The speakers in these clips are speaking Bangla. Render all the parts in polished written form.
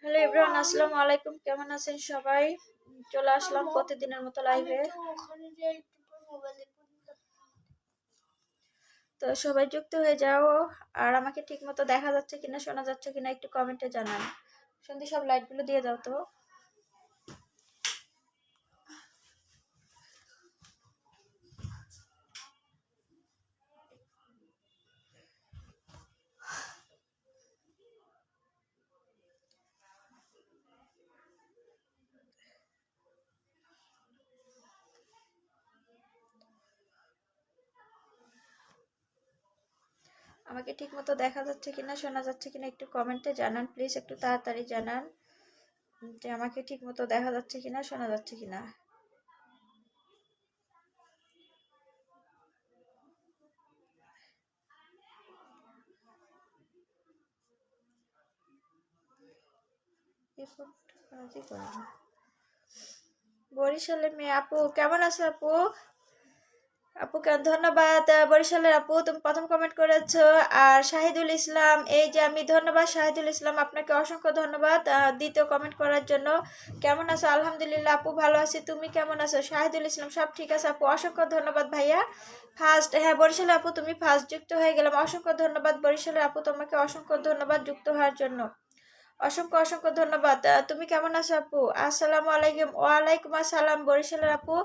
হ্যালো এভরিওয়ান, আসসালামু আলাইকুম। কেমন আছেন সবাই? চলে আসলাম প্রতিদিনের মতো লাইভে। তো সবাই যুক্ত হয়ে যাও। আর আমাকে ঠিক মতো দেখা যাচ্ছে কিনা, শোনা যাচ্ছে কিনা একটু কমেন্টে জানান। সন্ধি সব লাইটগুলো দিয়ে দাও তো। আমাকে ঠিক মতো দেখা যাচ্ছে কিনা, শোনা যাচ্ছে কিনা একটু কমেন্টে জানান প্লিজ, একটু তাড়াতাড়ি জানান যে আমাকে ঠিক মতো দেখা যাচ্ছে কিনা, শোনা যাচ্ছে কিনা। বরিশালের মেয়ে আপু কেমন আছে আপু? আপু ধন্যবাদ। বরিশালের আপু তুমি প্রথম কমেন্ট করেছো। আর শাহিদুল ইসলাম, এই যে আমি, ধন্যবাদ শাহিদুল ইসলাম, আপনাকে অসংখ্য ধন্যবাদ দ্বিতীয় কমেন্ট করার জন্য। কেমন আছো? আলহামদুলিল্লাহ আপু ভালো আছি, তুমি কেমন আছো? শাহিদুল ইসলাম, সব ঠিক আছে আপু, অসংখ্য ধন্যবাদ ভাইয়া। ফার্স্ট, হ্যাঁ বরিশালের আপু তুমি ফার্স্ট যুক্ত হয়ে গেলাম, অসংখ্য ধন্যবাদ বরিশালের আপু, তোমাকে অসংখ্য ধন্যবাদ যুক্ত হওয়ার জন্য। অসংখ্য অসংখ্য ধন্যবাদ। তুমি কেমন আছো আপু? আসসালামু আলাইকুম। ওয়ালাইকুম আসসালাম বরিশালের আপু,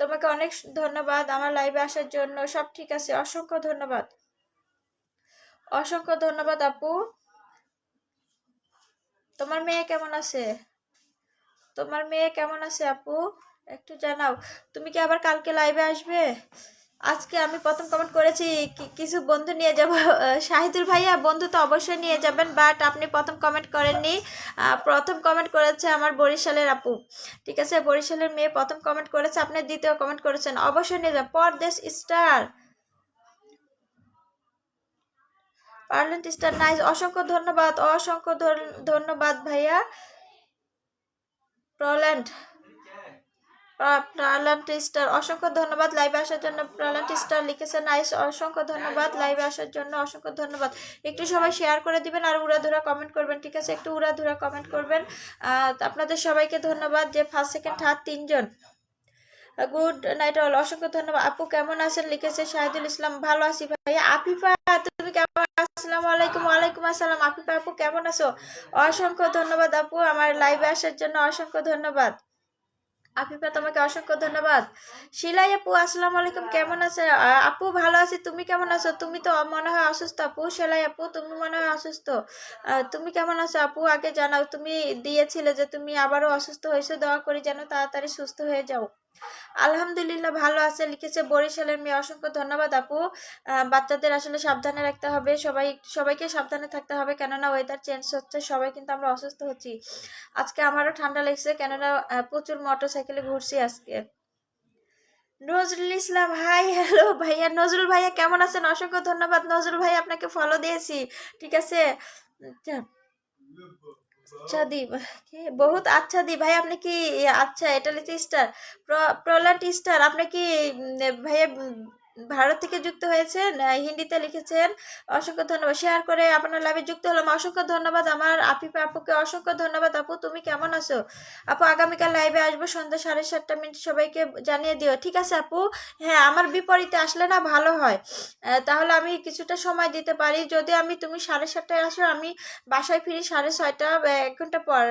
তোমাকে অনেক ধন্যবাদ আমার লাইভে আসার জন্য। সব ঠিক আছে, অসংখ্য ধন্যবাদ, অসংখ্য ধন্যবাদ আপু। তোমার মেয়ে কেমন আছে? তোমার মেয়ে কেমন আছে আপু, একটু জানাও। তুমি কি আবার কালকে লাইভে আসবে? আজকে আমি প্রথম কমেন্ট করেছি কিছু বন্ধু নিয়ে যাব। শাহিদুল ভাইয়া বন্ধু তো অবশ্যই নিয়ে যাবেন, বাট আপনি প্রথম কমেন্ট করেননি। প্রথম কমেন্ট করেছে আমার বরিশালের আপু, ঠিক আছে, বরিশালের মেয়ে প্রথম কমেন্ট করেছে, আপনি দ্বিতীয় কমেন্ট করেছেন, অবশ্যই নিয়ে যাবেন। পরদেশ স্টার, পার্লেন্ট স্টার, নাইস, অসংখ্য ধন্যবাদ, অসংখ্য ধন্যবাদ ভাইয়া। প্রল্যান্ড, প্রালান্ট স্টার, অসংখ্য ধন্যবাদ লাইভে আসার জন্য। প্রালান্ট স্টার লিখেছে নাইস, অসংখ্য ধন্যবাদ লাইভে আসার জন্য, অসংখ্য ধন্যবাদ। একটু সবাই শেয়ার করে দিবেন আর উড়াধুরা কমেন্ট করবেন, ঠিক আছে, একটু উড়াধুরা কমেন্ট করবেন। আপনাদের সবাইকে ধন্যবাদ যে ফার্স্ট সেকেন্ড থার্ড তিনজন। গুড নাইট অল, অসংখ্য ধন্যবাদ। আপু কেমন আছেন লিখেছে শাহিদুল ইসলাম, ভালো আছি ভাইয়া। আফিফা তুমি কেমন? আসসালামু আলাইকুম। ওয়ালাইকুম আসসালাম। আফিফা আপু কেমন আছো? অসংখ্য ধন্যবাদ আপু আমার লাইভে আসার জন্য, অসংখ্য ধন্যবাদ। আফিফা তোমাকে অসংখ্য ধন্যবাদ। শিলাই আপু আসসালামু আলাইকুম, কেমন আছে? আপু ভালো আছি, তুমি কেমন আছো? তুমি তো মনে হয় অসুস্থ আপু। শিলাই আপু তুমি মনে হয় অসুস্থ, তুমি কেমন আছো আপু আগে জানাও। তুমি দিয়েছিলে যে তুমি আবারও অসুস্থ হয়েছো, দোয়া করি যেন তাড়াতাড়ি সুস্থ হয়ে যাও। আলহামদুলিল্লাহ ভালো আছে লিখেছে বরিশালের মেয়ে, অসংখ্য ধন্যবাদ আপু। বাচ্চাদের আসলে সাবধানে রাখতে হবে, সবাইকে সাবধানে থাকতে হবে, কেননা ওয়েদার চেঞ্জ হচ্ছে, সবাই কিন্তু আমরা অসুস্থ হচ্ছি। আজকে আমারও ঠান্ডা লেগেছে, কেননা প্রচুর মোটরসাইকেলে ঘুরছি আজকে। নজরুল ইসলাম, হাই হ্যালো ভাইয়া। নজরুল ভাইয়া কেমন আছেন? অসংখ্য ধন্যবাদ নজরুল ভাই, আপনাকে ফলো দিয়েছি, ঠিক আছে। আচ্ছা, আচ্ছা দি, বহুত আচ্ছা দি ভাই, আপনি কি, আচ্ছা এটা লিখে স্টার, প্রলান্ট স্টার, আপনি কি ভাইয়া ভারত থেকে যুক্ত হয়েছেন? হিন্দিতে লিখেছেন, অসংখ্য ধন্যবাদ। শেয়ার করে আপনার লাইভে যুক্ত হলাম, অসংখ্য ধন্যবাদ। আমার আফিফা আপুকে অসংখ্য ধন্যবাদ। আপু তুমি কেমন আছো? আপু আগামীকাল লাইভে আসবো সন্ধ্যা 7:30 সবাইকে জানিয়ে দিও, ঠিক আছে আপু। হ্যাঁ আমার বিপরীতে আসলে না ভালো হয়, তাহলে আমি কিছুটা সময় দিতে পারি। যদি তুমি 7:30 আসো, আমি বাসায় ফিরি 6:30, 1 ঘন্টা পর।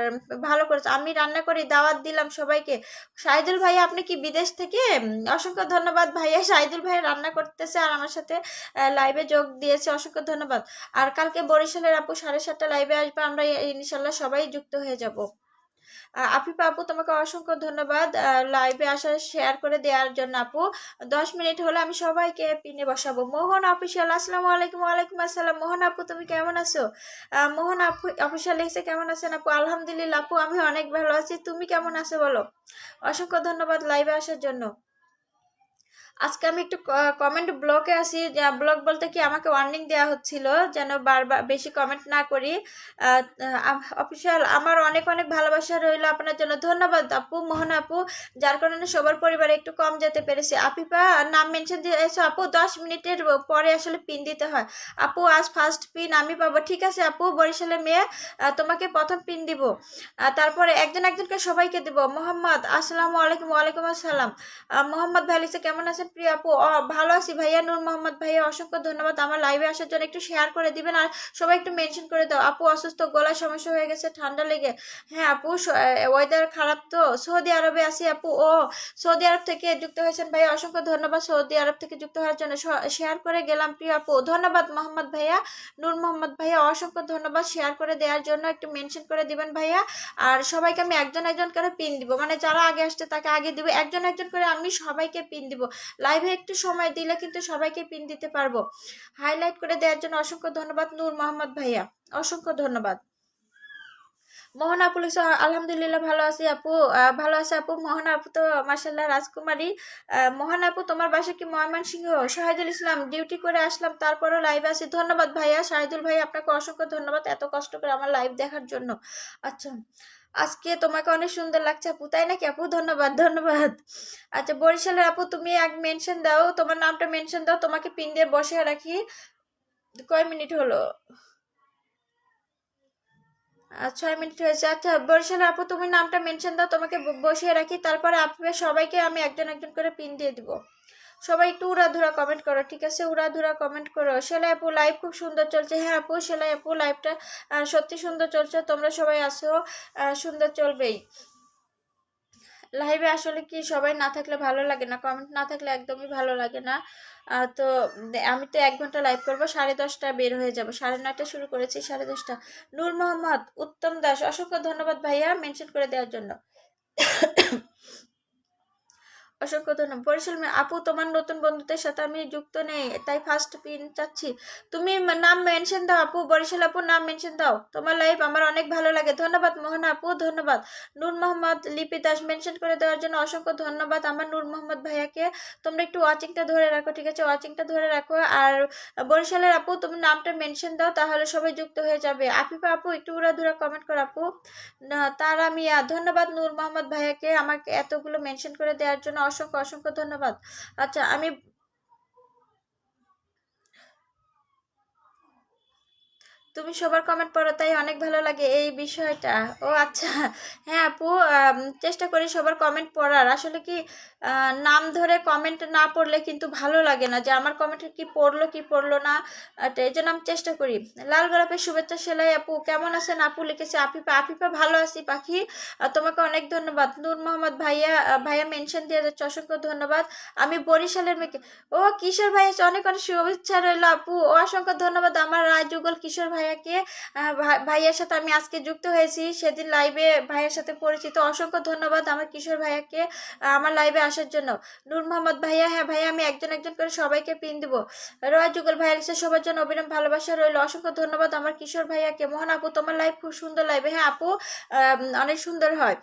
ভালো করেছো, আমি রান্না করি, দাওয়াত দিলাম সবাইকে। সাইদুল ভাই আপনি কি বিদেশ থেকে? অসংখ্য ধন্যবাদ ভাইয়া, সাইদুল ভাই রান্না করতেছে আর আমার সাথে লাইভে যোগ দিয়েছে, অসংখ্য ধন্যবাদ। আর কালকে বরিশালের আপু 7:30 লাইভে আসবে, আমরা ইনশাল্লাহ সবাই যুক্ত হয়ে যাব। আফিফা আপু তোমাকে অসংখ্য ধন্যবাদ লাইভে আসা শেয়ার করে দেওয়ার জন্য আপু। 10 মিনিট হলে আমি সবাইকে পিনে বসাবো। মোহন অফিসিয়াল, আসসালামু আলাইকুম। ওয়ালাইকুম আসসালাম। মোহন আপু তুমি কেমন আছো? মোহন আপু অফিসিয়াল লিখছে, কেমন আছেন আপু? আলহামদুলিল্লাহ আপু আমি অনেক ভালো আছি, তুমি কেমন আছো বলো? অসংখ্য ধন্যবাদ লাইভে আসার জন্য। আজকে আমি একটু কমেন্ট ব্লকে আছি, ব্লক বলতে কি আমাকে ওয়ার্নিং দেওয়া হচ্ছিল যেন বারবার বেশি কমেন্ট না করি। অফিসিয়াল আমার অনেক অনেক ভালোবাসা রইল আপনার জন্য, ধন্যবাদ আপু, মোহনা আপু, যার কারণে সবার পরিবারে একটু কম যেতে পেরেছি। আপিপা নাম মেনশন দিয়েছো আপু, 10 মিনিটের পরে আসলে পিন দিতে হয়। আপু আজ ফার্স্ট পিন আমি পাবো, ঠিক আছে আপু, বরিশালের মেয়ে, তোমাকে প্রথম পিন দিব, তারপরে একজন একজনকে সবাইকে দিব। মোহাম্মদ আসসালামু আলাইকুম। ওয়ালাইকুম আসসালাম। মোহাম্মদ ভাই লিখছে কেমন আছেন প্রিয় আপু? ভালো আছি ভাইয়া। নূর মোহাম্মদ ভাইয়া অসংখ্য ধন্যবাদ আমার লাইভে আসার জন্য, একটু শেয়ার করে দিবেন আর সবাই একটু মেনশন করে দাও। আপু অসুস্থ, গলার সমস্যা হয়ে গেছে ঠান্ডা লেগে। হ্যাঁ আপু, ওয়েদার খারাপ তো, সৌদি আরবে আছি আপু। ও সৌদি আরব থেকে যুক্ত হয়েছেন ভাইয়া, অসংখ্য ধন্যবাদ সৌদি আরব থেকে যুক্ত হওয়ার জন্য, শেয়ার করে গেলাম প্রিয় আপু। ধন্যবাদ মোহাম্মদ ভাইয়া, নূর মোহাম্মদ ভাইয়া অসংখ্য ধন্যবাদ শেয়ার করে দেওয়ার জন্য, একটু মেনশন করে দিবেন ভাইয়া। আর সবাইকে আমি একজন একজন করে পিন দিব, মানে যারা আগে আসছে তাকে আগে দিব, একজন একজন করে আমি সবাইকে পিন দিব। লাইভে একটু সময় দিলে কিন্তু সবাইকে পিন দিতে পারবো। হাইলাইট করে দেওয়ার জন্য অসংখ্য ধন্যবাদ নূর মোহাম্মদ ভাইয়া, অসংখ্য ধন্যবাদ। মোহন আপু লিখছে আলহামদুলিল্লাহ ভালো আছি আপু। ভালো আছে আপু। মোহন আপু তো মার্শাল্লাহ রাজকুমারী। মোহন আপু তোমার বাসা কি ময়মনসিংহ? শাহিদুল ইসলাম ডিউটি করে আসলাম তারপরও লাইভ আছি, ধন্যবাদ ভাইয়া। শাহিদুল ভাই আপনাকে অসংখ্য ধন্যবাদ এত কষ্ট করে আমার লাইভ দেখার জন্য। আচ্ছা, আজকে তোমাকে অনেক সুন্দর লাগছে আপু, তাই নাকি আপু? ধন্যবাদ ধন্যবাদ। আচ্ছা বরিশালের আপু তুমি এক মেনশন দাও, তোমার নামটা মেনশন দাও, তোমাকে পিন দিয়ে বসে রাখি। কয় মিনিট হলো? 6 মিনিট হয়েছে। আচ্ছা বরিশালের আপু তুমি নামটা মেনশন দাও, তোমাকে বসিয়ে রাখি, তারপরে আপনাদের সবাইকে আমি একজন একজন করে পিন দিয়ে দিব। সবাই একটু উড়াধুরা কমেন্ট করো, ঠিক আছে? উড়াধুরা কমেন্ট করো। সেলাই আপু লাইভ খুব সুন্দর চলছে। হ্যাঁ আপু, সেলাই আপু লাইভটা সত্যি সুন্দর চলছে, তোমরা সবাই আসো, সুন্দর চলবেই। লাইভে আসলে কি সবাই না থাকলে ভালো লাগে না, কমেন্ট না থাকলে একদমই ভালো লাগে না। তো আমি তো 1 ঘন্টা লাইভ করবো, 10:30 বের হয়ে যাবো, 9:30 শুরু করেছি, 10:30। নূর মোহাম্মদ উত্তম দাস অসংখ্য ধন্যবাদ ভাইয়া মেনশন করে দেওয়ার জন্য, অসংখ্য ধন্যবাদ। বরিশাল আপু তোমার নতুন বন্ধুদের সাথে আমি যুক্ত নেই, তাই ফার্স্ট পিন চাচ্ছি। তুমি নাম মেনশন দাও আপু, বরিশাল আপু নাম মেনশন দাও, তোমার লাইভ আমার অনেক ভালো লাগে। ধন্যবাদ মোহনা আপু, ধন্যবাদ। নূর মোহাম্মদ লিপি দাস মেনশন করে দেওয়ার জন্য অসংখ্য ধন্যবাদ আমার নূর মোহাম্মদ ভাইয়াকে। তোমরা একটু ওয়াচিংটা ধরে রাখো, ঠিক আছে? ওয়াচিংটা ধরে রাখো। আর বরিশালের আপু তুমি নামটা মেনশন দাও, তাহলে সবাই যুক্ত হয়ে যাবে। আফিফা আপু একটু উড়াধুরা কমেন্ট করো আপু। তারা মিয়া ধন্যবাদ নূর মোহাম্মদ ভাইয়াকে আমাকে এতগুলো মেনশন করে দেওয়ার জন্য, অসংখ্য অসংখ্য ধন্যবাদ। আচ্ছা আমি তুমি সবার কমেন্ট পড়ো তাই অনেক ভালো লাগে এই বিষয়টা। ও আচ্ছা, হ্যাঁ আপু, চেষ্টা করি সবার কমেন্ট পড়ার। আসলে কি নাম ধরে কমেন্ট না পড়লে কিন্তু ভালো লাগে না, যে আমার কমেন্টে কি পড়লো কি পড়লো না, এই জন্য আমি চেষ্টা করি। লাল গোলাপের শুভেচ্ছা সেলাই আপু কেমন আছেন আপু লিখেছে আফিফা। আফিফা ভালো আছি পাখি, তোমাকে অনেক ধন্যবাদ। নূর মোহাম্মদ ভাইয়া, ভাইয়া মেনশন দিয়ে যাচ্ছে, অসংখ্য ধন্যবাদ। আমি বরিশালের মেয়েকে, ও কিশোর ভাই অনেক অনেক শুভেচ্ছা রইল আপু, ও অসংখ্য ধন্যবাদ আমার রাজুগল কিশোর ভাইয়াকে। ভাইয়ার সাথে আমি আজকে যুক্ত হয়েছি, সেদিন লাইভে ভাইয়ার সাথে পরিচিত, অসংখ্য ধন্যবাদ আমার কিশোর ভাইয়াকে আমার লাইভে আসার জন্য। নূর মোহাম্মদ ভাইয়া, হ্যাঁ ভাইয়া আমি একজন একজন করে সবাইকে পিন দিব। রাজুগল ভাইয়া লিখছে সবার জন্য অবিরাম ভালোবাসা রইল, অসংখ্য ধন্যবাদ আমার কিশোর ভাইয়াকে। মোহন আপু তোমার লাইভ খুব সুন্দর লাইভে, হ্যাঁ আপু অনেক সুন্দর হয়।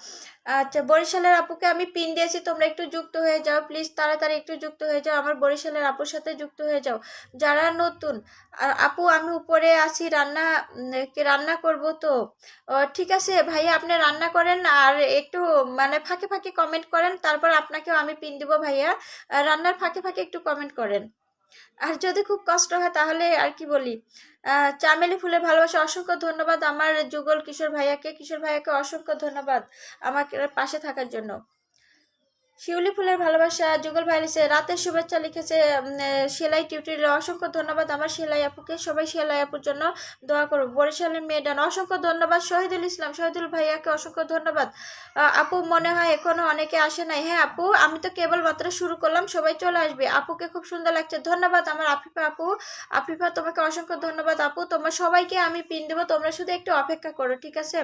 আচ্ছা বরিশালের আপুকে আমি পিন দিয়েছি, তোমরা একটু যুক্ত হয়ে যাও প্লিজ, তাড়াতাড়ি একটু যুক্ত হয়ে যাও, আমার বরিশালের আপুর সাথে যুক্ত হয়ে যাও যারা নতুন। আপু আমি উপরে আছি, রান্না রান্না করব তো। ঠিক আছে ভাইয়া আপনি রান্না করেন আর একটু মানে ফাঁকে ফাঁকে কমেন্ট করেন, তারপর আপনাকেও আমি পিন দিব ভাইয়া। রান্নার ফাঁকে ফাঁকে একটু কমেন্ট করেন, আর যদি খুব কষ্ট হয় তাহলে আর কি বলি। চামেলি ফুলের ভালোবাসা অসংখ্য ধন্যবাদ আমার যুগল কিশোর ভাইয়াকে, কিশোর ভাইয়াকে অসংখ্য ধন্যবাদ আমাকে পাশে থাকার জন্য। শিউলি ফুলের ভালোবাসা যুগল ভাই লিখেছে, রাতের শুভেচ্ছা লিখেছে সেলাই টিউটোরিয়াল, অসংখ্য ধন্যবাদ আমার সেলাই আপুকে, সবাই সেলাই আপুর জন্য দোয়া করবো। বরিশালের মেয়েডান অসংখ্য ধন্যবাদ। শহীদুল ইসলাম, শহীদুল ভাইয়াকে অসংখ্য ধন্যবাদ। আপু মনে হয় এখনো অনেকে আসে নাই। হ্যাঁ আপু আমি তো কেবল মাত্র শুরু করলাম, সবাই চলে আসবে। আপুকে খুব সুন্দর লাগছে, ধন্যবাদ আমার আফিফা আপু। আফিফা তোমাকে অসংখ্য ধন্যবাদ আপু, তোমার সবাইকে আমি পিন দেবো, তোমরা শুধু একটু অপেক্ষা করো, ঠিক আছে?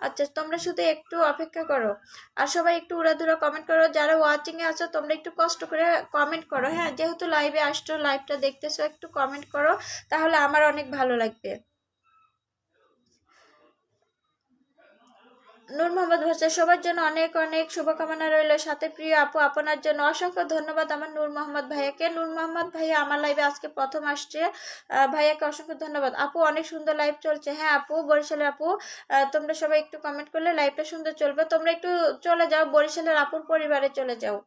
আচ্ছা তোমরা শুধু একটু অপেক্ষা করো, আর সবাই একটু উড়াধুরা কমেন্ট করো, যারা ওয়াচিং এ আছো তোমরা একটু কষ্ট করে কমেন্ট করো। হ্যাঁ যেহেতু লাইভে আসছো, লাইভটা দেখতেছো, একটু কমেন্ট করো, তাহলে আমার অনেক ভালো লাগবে। নূর মোহাম্মদ ভাষা সবার জন্য অনেক অনেক শুভকামনা রইল, সাথে প্রিয় আপু আপনার জন্য অসংখ্য ধন্যবাদ আমার নূর মোহাম্মদ ভাইয়াকে। নূর মোহাম্মদ ভাইয়া আমার লাইভে আজকে প্রথম আসছে, ভাইয়াকে অসংখ্য ধন্যবাদ। আপু অনেক সুন্দর লাইভ চলছে। হ্যাঁ আপু, বরিশালের আপু, তোমরা সবাই একটু কমেন্ট করলে লাইভটা সুন্দর চলবে। তোমরা একটু চলে যাও, বরিশালের আপুর পরিবারে চলে যাও,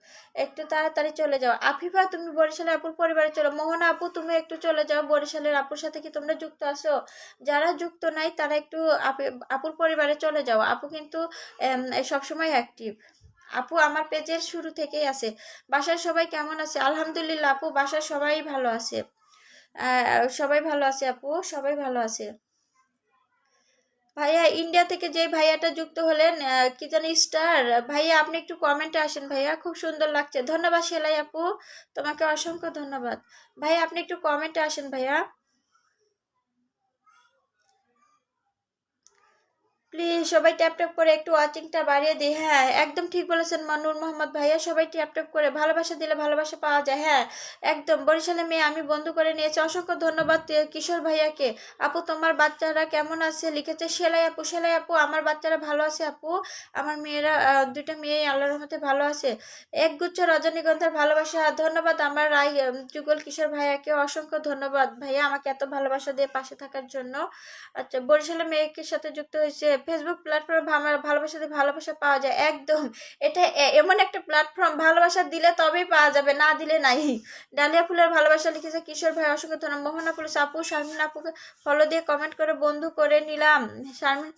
একটু তাড়াতাড়ি চলে যাও। আফিফা তুমি বরিশালের আপুর পরিবারে চলো। মোহনা আপু তুমি একটু চলে যাও, বরিশালের আপুর সাথে কি তোমরা যুক্ত আছো? যারা যুক্ত নাই তারা একটু আপুর পরিবারে চলে যাও। আপু কিন্তু সবসময় অ্যাক্টিভ। আপু আমার পেজের শুরু থেকেই আছে। বাসার সবাই কেমন আছে? আলহামদুলিল্লাহ আপু, বাসার সবাই ভালো আছে। সবাই ভালো আছে আপু, সবাই ভালো আছে। ভাইয়া ইন্ডিয়া থেকে যে ভাইয়াটা যুক্ত হলেন, কি জানি স্টার ভাইয়া, আপনি একটু কমেন্টে আসেন ভাইয়া, খুব সুন্দর লাগছে। ধন্যবাদ সেলাই আপু, তোমাকে অসংখ্য ধন্যবাদ। ভাইয়া আপনি একটু কমেন্টে আসেন ভাইয়া, প্লিজ সবাই ট্যাপ ট্যাপ করে একটু ওয়াচিংটা বাড়িয়ে দিই। হ্যাঁ একদম ঠিক বলেছেন নূর মোহাম্মদ ভাইয়া, সবাই ট্যাপ ট্যাপ করে ভালোবাসা দিলে ভালোবাসা পাওয়া যায়। হ্যাঁ একদম, বরিশালে মেয়ে আমি বন্ধু করে নিয়েছি। অসংখ্য ধন্যবাদ কিশোর ভাইয়াকে। আপু তোমার বাচ্চারা কেমন আছে লিখেছে সেলাই আপু। সেলাই আপু আমার বাচ্চারা ভালো আছে আপু, আমার মেয়েরা দুইটা মেয়ে আল্লাহর রহমতে ভালো আছে। একগুচ্ছ রজনীগন্ধার ভালোবাসা, ধন্যবাদ আমার রাই যুগল কিশোর ভাইয়াকে, অসংখ্য ধন্যবাদ ভাইয়া আমাকে এত ভালোবাসা দিয়ে পাশে থাকার জন্য। আচ্ছা, বরিশালের মেয়েকে সাথে যুক্ত হয়েছে। ফেসবুক প্ল্যাটফর্মে ভালোবাসা দিয়ে ভালোবাসা পাওয়া যায়। একদম, এটা এমন একটা প্ল্যাটফর্ম, ভালোবাসা দিলে তবেই পাওয়া যাবে, না দিলে নাই। ডালিয়া ফুলের ভালোবাসা লিখেছে কিশোর ভাই, অসংখ্য ধন্যবাদ। মোহনা পুলিশ আপু, শারমিন আপুকে ফলো দিয়ে কমেন্ট করে বন্ধু করে নিলাম। শারমিন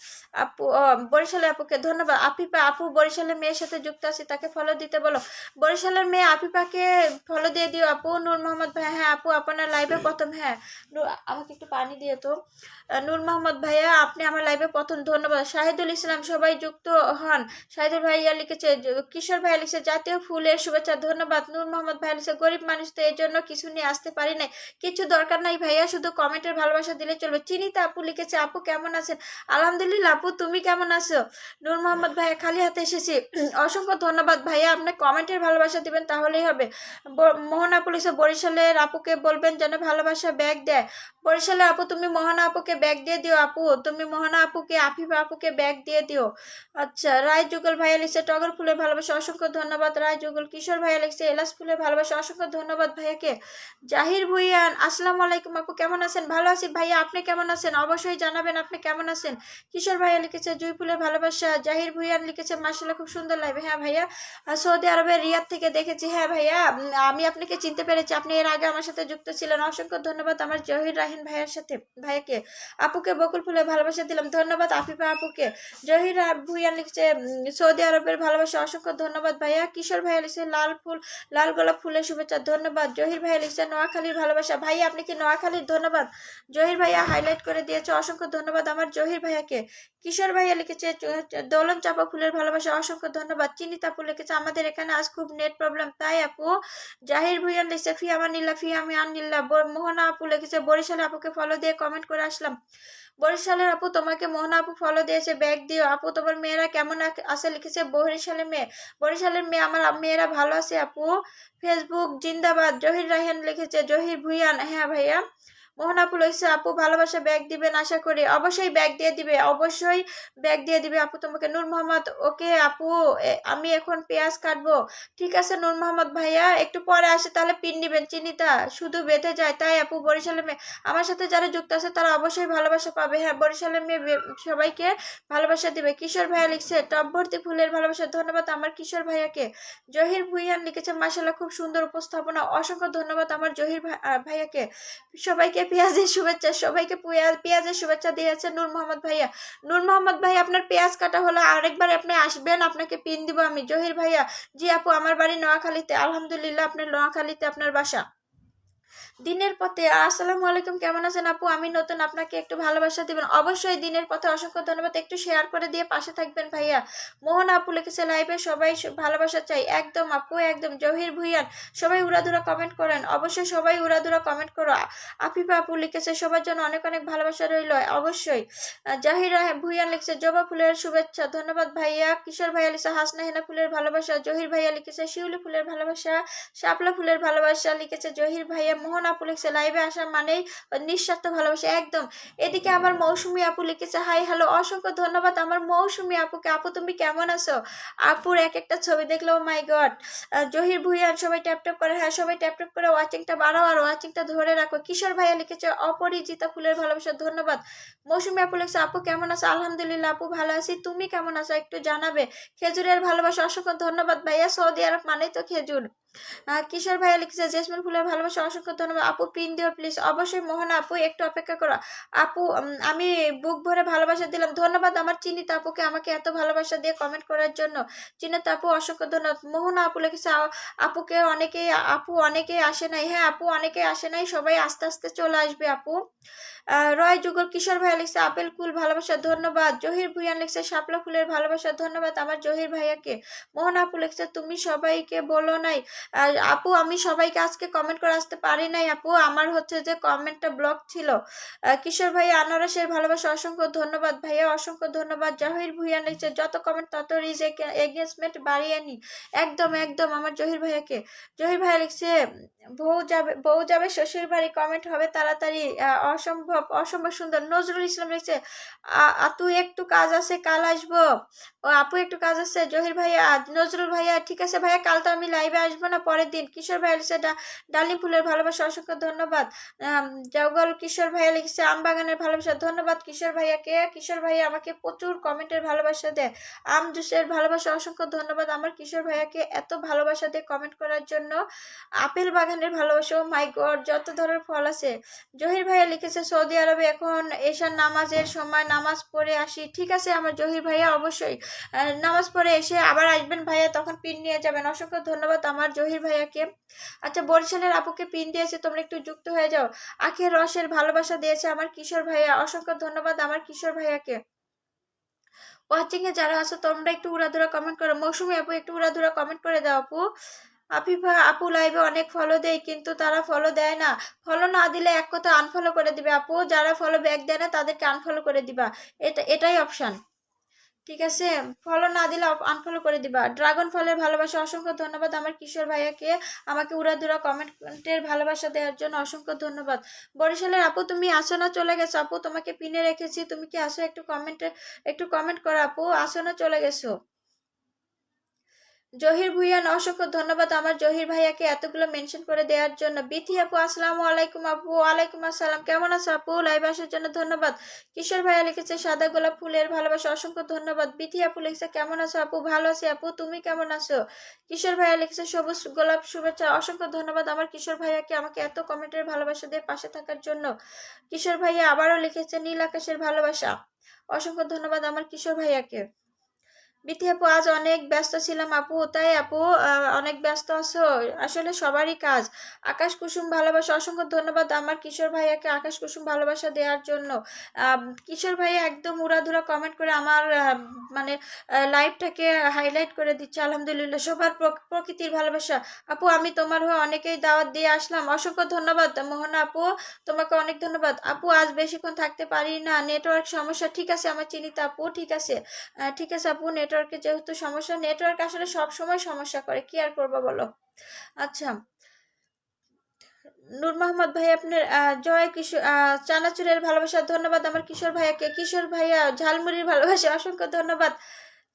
আপু, বরিশালের আপুকে ধন্যবাদ। আফিফা আপু বরিশালের মেয়ের সাথে যুক্ত আছি, তাকে ফলো দিতে বলো। বরিশালের মেয়ে আফিফাকে ফলো দিয়ে দিও আপু। নূর মোহাম্মদ ভাই, হ্যাঁ আপু আপনার লাইভে প্রথম। হ্যাঁ আমাকে একটু পানি দিয়ে তো। নূর মোহাম্মদ ভাইয়া আপনি আমার লাইভে প্রথম, ধন্যবাদ। শাহিদুল ইসলাম সবাই যুক্ত হন। শাহিদুল ভাইয়া লিখেছে, কিশোর ভাইয়া লিখেছে জাতীয় ফুলের শুভেচ্ছা, ধন্যবাদ। নূর মোহাম্মদ ভাইয়া লিখেছে গরিব মানুষ তো এই জন্য কিছু নিয়ে আসতে পারি নাই। কিছু দরকার নাই ভাইয়া, শুধু কমেন্টের ভালোবাসা দিলে চলবে। চিনিতা আপু লিখেছে, আপু কেমন আছেন? আলহামদুলিল্লাহ আপু, তুমি কেমন আছো? নূর মোহাম্মদ ভাইয়া খালি হাতে এসেছি, অসংখ্য ধন্যবাদ ভাইয়া, আপনি কমেন্টের ভালোবাসা দিবেন তাহলেই হবে। মোহন আপু লিখেছে বরিশালের আপুকে বলবেন যেন ভালোবাসা ব্যাগ দেয়। বরিশালের আপু তুমি মোহনা আপুকে ব্যাগ দিয়ে দিও আপু, তুমি মোহনা আপুকে আফিফা আপুকে ব্যাগ দিয়ে দিও। আচ্ছা, রায় যুগল ভাইয়া লিখছে টগর ফুলের ভালোবাসা, অসংখ্য ধন্যবাদ রায় যুগল। কিশোর ভাইয়া লিখছে এলাচ ফুলের ভালোবাসা, অসংখ্য ধন্যবাদ ভাইয়াকে। জাহির ভুইয়ান আসসালামু আলাইকুম আপু, কেমন আছেন? ভালো আছি ভাইয়া, আপনি কেমন আছেন? অবশ্যই জানাবেন আপনি কেমন আছেন। কিশোর ভাইয়া লিখেছে জুই ফুলের ভালোবাসা। জাহির ভুইয়ান লিখেছে মার্শাল্লাহ খুব সুন্দর লাগবে। হ্যাঁ ভাইয়া, সৌদি আরবের রিয়াদ থেকে দেখেছি। হ্যাঁ ভাইয়া, আমি আপনাকে চিনতে পেরেছি, আপনি এর আগে আমার সাথে যুক্ত ছিলেন। অসংখ্য ধন্যবাদ আমার জহির রাহিন ভাইয়ের সাথে ভাইয়াকে। আপুকে বকুল ফুলে ভালোবাসা দিলাম, ধন্যবাদ আফিফা আপুকে। জহির ভুইয়া লিখছে সৌদি আরবের ভালোবাসা, অসংখ্য ধন্যবাদ ভাইয়া। কিশোর ভাইয়া লিখছে লাল ফুল, লাল গোলাপ ফুলের শুভেচ্ছা, ধন্যবাদ। জহির ভাইয়া লিখছে নোয়াখালীর ভালোবাসা। ভাইয়া আপনি কি নোয়াখালীর? ধন্যবাদ। জহির ভাইয়া হাইলাইট করে দিয়েছে, অসংখ্য ধন্যবাদ আমার জহির ভাইয়াকে। কিশোর ভাইয়া লিখেছে দোলন চাপা ফুলের ভালোবাসা, অসংখ্য ধন্যবাদ। চিনিত আপু লিখেছে আমাদের এখানে আজ খুব নেট প্রবলেম তাই আপু। জাহির ভুইয়ান লিখেছে ফি আমানিল্লাহ ফি আমি আনিল্লাহ। মোহনা আপু লিখেছে বরিশালের আপুকে ফলো দিয়ে কমেন্ট করে আসলাম। বরিশালের আপু তোমাকে মোহনা আপু ফলো দিয়েছে, ব্যাগ দিও আপু। তোমার মেয়েরা কেমন আছে লিখেছে বরিশালের মেয়ে। বরিশালের মেয়ে আমার মেয়েরা ভালো আছে আপু। ফেসবুক জিন্দাবাদ। জহির রাহিয়ান লিখেছে জহির ভুইয়ান, হ্যাঁ ভাইয়া। মোহনাপু লইছে আপু ভালোবাসা ব্যাগ দিবেন আশা করি, অবশ্যই ব্যাগ দিয়ে দিবে, অবশ্যই ব্যাগ দিয়ে দিবে আপু তোমাকে। নূর মোহাম্মদ ওকে আপু, আমি এখন পেঁয়াজ কাটবো। ঠিক আছে নূর মোহাম্মদ ভাইয়া, একটু পরে আসে তাহলে পিন দিবেন। চিনিতা শুধু বেঁধে যায় তাই আপু। বরিশালের মেয়ে আমার সাথে যারা যুক্ত আছে তারা অবশ্যই ভালোবাসা পাবে। হ্যাঁ বরিশালের মেয়ে সবাইকে ভালোবাসা দিবে। কিশোর ভাইয়া লিখছে টপ ভর্তি ফুলের ভালোবাসা, ধন্যবাদ আমার কিশোর ভাইয়াকে। জহির ভুইয়ান লিখেছে মাশাআল্লাহ খুব সুন্দর উপস্থাপনা, অসংখ্য ধন্যবাদ আমার জহির ভাইয়াকে। সবাইকে পেঁয়াজের শুভেচ্ছা, সবাইকে পেঁয়াজের শুভেচ্ছা দিয়েছে নূর মোহাম্মদ ভাইয়া। নূর মোহাম্মদ ভাই আপনার পেঁয়াজ কাটা হলো, আরেকবার আপনি আসবেন, আপনাকে পিন দিব আমি। জহির ভাইয়া জি আপু আমার বাড়ি নোয়াখালীতে। আলহামদুলিল্লাহ, আপনার নোয়াখালীতে আপনার বাসা। দিনের পথে আসসালামু আলাইকুম, কেমন আছেন আপু? আমি নতুন, আপনাকে একটু ভালোবাসা দিবেন অবশ্যই। দিনের পথে অসংখ্য ধন্যবাদ, একটু শেয়ার করে দিয়ে পাশে থাকবেন ভাইয়া। মোহন আপু লিখেছে লাইভে সবাই ভালোবাসা চাই, একদম আপু একদম। জহির ভুইয়ান সবাই উড়াধুরা কমেন্ট করেন, অবশ্যই সবাই উড়াধুরা কমেন্ট করো। আফিফা আপু লিখেছে সবার জন্য অনেক অনেক ভালোবাসা রইল, অবশ্যই। জাহির ভুইয়ান লিখেছে জবা ফুলের শুভেচ্ছা, ধন্যবাদ ভাইয়া। কিশোর ভাইয়া লিখেছে হাসনা হেনা ফুলের ভালোবাসা। জহির ভাইয়া লিখেছে শিউলি ফুলের ভালোবাসা। শাপলা ফুলের ভালোবাসা লিখেছে জহির ভাইয়া। মোহন আপু লিখছে লাইভে আসা মানেই নিঃস্বার্থ ভালোবাসা, একদম। এদিকে আমার মৌসুমী আপু লিখেছে হাই হ্যালো, অসংখ্য ধন্যবাদ আমার মৌসুমী আপুকে। আপু তুমি কেমন আছো? আপুর এক একটা ছবি দেখলো, মাই গড। জহির ভুইয়ান সবাই ট্যাপ ট্যাপ করে, হ্যাঁ সবাই ট্যাপ ট্যাপ করে ওয়াচিংটা বাড়াও আর ওয়াচিংটা ধরে রাখো। কিশোর ভাইয়া লিখেছে অপরিচিতা ফুলের ভালোবাসা, ধন্যবাদ। মৌসুমী আপু লিখছে আপু কেমন আছো? আলহামদুলিল্লাহ আপু ভালো আছি, তুমি কেমন আছো একটু জানাবে। খেজুরের ভালোবাসা, অসংখ্য ধন্যবাদ ভাইয়া, সৌদি আরব মানে তো খেজুর। কিশোর ভাইয়া লিখেছে জেসমিন ফুলের ভালোবাসা, অসংখ্য ধন্যবাদ আপু, পিন দিও প্লিজ। অবশ্যই মোহনা আপু একটু অপেক্ষা করো আপু, আমি বুক ভরে ভালোবাসা দিলাম, ধন্যবাদ আমার চিনিতা আপুকে আমাকে এত ভালোবাসা দিয়ে কমেন্ট করার জন্য। চিনিতা আপু অসংখ্য ধন্যবাদ। মোহনা আপু লিখেছে আপুকে অনেকেই, আপু অনেকেই আসে নাই, হ্যাঁ আপু অনেকেই আসে নাই, সবাই আস্তে আস্তে চলে আসবে আপু। রয় যুগল কিশোর ভাইয়া লিখছে আপেল কুল ভালোবাসা, ধন্যবাদ। জহির ভুইয়ান লিখছে শাপলা ফুলের ভালোবাসা, ধন্যবাদ আমার জহির ভাইয়াকে। মোহন আপু লিখছে তুমি সবাইকে বলো নাই। আপু আমি সবাইকে আজকে কমেন্ট করে আসতে পারি নাই আপু, আমার হচ্ছে যে কমেন্টটা ব্লক ছিল। কিশোর ভাইয়া আনারসের ভালোবাসা, অসংখ্য ধন্যবাদ ভাইয়া, অসংখ্য ধন্যবাদ। জহির ভুইয়ান লিখছে যত কমেন্ট তত রিজ এগেজমেন্ট বাড়িয়ে নি, একদম একদম আমার জহির ভাইয়াকে। জহির ভাইয়া লিখছে বউ যাবে শ্বশুর বাড়ি, কমেন্ট হবে তাড়াতাড়ি, অসম্ভব অসম্ভব সুন্দর। নজরুল ইসলাম লিখছে তুই একটু কাজ আছে কাল আসবো। ও আপু একটু কাজ আছে জহির ভাইয়া। নজরুল ভাইয়া ঠিক আছে ভাইয়া, কাল তো আমি লাইভে আসবো না, পরের দিন। কিশোর ভাইয়া লিখছে ডালিম ফুলের ভালোবাসা, অসংখ্য ধন্যবাদ। জগল কিশোর ভাইয়া লিখছে আম বাগানের ভালোবাসা, ধন্যবাদ কিশোর ভাইয়াকে। কিশোর ভাইয়া আমাকে প্রচুর কমেন্টের ভালোবাসা দেয়। আম জুসের ভালোবাসা, অসংখ্য ধন্যবাদ আমার কিশোর ভাইয়াকে এত ভালোবাসা দিয়ে কমেন্ট করার জন্য। আপেল বাগানের ভালোবাসা, ও মাই গড যত ধরনের ফল আছে। জহির ভাইয়া লিখেছে সৌদি আরবে এখন এশার নামাজের সময় নামাজ পড়ে আসি, ঠিক আছে আমার জহির ভাইয়া, অবশ্যই নামাজ পড়ে এসে আবার আসবেন ভাইয়া, তখন পিন নিয়ে যাবেন। অসংখ্য ধন্যবাদ আমার জহির ভাইয়াকে। আচ্ছা বরিশালের আপুকে পিন দিয়েছে, তোমরা একটু যুক্ত হয়ে যাও। আখের রসের ভালোবাসা দিয়েছে আমার কিশোর ভাইয়া, অসংখ্য ধন্যবাদ আমার কিশোর ভাইয়াকে। ওয়াচিং এ যারা আছো তোমরা একটু উড়াধুরা কমেন্ট করো। মৌসুমী আপু একটু উড়াধুরা কমেন্ট করে দাও আপু। আফিফা আপু লাইভে অনেক ফলো দেয় কিন্তু তারা ফলো দেয় না, ফলো না দিলে এক কথা আনফলো করে দিবে আপু, যারা ফলো ব্যাক দেয় না তাদেরকে আনফলো করে দিবা, এটাই অপশন, ঠিক আছে। ফলো না দিলে আনফলো করে দিবা। ড্রাগন ফলের ভালোবাসা, অসংখ্য ধন্যবাদ আমার কিশোর ভাইয়াকে আমাকে উড়াধুরা কমেন্টের ভালোবাসা দেওয়ার জন্য, অসংখ্য ধন্যবাদ। বরিশালের আপু তুমি আসো না চলে গেছো আপু, তোমাকে পিনে রেখেছি, তুমি কি আসো একটু কমেন্ট করো আপু, আসো না চলে গেছো। জহির ভুইয়ান অসংখ্য ধন্যবাদ আমার জহির ভাইয়াকে এতগুলো মেনশন করে দেওয়ার জন্য। বিথি আপু আসসালামু আলাইকুম আপু। ওয়ালাইকুম আসসালাম, কেমন আছো আপু? লাইভ আসার জন্য ধন্যবাদ। কিশোর ভাইয়া লিখেছে সাদা গোলাপ ফুলের ভালোবাসা, অসংখ্য ধন্যবাদ। বিথি আপু লিখেছে কেমন আছো আপু? ভালো আছি আপু, তুমি কেমন আছো? কিশোর ভাইয়া লিখেছে সবুজ গোলাপ শুভেচ্ছা, অসংখ্য ধন্যবাদ আমার কিশোর ভাইয়াকে আমাকে এত কমেন্টের ভালোবাসা দিয়ে পাশে থাকার জন্য। কিশোর ভাইয়া আবারও লিখেছে নীল আকাশের ভালোবাসা, অসংখ্য ধন্যবাদ আমার কিশোর ভাইয়াকে। বিথি আপু আজ অনেক ব্যস্ত ছিলাম আপু, তাই আপু অনেক ব্যস্ত আছো, আসলে সবারই কাজ। আকাশ কুসুম ভালোবাসা, অসংখ্য ধন্যবাদ আমার কিশোর ভাইয়াকে আকাশ কুসুম ভালোবাসা দেওয়ার জন্য। কিশোর ভাইয়া একদম উড়াধুরা কমেন্ট করে আমার মানে লাইভটাকে হাইলাইট করে দিচ্ছে, আলহামদুলিল্লাহ। সবার প্রকৃতির ভালোবাসা আপু, আমি তোমার হয়ে অনেকেই দাওয়াত দিয়ে আসলাম, অসংখ্য ধন্যবাদ মোহনা আপু, তোমাকে অনেক ধন্যবাদ আপু। আজ বেশিক্ষণ থাকতে পারি না, নেটওয়ার্ক সমস্যা, ঠিক আছে আমার চিনিতা আপু, ঠিক আছে ঠিক আছে আপু, নেটওয়ার্কে যেহেতু সমস্যা, নেটওয়ার্ক আসলে সব সময় সমস্যা করে, কি আর করবো বলো। আচ্ছা নূর মোহাম্মদ ভাই আপনার জয় কিশোর চানাচুরের ভালোবাসা, ধন্যবাদ আমার কিশোর ভাইয়াকে। কিশোর ভাইয়া ঝালমুড়ির ভালোবাসা, অসংখ্য ধন্যবাদ।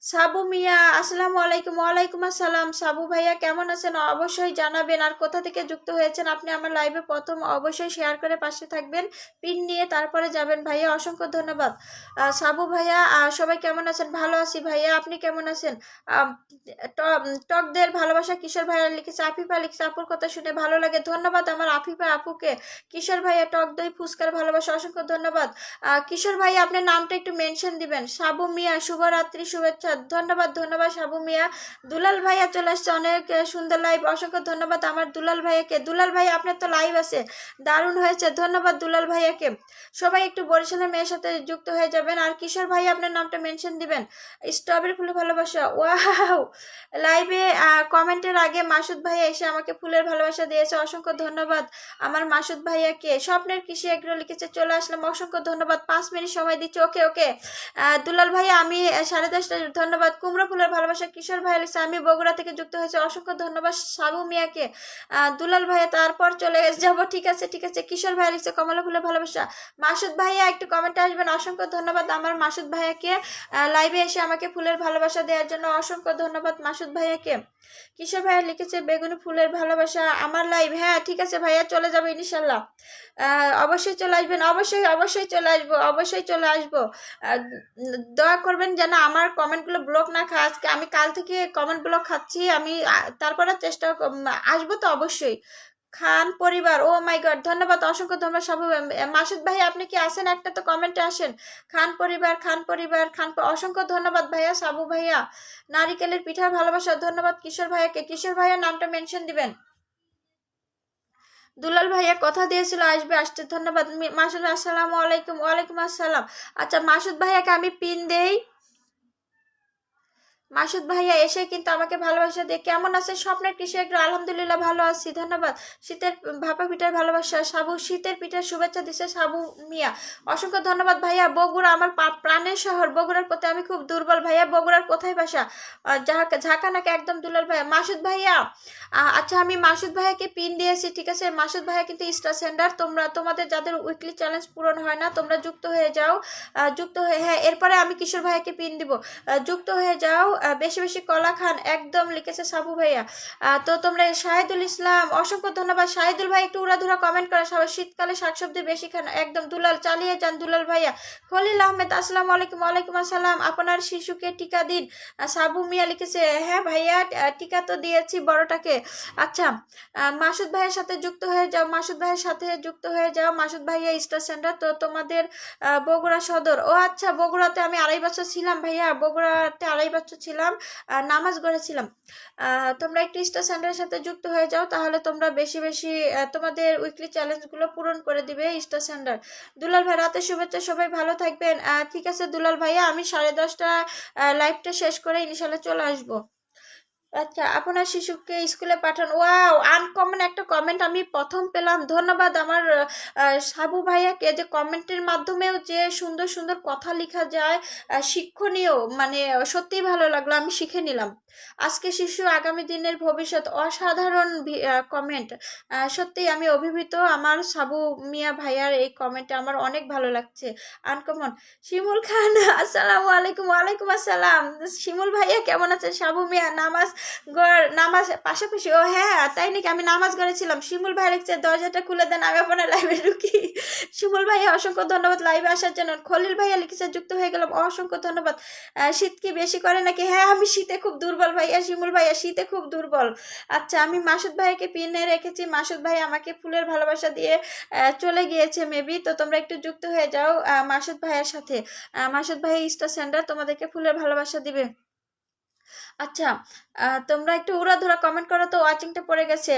সাবু মিয়া আসসালামু আলাইকুম। ওয়ালাইকুম আসসালাম। সাবু ভাইয়া কেমন আছেন অবশ্যই জানাবেন, আর কোথা থেকে যুক্ত হয়েছেন আপনি আমার লাইভে প্রথম, অবশ্যই শেয়ার করে পাশে থাকবেন, পিন নিয়ে তারপরে যাবেন ভাইয়া, অসংখ্য ধন্যবাদ। সাবু ভাইয়া সবাই কেমন আছেন? ভালো আছি ভাইয়া, আপনি কেমন আছেন? টকদের ভালোবাসা কিশোর ভাইয়া লিখেছে, আফিফা লিখেছে আপুর কথা শুনে ভালো লাগে, ধন্যবাদ আমার আফিফা আপুকে। কিশোর ভাইয়া টক দই ফুচকার ভালোবাসা, অসংখ্য ধন্যবাদ। কিশোর ভাইয়া আপনার নামটা একটু মেনশন দিবেন। সাবু মিয়া শুভরাত্রি শুভেচ্ছা, ধন্যবাদ ধন্যবাদ সাবু মিয়া। দুলাল ভাইয়া চলে আসছে, অনেক সুন্দর লাইভ, অসংখ্য ধন্যবাদ আমার দুলাল ভাইয়াকে। দুলাল ভাই আপনার তো লাইভ আছে, দারুণ হয়েছে, ধন্যবাদ দুলাল ভাইয়াকে। সবাই একটু বরিশালের মেয়ের সাথে যুক্ত হয়ে যাবেন, আর কিশোর ভাই আপনার নামটা মেনশন দিবেন। স্ট্রবেরি ফুলের ভালোবাসা, ওয়াও। লাইভে কমেন্টের আগে মাসুদ ভাইয়া এসে আমাকে ফুলের ভালোবাসা দিয়েছে, অসংখ্য ধন্যবাদ আমার মাসুদ ভাইয়াকে। স্বপ্নের কৃষি এগ্রো লিখেছে চলে আসলাম, অসংখ্য ধন্যবাদ, 5 মিনিট সময় দিচ্ছি, ওকে ওকে। দুলাল ভাইয়া আমি 10:30 ধন্যবাদ। কুমড়ো ফুলের ভালোবাসা কিশোর ভাই লিখছে আমি বগুড়া থেকে যুক্ত হয়েছে, অসংখ্য ধন্যবাদ সাবু মিয়াকে। দুলাল ভাইয়া তারপর চলে যাব, ঠিক আছে ঠিক আছে। কিশোর ভাই লিখছে কমলা ফুলের ভালোবাসা। মাসুদ ভাইয়া একটু কমেন্টে আসবেন, অসংখ্য ধন্যবাদ আমার মাসুদ ভাইয়াকে লাইভে এসে আমাকে ফুলের ভালোবাসা দেওয়ার জন্য, অসংখ্য ধন্যবাদ মাসুদ ভাইয়াকে। কিশোর ভাইয়া লিখেছে বেগুনি ফুলের ভালোবাসা আমার লাইভ, হ্যাঁ ঠিক আছে ভাইয়া চলে যাবো ইনশাল্লাহ। অবশ্যই চলে আসবেন, অবশ্যই অবশ্যই চলে আসবো, অবশ্যই চলে আসবো। দয়া করবেন যেন আমার কমেন্টগুলো ব্লক না খায়। আজকে আমি কাল থেকে কমেন্ট ব্লক খাচ্ছি আমি, তারপরে চেষ্টা আসবো তো অবশ্যই। খান পরিবার, ও মাই গড, ধন্যবাদ, অসংখ্য ধন্যবাদ সব। মাসুদ ভাই আপনি কি আসেন? একটা তো কমেন্টে আসেন। খান পরিবার, খান পরিবার, অসংখ্য ধন্যবাদ ভাইয়া সাবু ভাইয়া। নারিকেলের পিঠার ভালোবাসা, ধন্যবাদ কিশোর ভাইয়াকে। কিশোর ভাইয়া নামটা মেনশন দিবেন। দুলাল ভাইয়া কথা দিয়েছিল আসবে, আসতে ধন্যবাদ। মাসুদ আসসালামু আলাইকুম। ওয়ালাইকুম আসসালাম। আচ্ছা মাসুদ ভাইয়াকে আমি পিন দেই। মাসুদ ভাইয়া এসে কিন্তু আমাকে ভালোবাসা দিয়ে কেমন আছে স্বপ্নের কৃষক, আলহামদুলিল্লাহ ভালো আছি ধন্যবাদ। শীতের ভাপা পিঠার ভালোবাসা সাবু, শীতের পিঠার শুভেচ্ছা দিচ্ছে সাবু মিয়া, অসংখ্য ধন্যবাদ ভাইয়া। বগুড়া আমার প্রাণের শহর, বগুড়ার প্রতি আমি খুব দুর্বল ভাইয়া। বগুড়ার কোথায় বাসা? ঝাঁকা নাকি একদম দুলাল ভাইয়া। মাসুদ ভাইয়া আচ্ছা আমি মাসুদ ভাইয়াকে পিন দিয়েছি, ঠিক আছে। মাসুদ ভাইয়া কিন্তু স্টার সেন্ডার, তোমাদের যাদের উইকলি চ্যালেঞ্জ পূরণ হয় না তোমরা যুক্ত হয়ে যাও, যুক্ত হয়ে, হ্যাঁ এরপরে আমি কিশোর ভাইয়াকে পিন দিব, যুক্ত হয়ে যাও। বেশি বেশি কলা খান একদম, লিখেছে সাবু ভাইয়া। তো তোমরা শাহিদুল ইসলাম, অসংখ্য ধন্যবাদ। শাহিদুল ভাই একটু উড়াধুরা কমেন্ট করে, সবাই শীতকালে শাকসবজি বেশি খান একদম। দুলাল চালিয়ে যান দুলাল ভাইয়া। খলিল আহমেদ আসসালামু আলাইকুম। ওয়ালাইকুম আসসালাম। আপনার শিশুকে টিকা দিন, সাবু মিয়া লিখেছে হ্যাঁ ভাইয়া টিকা তো দিয়েছি বড়টাকে। আচ্ছা মাসুদ ভাইয়ের সাথে যুক্ত হয়ে যাও, মাসুদ ভাইয়ের সাথে যুক্ত হয়ে যাও। মাসুদ ভাইয়া স্টার সেন্টার তো তোমাদের বগুড়া সদর। ও আচ্ছা বগুড়াতে আমি 2.5 বছর ছিলাম ভাইয়া, বগুড়াতে 2.5 বছর ছিলাম, নামাজ গড়েছিলাম। তোমরা একটু স্টার সেন্টারের সাথে যুক্ত হয়ে যাও, তাহলে তোমরা বেশি বেশি তোমাদের উইকলি চ্যালেঞ্জগুলো পূরণ করে দিবে স্টার সেন্টার। দুলাল ভাই রাতে শুভেচ্ছা, সবাই ভালো থাকবেন। ঠিক আছে দুলাল ভাইয়া, আমি 10:30 লাইভটা শেষ করে ইনশাল্লাহ চলে আসবো। আচ্ছা আপনার শিশুকে স্কুলে পাঠান, ওয়াও আনকমন একটা কমেন্ট আমি প্রথম পেলাম, ধন্যবাদ আমার সাবু ভাইয়াকে, যে কমেন্টের মাধ্যমেও যে সুন্দর সুন্দর কথা লেখা যায়, শিক্ষণীয়, মানে সত্যিই ভালো লাগলো, আমি শিখে নিলাম। আজকে শিশু আগামী দিনের ভবিষ্যৎ, অসাধারণ কমেন্ট, সত্যি আমি অভিভূত আমার সাবু মিয়া ভাইয়ার এই কমেন্টে আমার অনেক ভালো লাগছে, আনকমন। শিমুল খান আসসালামু আলাইকুম। ওয়ালাইকুম আসসালাম। শিমুল ভাইয়া কেমন আছেন? সাবু মিয়া নামাজ নামাজ পাশাপাশি, ও হ্যাঁ তাই নাকি, আমি নামাজ গড়েছিলাম। শিমুল ভাই লিখছে দরজাটা খুলে দেন আমি আপনার লাইভে ঢুকি। শিমুল ভাইয়া অসংখ্য ধন্যবাদ লাইভে আসার জন্য। খলিল ভাইয়া লিখেছে যুক্ত হয়ে গেলাম, অসংখ্য ধন্যবাদ। শীত কি বেশি করে নাকি? হ্যাঁ আমি শীতে খুব দুর্বল ভাইয়া, শিমুল ভাইয়া শীতে খুব দুর্বল। আচ্ছা আমি মাসুদ ভাইয়াকে পিনে রেখেছি, মাসুদ ভাই আমাকে ফুলের ভালোবাসা দিয়ে চলে গিয়েছে মেবি, তো তোমরা একটু যুক্ত হয়ে যাও মাসুদ ভাইয়ের সাথে। মাসুদ ভাই স্টার সেন্টার তোমাদেরকে ফুলের ভালোবাসা দিবে। আচ্ছা তোমরা একটু উড়াধুরা কমেন্ট করো তো, ওয়াচিংটা পড়ে গেছে।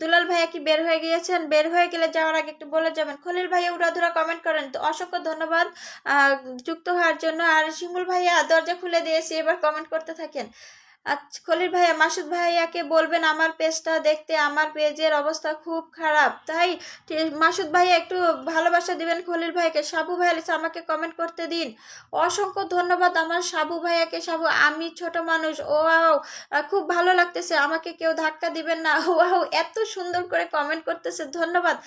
দুলাল ভাইয়া কি বের হয়ে গিয়েছেন? বের হয়ে গেলে যাওয়ার আগে একটু বলে যাবেন। খলিল ভাইয়া উড়াধুরা কমেন্ট করেন তো, অসংখ্য ধন্যবাদ যুক্ত হওয়ার জন্য। আর শিমুল ভাইয়া দরজা খুলে দিয়েছি, এবার কমেন্ট করতে থাকেন। আচ্ছা খলিল ভাইয়া মাসুদ ভাইয়াকে বলবেন আমার পেজটা দেখতে, আমার পেজের অবস্থা খুব খারাপ, তাই মাসুদ ভাইয়া একটু ভালোবাসা দিবেন খলিল ভাইয়াকে। সাবু ভাইয়া আমাকে কমেন্ট করতে দিন, অসংখ্য ধন্যবাদ আমার সাবু ভাইয়াকে। সাবু আমি ছোট মানুষ, ও খুব ভালো লাগতেছে, আমাকে কেউ ধাক্কা দিবেন না, ওয়াও এত সুন্দর করে কমেন্ট করতেছে, ধন্যবাদ।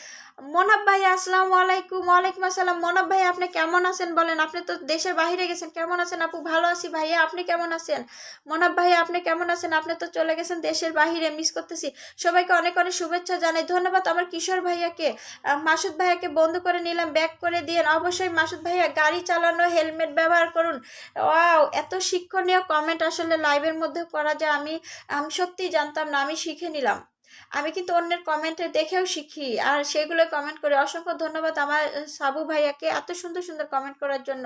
মনাব ভাই আসসালামু আলাইকুম। ওয়ালাইকুম আসসালাম। মনাব ভাই আপনি কেমন আছেন বলেন? আপনি তো দেশের বাইরে গেছেন, কেমন আছেন? আপু ভালো আছি ভাইয়া, আপনি কেমন আছেন? মনাব ভাই আপনি কেমন আছেন? আপনি তো চলে গেছেন দেশের বাহিরে, মিস করতেছি। সবাইকে অনেক অনেক শুভেচ্ছা জানাই, ধন্যবাদ আমার কিশোর ভাইয়াকে। মাসুদ ভাইয়াকে বন্ধ করে নিলাম, ব্যাক করে দিয়েন অবশ্যই। মাসুদ ভাইয়া গাড়ি চালানো হেলমেট ব্যবহার করুন, ওয়াও এত শিক্ষণীয় কমেন্ট আসলে লাইভের মধ্যে করা যায়, আমি সত্যিই জানতাম না, আমি শিখে নিলাম। আমি কিন্তু অন্যের কমেন্টে দেখেও শিখি আর সেগুলো কমেন্ট করে, অসংখ্য ধন্যবাদ আমার সাবু ভাইয়াকে এত সুন্দর সুন্দর কমেন্ট করার জন্য,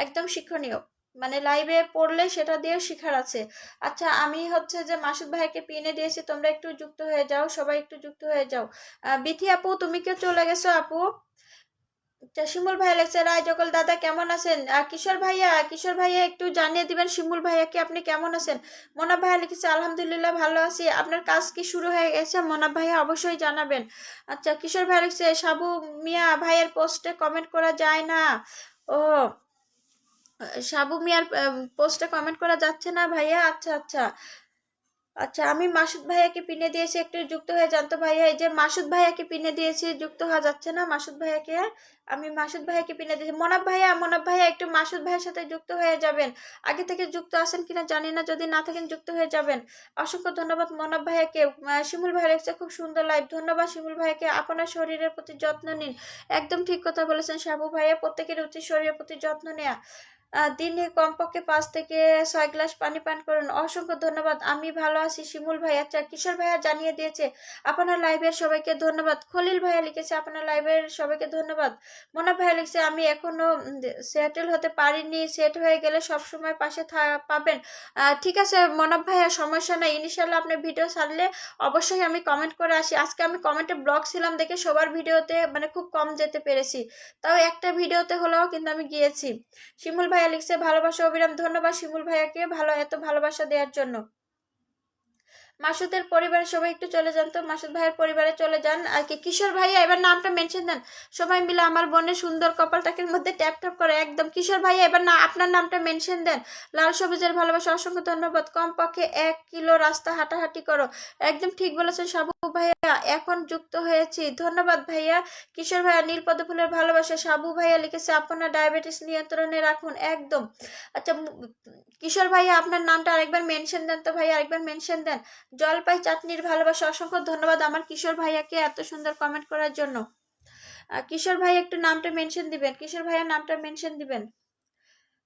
একদম শিক্ষণীয়, মানে লাইভে পড়লে সেটা দিয়েও শিখার আছে। আচ্ছা আমি হচ্ছে যে মাসুদ ভাইকে পিনে দিয়েছি, তোমরা একটু যুক্ত হয়ে যাও, সবাই একটু যুক্ত হয়ে যাও। বিথি আপু তুমি কেউ চলে গেছো আপু? শিমুল ভাইয়া লেগছে রায় জগল দাদা কেমন আছেন? কিশোর ভাইয়া একটু জানিয়ে দিবেন শিমুল ভাইয়াকে আপনি কেমন আছেন। মোনাব ভাইয়া লিখেছে আলহামদুলিল্লাহ ভালো আছি, আপনার কাজ কি শুরু হয়ে গেছে? মোনাব ভাইয়া অবশ্যই জানাবেন। আচ্ছা কিশোর ভাইয়া লিখছে সাবু মিয়া ভাইয়ের পোস্টে কমেন্ট করা যায় না, ও সাবু মিয়ার পোস্টে কমেন্ট করা যাচ্ছে না ভাইয়া? আচ্ছা আচ্ছা আচ্ছা, আমি মাসুদ ভাইয়াকে পিনে দিয়েছি, একটু যুক্ত হয়ে যান তো ভাইয়া। এই যে মাসুদ ভাইয়াকে পিনে দিয়েছি, যুক্ত হওয়া যাচ্ছে না মাসুদ ভাইয়াকে। আমি মাসুদ ভাইয়াকে পিনে দিয়েছি। মনাব ভাইয়া একটু মাসুদ ভাইয়ের সাথে যুক্ত হয়ে যাবেন। আগে থেকে যুক্ত আছেন কিনা জানি না, যদি না থাকেন যুক্ত হয়ে যাবেন। অসংখ্য ধন্যবাদ মনাব ভাইয়াকে। শিমুল ভাইয়া লিখছে খুব সুন্দর লাইভ, ধন্যবাদ শিমুল ভাইয়াকে। আপনার শরীরের প্রতি যত্ন নিন। একদম ঠিক কথা বলেছেন সাবু ভাইয়া, প্রত্যেকের উচিত শরীরের প্রতি যত্ন নেওয়া। দিনে কমপক্ষে 5 থেকে 6 গ্লাস পানি পান করুন। অসংখ্য ধন্যবাদ, আমি ভালো আছি শিমুল ভাই। আচ্ছা, কিশোর ভাইয়া জানিয়ে দিয়েছে আপনার লাইভের সবাইকে ধন্যবাদ। খলিল ভাইয়া লিখেছে আপনার লাইভের সবাইকে ধন্যবাদ। মোনা ভাইয়া লিখছে আমি এখনো সেটেল হতে পারিনি, সেট হয়ে গেলে সব সময় পাশে পাবেন। ঠিক আছে মনাব ভাইয়া, সমস্যা নাই। ইনশাল্লাহ আপনি ভিডিও ছাড়লে অবশ্যই আমি কমেন্ট করে আসি। আজকে আমি কমেন্টে ব্লক ছিলাম দেখে সবার ভিডিওতে মানে খুব কম যেতে পেরেছি, তাও একটা ভিডিওতে হলেও কিন্তু আমি গিয়েছি। শিমুল ভাইয়া লিখছে ভালোবাসা অবিরাম, ধন্যবাদ শিমুল ভাইয়াকে এত ভালোবাসা দেওয়ার জন্য। মাসুদের পরিবারের সবাই একটু চলে যান তো, মাসুদ ভাইয়ের পরিবারে চলে যান আর কি। কিশোর ভাইয়া এবার নামটা মেনশন দেন সবাই মিলে, আমার বোনের সুন্দর কপালটাকের মধ্যে ট্যাপ ট্যাপ করে একদম। কিশোর ভাইয়া এবার না আপনার নামটা মেনশন দেন। লাল সবুজের ভালোবাসা, অসংখ্য ধন্যবাদ। কমপক্ষে 1 কিলো রাস্তা হাঁটাহাঁটি করো। একদম ঠিক বলেছেন সাবু ভাইয়া, এখন যুক্ত হয়েছি, ধন্যবাদ ভাইয়া। কিশোর ভাইয়া নীলপদ্ম ফুলের ভালোবাসা, সাবু ভাইয়া লিখেছে আপনার ডায়াবেটিস নিয়ন্ত্রণে রাখুন একদম। আচ্ছা কিশোর ভাইয়া আপনার নামটা আরেকবার মেনশন দেন তো ভাইয়া, আরেকবার মেনশন দেন। জলপাই চাটনির ভালোবাসা, অসংখ্য ধন্যবাদ আমার কিশোর ভাইয়াকে এত সুন্দর কমেন্ট করার জন্য। কিশোর ভাই একটু নামটা মেনশন দিবেন, কিশোর ভাইয়ার নামটা মেনশন দিবেন।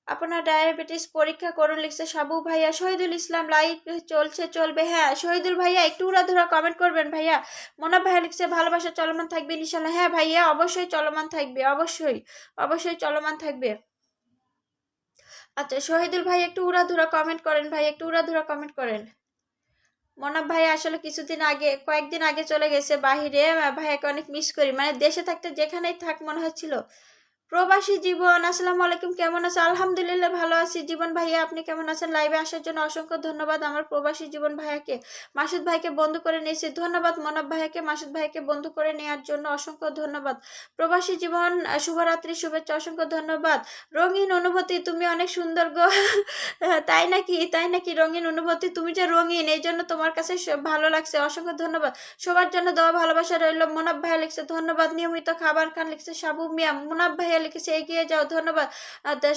আপনার ডায়াবেটিস পরীক্ষা করুন লিখছে সাবু ভাইয়া। শহীদুল ইসলাম লাইভ চলছে, চলবে। হ্যাঁ শহীদুল ভাইয়া একটু উড়াধুরা কমেন্ট করবেন ভাইয়া। মোনা ভাইয়া লিখছে ভালোবাসা চলমান থাকবে ইনশাল্লাহ। হ্যাঁ ভাইয়া অবশ্যই চলমান থাকবে, অবশ্যই অবশ্যই চলমান থাকবে। আচ্ছা শহীদুল ভাই একটু উড়াধুরা কমেন্ট করেন ভাই, একটু উড়াধুরা কমেন্ট করেন। মনাব ভাই আসলে কিছুদিন আগে, কয়েকদিন আগে চলে গেছে বাহিরে। ভাইয়াকে অনেক মিস করি, মানে দেশে থাকতে যেখানেই থাক মনে হচ্ছিল। প্রবাসী জীবন, আসসালামু আলাইকুম, কেমন আছে? আলহামদুলিল্লাহ ভালো আছি। জীবন ভাইয়া আপনি কেমন আছেন? লাইভে আসার জন্য অসংখ্য ধন্যবাদ আমার প্রবাসী জীবন ভাইয়াকে। মাসুদ ভাইকে বন্ধু করে নিয়েছি, ধন্যবাদ মনাব ভাইয়াকে। মাসুদ ভাইকে বন্ধু করে নেওয়ার জন্য অসংখ্য ধন্যবাদ। প্রবাসী জীবন শুভরাত্রি শুভেচ্ছা, অসংখ্য ধন্যবাদ। রঙিন অনুভূতি তুমি অনেক সুন্দর গো। তাই নাকি? তাই নাকি? রঙিন অনুভূতি, তুমি যে রঙিন এই জন্য তোমার কাছে ভালো লাগছে, অসংখ্য ধন্যবাদ। সবার জন্য দেওয়া ভালোবাসা রইল। মোনাব ভাইয়া লিখছে ধন্যবাদ। নিয়মিত খাবার খান লিখছে সাবু মিয়া। মোনাব ভাইয়া লিখেছে এগিয়ে যাও, ধন্যবাদ।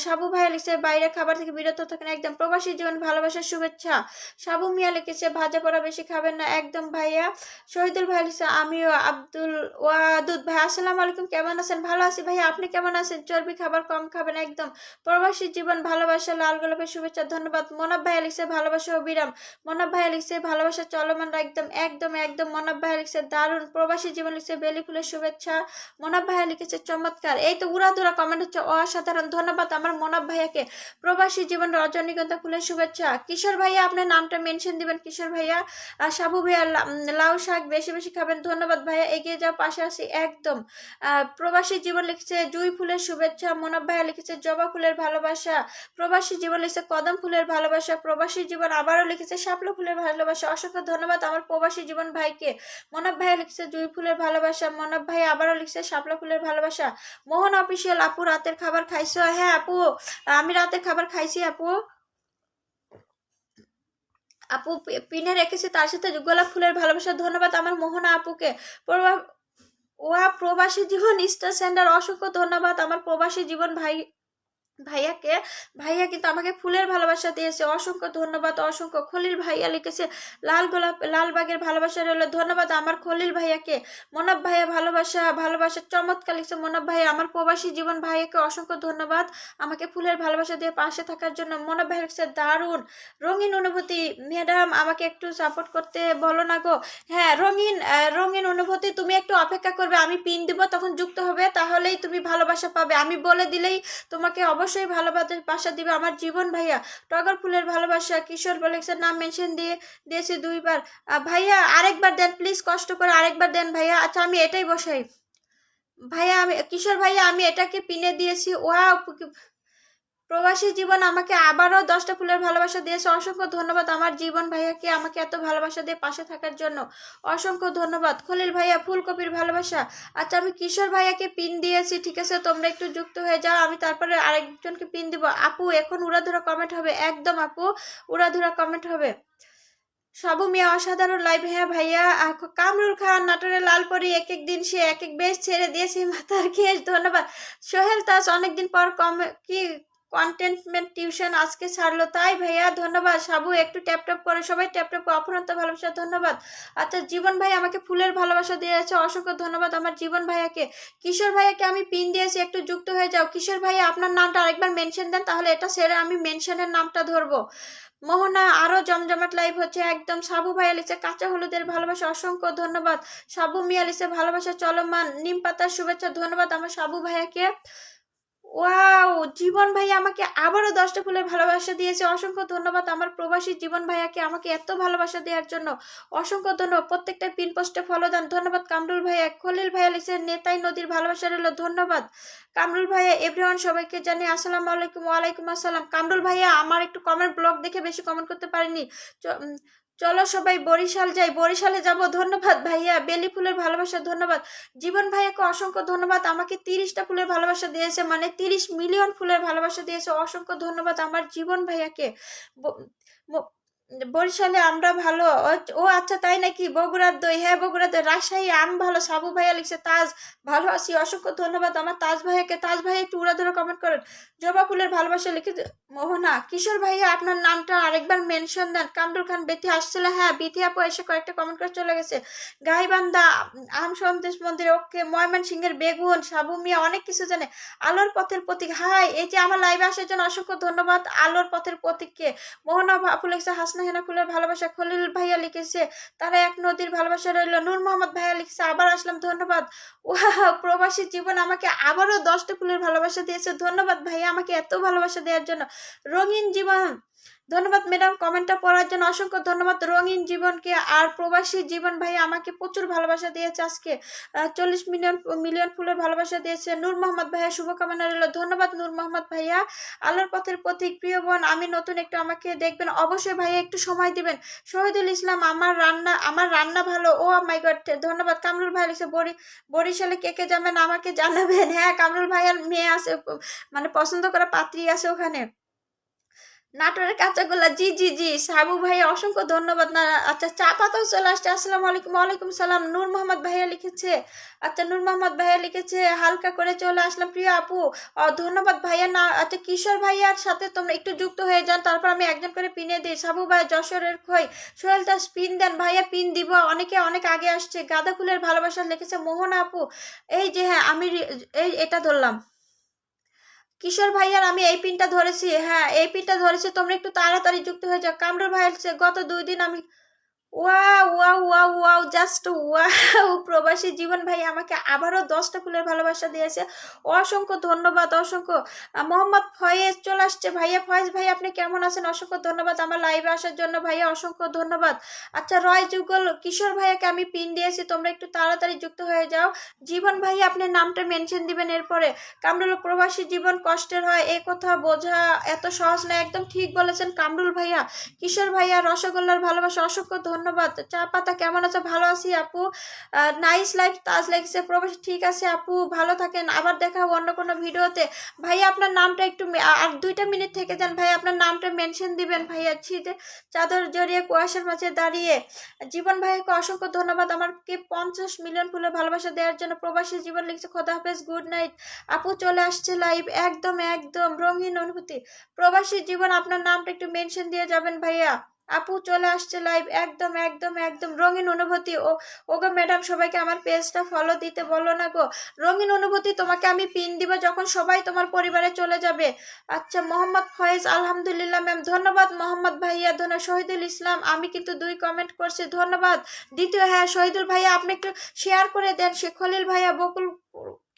সাবু ভাইয়া লিখছে বাইরে খাবার থেকে বিরত থাকেন একদম। প্রবাসী জীবন ভালোবাসার শুভেচ্ছা। সাবু মিয়া লিখেছে ভাজা পড়া বেশি খাবেন না একদম ভাইয়া। শহীদুল ভাই লিখছে আমিও। আব্দুল ওয়াদুদ ভাই আসসালামু আলাইকুম, কেমন আছেন? ভালো আছি ভাইয়া, আপনি কেমন আছেন? চর্বি খাবার কম খাবেন একদম। প্রবাসী জীবন ভালোবাসা, লাল গোলাপের শুভেচ্ছা, ধন্যবাদ। মোনাব ভাইয়া লিখছে ভালোবাসা অবিরাম। মোনাব ভাইয়া লিখছে ভালোবাসা চলমান একদম একদম একদম। মোনাব ভাইয়া লিখছে দারুণ। প্রবাসী জীবন লিখছে বেলি ফুলের শুভেচ্ছা। মোনাব ভাইয়া লিখেছে চমৎকার। এই তো উড়াধুরা কমেন্ট হচ্ছে, অসাধারণ, ধন্যবাদ আমার মোনাব ভাইয়াকে। প্রবাসী জীবন রজনীগন্ধা ফুলের শুভেচ্ছা। কিশোর ভাইয়া আপনার নামটা মেনশন দিবেন কিশোর ভাইয়া। সাবু ভাইয়া লাউ শাক বেশি বেশি খাবেন, ধন্যবাদ ভাইয়া। এগিয়ে যাও, পাশে আসি একদম। প্রবাসী জীবন লিখছে জুই ফুলের শুভেচ্ছা। মোনাব ভাইয়া লিখেছে জবা ফুলের ভালোবাসা। প্রবাসী জীবন লিখছে কদম ফুলের ভালোবাসা। প্রবাসী জীবন আবারও লিখেছে শাপলা ফুলের ভালোবাসা, অসংখ্য ধন্যবাদ আমার প্রবাসী জীবন ভাইকে। মনাব ভাইয়া লিখছে জুই ফুলের ভালোবাসা। মনাব ভাই আবারও লিখছে শাপলা ফুলের ভালোবাসা। মোহন অফিসিয়াল আপু রাতের খাবার খাইছো? হ্যাঁ আপু আমি রাতের খাবার খাইছি আপু। আপু পিনে রেখেছে, তার সাথে গোলাপ ফুলের ভালোবাসা, ধন্যবাদ আমার মোহনা আপুকে। প্রবাসী জীবন স্টার সেন্টার, অসংখ্য ধন্যবাদ আমার প্রবাসী জীবন ভাইয়াকে। ভাইয়া কিন্তু আমাকে ফুলের ভালোবাসা দিয়েছে, অসংখ্য ধন্যবাদ অসংখ্য। খলিল ভাইয়া লিখেছে লাল গোলাপ লালবাগের ভালোবাসা রইল, ধন্যবাদ আমার খলিল ভাইয়াকে। মোনাব ভাইয়া ভালোবাসা ভালোবাসা চমৎকার লিখছে মোনাব ভাইয়া। আমার প্রবাসী জীবন ভাইয়াকে অসংখ্য ধন্যবাদ আমাকে ফুলের ভালোবাসা দিয়ে পাশে থাকার জন্য। মোনাব ভাইয়া লিখছে দারুণ। রঙিন অনুভূতি ম্যাডাম আমাকে একটু সাপোর্ট করতে বলো না গো। হ্যাঁ রঙিন অনুভূতি তুমি একটু অপেক্ষা করবে, আমি পিন দিব তখন যুক্ত হবে, তাহলেই তুমি ভালোবাসা পাবে। আমি বলে দিলেই তোমাকে অবশ্যই ভালোবাসা দিবে আমার জীবন ভাইয়া। টগর ফুলের ভালোবাসা। কিশোর বলেছে নাম মেনশন দিয়েছি 2বার। ভাইয়া আরেকবার দেন প্লিজ, কষ্ট করে আরেকবার দেন ভাইয়া। আচ্ছা আমি এটাই বসাই ভাইয়া। আমি কিশোর ভাইয়া আমি এটাকে পিনে দিয়েছি। ওয়া প্রবাসী জীবন আমাকে আবারও 10টা ফুলের ভালোবাসা দিয়েছে, অসংখ্য ধন্যবাদ আমার জীবন ভাইয়াকে আমাকে এত ভালোবাসা দিয়ে পাশে থাকার জন্য, অসংখ্য ধন্যবাদ। খলিল ভাইয়া ফুলকপির ভালোবাসা। আচ্ছা আমি কিশোর ভাইয়াকে পিন দিয়েছি, ঠিক আছে, তোমরা একটু যুক্ত হয়ে যাও, আমি তারপরে আরেকজনকে পিন দিব। আপু এখন উড়াধুরা কমেন্ট হবে, একদম আপু উড়াধুরা কমেন্ট হবে। সাবু মিয়া অসাধারণ লাইভ। হ্যাঁ ভাইয়া। কামরুল খান নাটোরের লালপরি, এক এক দিন সে এক এক বেশ ছেড়ে দিয়েছে মাথার কেশ, ধন্যবাদ। সোহেল তাজ অনেকদিন পর কি কন্টেন্টমেন্ট টিউশন আজকে ছাড়লো, তাই ভাইয়া ধন্যবাদ। সাবু একটু ট্যাপ ট্যাপ করে, সবাই ট্যাপ ট্যাপ করে, অপরন্ত ভালোবাসা, ধন্যবাদ। আচ্ছা জীবন ভাই আমাকে ফুলের ভালোবাসা দিয়েছে, অসংখ্য ধন্যবাদ আমার জীবন ভাইয়াকে। কিশোর ভাইয়াকে আমি পিন দিয়েছি, একটু যুক্ত হয়ে যাও। কিশোর ভাইয়া আপনার নামটা আরেকবার মেনশন দেন, তাহলে এটা সেরে আমি মেনশনের নামটা ধরবো। মোহনা আরো জমজমাট লাইভ হচ্ছে একদম। সাবু ভাইয়া লিখছে কাঁচা হলুদের ভালোবাসা, অসংখ্য ধন্যবাদ। সাবু মিয়া লিখছে ভালোবাসা চলমান, নিম পাতার শুভেচ্ছা, ধন্যবাদ আমার সাবু ভাইয়াকে। ওয়াও, জীবন ভাই আমাকে আবারও 10টা ফুলের ভালোবাসা দিয়েছে, অসংখ্য ধন্যবাদ আমার প্রবাসী জীবন ভাইয়াকে আমাকে এত ভালোবাসা দেওয়ার জন্য, অসংখ্য ধন্যবাদ। প্রত্যেকটা পিন পোস্টে ফলো দেন, ধন্যবাদ কামরুল ভাইয়া। খলিল ভাইয়া লিখছে নেতাই নদীর ভালোবাসা রইল, ধন্যবাদ কামরুল ভাইয়া। এভরিওয়ান সবাইকে জানি আসসালামু আলাইকুম। ওয়ালাইকুম আসসালাম। কামরুল ভাইয়া আমার একটু কমেন্ট ব্লগ দেখে বেশি কমেন্ট করতে পারিনি, চলো সবাই বরিশাল যাই, বরিশালে যাব, ধন্যবাদ ভাইয়া। বেলি ফুলের ভালোবাসা, ধন্যবাদ। জীবন ভাইয়াকে অসংখ্য ধন্যবাদ, আমাকে 30টা ফুলের ভালোবাসা দিয়েছে, মানে 30 মিলিয়ন ফুলের ভালোবাসা দিয়েছে, অসংখ্য ধন্যবাদ আমার জীবন ভাইয়াকে। বরিশালে আমরা ভালো। ও আচ্ছা তাই নাকি, বগুড়ার দই, হ্যাঁ বগুড়ার দই। রাজশাহী আম ভালো, সাবু ভাইয়া লিখছে তাজ ভালো আছি, অসংখ্য ধন্যবাদ আমার তাজ ভাইয়াকে। তাজ ভাইয়া একটু উড়া ধরে কমেন্ট করেন। জবা ফুলের ভালোবাসা লিখে মোহনা। কিশোর ভাইয়া আপনার নামটা আরেকবার মেনশন দেন। কামরুল খান বেথি আসছিল, হ্যাঁ বিথি আপু এসে কয়েকটা কমেন্ট করে চলে গেছে। গাইবান্ধা আম সন্দেশ মন্দিরে, ওকে। ময়মনসিংহের বেগুন, সাবু মিয়া অনেক কিছু জানে। আলোর পথের প্রতীক, হাই, এই যে আমার লাইভে আসার জন্য অসংখ্য ধন্যবাদ আলোর পথের প্রতীককে। মোহনা আপু লিখছে হাসনা হেনা ফুলের ভালোবাসা। খলিল ভাইয়া লিখেছে তারা এক নদীর ভালোবাসা রইল। নূর মোহাম্মদ ভাইয়া লিখছে আবার আসলাম, ধন্যবাদ। ওয়াও, প্রবাসী জীবন আমাকে আবারও 10টা ফুলের ভালোবাসা দিয়েছে, ধন্যবাদ ভাইয়া আমাকে এত ভালোবাসা দেওয়ার জন্য। রঙিন জীবন, ধন্যবাদ ম্যাডাম কমেন্টটা পড়ার জন্য, অসংখ্য ধন্যবাদ রঙিন জীবনকে। আর প্রবাসী জীবন ভাই আমাকে প্রচুর ভালোবাসা দিয়েছে আজকে, 40 মিলিয়ন মিলিয়ন ফুলের ভালোবাসা দিয়েছে। নূর মোহাম্মদ ভাইয়া শুভকামনা রইল, ধন্যবাদ নূর মোহাম্মদ ভাইয়া। আলোর পথের প্রতীক, প্রিয় বোন আমি নতুন, একটু আমাকে দেখবেন অবশ্যই ভাইয়া, একটু সময় দিবেন। শহীদুল ইসলাম আমার রান্না ভালো, ও মাই গড, ধন্যবাদ। কামরুল ভাই লিখছে বরিশালে কে কে যাবেন আমাকে জানাবেন। হ্যাঁ কামরুল ভাইয়ার মেয়ে আছে, মানে পছন্দ করা পাত্রী আছে ওখানে। নাটোরের কাঁচাগোল্লা, জি জি জি। সাবু ভাই অসংখ্য ধন্যবাদ। না আচ্ছা চা পাতাও চলে আসছে, আসসালামু আলাইকুম। ওয়ালাইকুম সালাম। নূর মোহাম্মদ ভাইয়া লিখেছে, আচ্ছা নূর মোহাম্মদ ভাইয়া লিখেছে হালকা করে চলে আসলাম প্রিয় আপু, ধন্যবাদ ভাইয়া। না আচ্ছা কিশোর ভাইয়ার সাথে তোমরা একটু যুক্ত হয়ে যান, তারপর আমি একজন করে পিনে দিই। সাবু ভাই যশোরের খই, সোহেল দাস পিন দেন ভাইয়া, পিন দিব। অনেকে অনেক আগে আসছে। গাঁদা ফুলের ভালোবাসা লিখেছে মোহন আপু, এই যে হ্যাঁ আমি এটা ধরলাম। কিশোর ভাইয়ার আমি এই পিনটা ধরেছি, হ্যাঁ এই পিনটা ধরেছি, তোমরা একটু তাড়াতাড়ি যুক্ত হয়ে যাও। কামরুল ভাইয়ের গত 2 দিন আমি, wow wow wow wow, just wow. প্রবাসী জীবন ভাই আমাকে আবারও 10টা ফুলের ভালোবাসা দিয়েছে, অসংখ্য ধন্যবাদ অসংখ্য। মোহাম্মদ ফয়েজ চলে আসছে, ভাইয়া ফয়েজ ভাই আপনি কেমন আছেন, অসংখ্য ধন্যবাদ আমার লাইভে আসার জন্য ভাইয়া, অসংখ্য ধন্যবাদ। আচ্ছা রয় যুগল, কিশোর ভাইয়াকে আমি পিন দিয়েছি, তোমরা একটু তাড়াতাড়ি যুক্ত হয়ে যাও। জীবন ভাইয়া আপনি নামটা মেনশন দিবেন এরপরে। কামরুল প্রবাসী জীবন কষ্টের হয়, এ কথা বোঝা এত সহজ না, একদম ঠিক বলেছেন কামরুল ভাইয়া। কিশোর ভাইয়া রসগোল্লার ভালোবাসা, অসংখ্য ধন্যবাদ। চা পাতা কেমন আছে, ভালো আছি আপু, নাইস লাইফ তাজ লাগছে প্রবাসী, ঠিক আছে আপু ভালো থাকেন, আবার দেখা হবে অন্য কোনো ভিডিওতে। ভাইয়া আপনার নামটা একটু আর 2টা মিনিট থেকে যান ভাইয়া, আপনার নামটা মেনশন দিবেন ভাইয়া। ছিটে চাদর জড়িয়ে কুয়াশার মাঝে দাঁড়িয়ে, জীবন ভাইয়াকে অসংখ্য ধন্যবাদ আমাকে 50 মিলিয়ন ফুলের ভালোবাসা দেওয়ার জন্য। প্রবাসী জীবন লিখছে খোদা হাফেজ, গুড নাইট। আপু চলে আসছে লাইভ, একদম একদম রঙিন অনুভূতি। প্রবাসী জীবন আপনার নামটা একটু মেনশন দিয়ে যাবেন ভাইয়া। আপু চলে আসছে লাইভ, একদম একদম একদম রঙিন অনুভূতি। ওগো ম্যাডাম সবাইকে আমার পেজটা ফলো দিতে বলো না গো। রঙিন অনুভূতি তোমাকে আমি পিন দিব যখন সবাই তোমার পরিবারে চলে যাবে। আচ্ছা মোহাম্মদ ফয়েজ, আলহামদুলিল্লাহ ম্যাম, ধন্যবাদ মোহাম্মদ ভাইয়া। ধন্যবাদ শহীদুল ইসলাম, আমি কিন্তু 2 কমেন্ট করছি, ধন্যবাদ। দ্বিতীয় হ্যাঁ শহীদুল ভাইয়া আপনি একটু শেয়ার করে দেন। শেখ খলিল ভাইয়া বকুল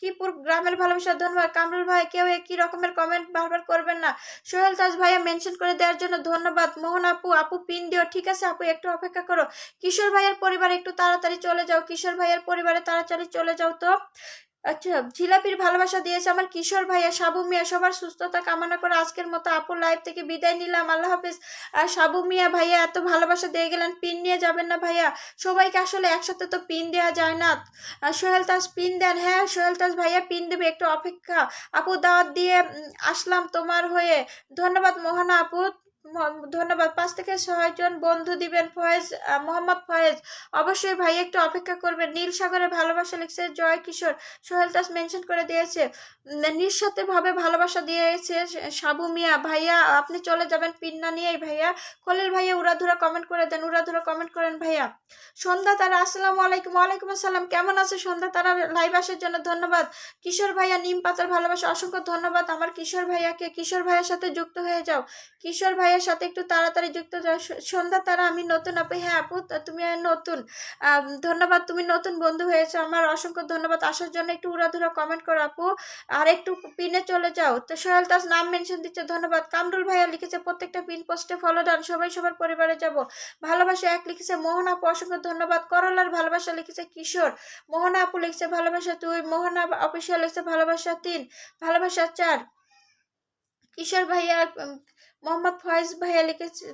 কিপুর গ্রামের ভালোবাসা, ধন্যবাদ। কামরুল ভাই কেউ একই রকমের কমেন্ট বারবার করবেন না। সোহেল তাজ ভাইয়া মেনশন করে দেওয়ার জন্য ধন্যবাদ। মোহন আপু পিন দিও, ঠিক আছে আপু একটু অপেক্ষা করো। কিশোর ভাইয়ের পরিবারে একটু তাড়াতাড়ি চলে যাও, কিশোর ভাইয়ের পরিবারে তাড়াতাড়ি চলে যাও তো। আচ্ছা, জিলাপির ভালোবাসা দিয়েছে আমার কিশোর ভাইয়া, সাবু মিয়া। সবার সুস্থতা কামনা করে আজকের মতো আপুর লাইভ থেকে বিদায় নিলাম। আল্লাহ হাফেজ। আর সাবু মিয়া ভাইয়া এত ভালোবাসা দিয়ে গেলেন, পিন নিয়ে যাবেন না ভাইয়া? সবাইকে আসলে একসাথে তো পিন দেওয়া যায় না। সোহেল তাজ পিন দেন। হ্যাঁ সোহেল তাজ ভাইয়া পিন দেবে, একটু অপেক্ষা। আপু দাওয়াত দিয়ে আসলাম তোমার হয়ে। ধন্যবাদ মোহনা আপু, ধন্যবাদ। 5 থেকে 6 জন বন্ধু দিবেন। ফয়েজ, মোহাম্মদ ফয়েজ। অবশ্যই ভাই একটু অপেক্ষা করবেন। নীল সাগরের ভালোবাসা লিখছে জয় কিশোর। সোহেল দাস মেনশন করে দিয়েছে। নিঃস্বার্থ ভাবে ভালোবাসা দিয়েছে সাবু মিয়া ভাইয়া। আপনি চলে যাবেন পিন না নিয়েই ভাইয়া। খলিল ভাইয়া উড়াধুরা কমেন্ট করে দেন, উড়াধুরা কমেন্ট করেন ভাইয়া। সন্ধ্যা তারা, আসসালামু আলাইকুম। ওয়ালাইকুম আসসালাম। কেমন আছে সন্ধ্যা তারা? লাইভ আসার জন্য ধন্যবাদ। কিশোর ভাইয়া নিম পাতার ভালোবাসা, অসংখ্য ধন্যবাদ আমার কিশোর ভাইয়াকে। কিশোর ভাইয়ের সাথে যুক্ত হয়ে যাও, কিশোর ভাইয়ের সাথে একটু তাড়াতাড়ি যুক্ত যাও। সন্ধ্যা তারা, আমি নতুন আপু। হ্যাঁ আপু তুমি নতুন, ধন্যবাদ। তুমি নতুন বন্ধু হয়েছে আমার, অসংখ্য ধন্যবাদ। আসার জন্য একটু উড়াধুরা কমেন্ট করো আপু, আর একটু পিনে চলে যাও। তো সোহেল দাস নাম মেনশন দিচ্ছে, ধন্যবাদ। কামরুল ভাইয়া লিখেছে প্রত্যেকটা পিন পোস্টে ফলো ডান, সবাই সবার পরিবারে যাব। ভালোবাসা এক লিখেছে মোহন আপু, অসংখ্য ধন্যবাদ। করলার ভালোবাসা লিখেছে কিশোর। মোহনা আপু লিখছে ভালোবাসা 2, মোহনা অফিসিয়াল লিখছে ভালোবাসা 3, ভালোবাসা 4। কিশোর ভাইয়া, মোহাম্মদ ফয়েজ ভাইয়া লিখেছে,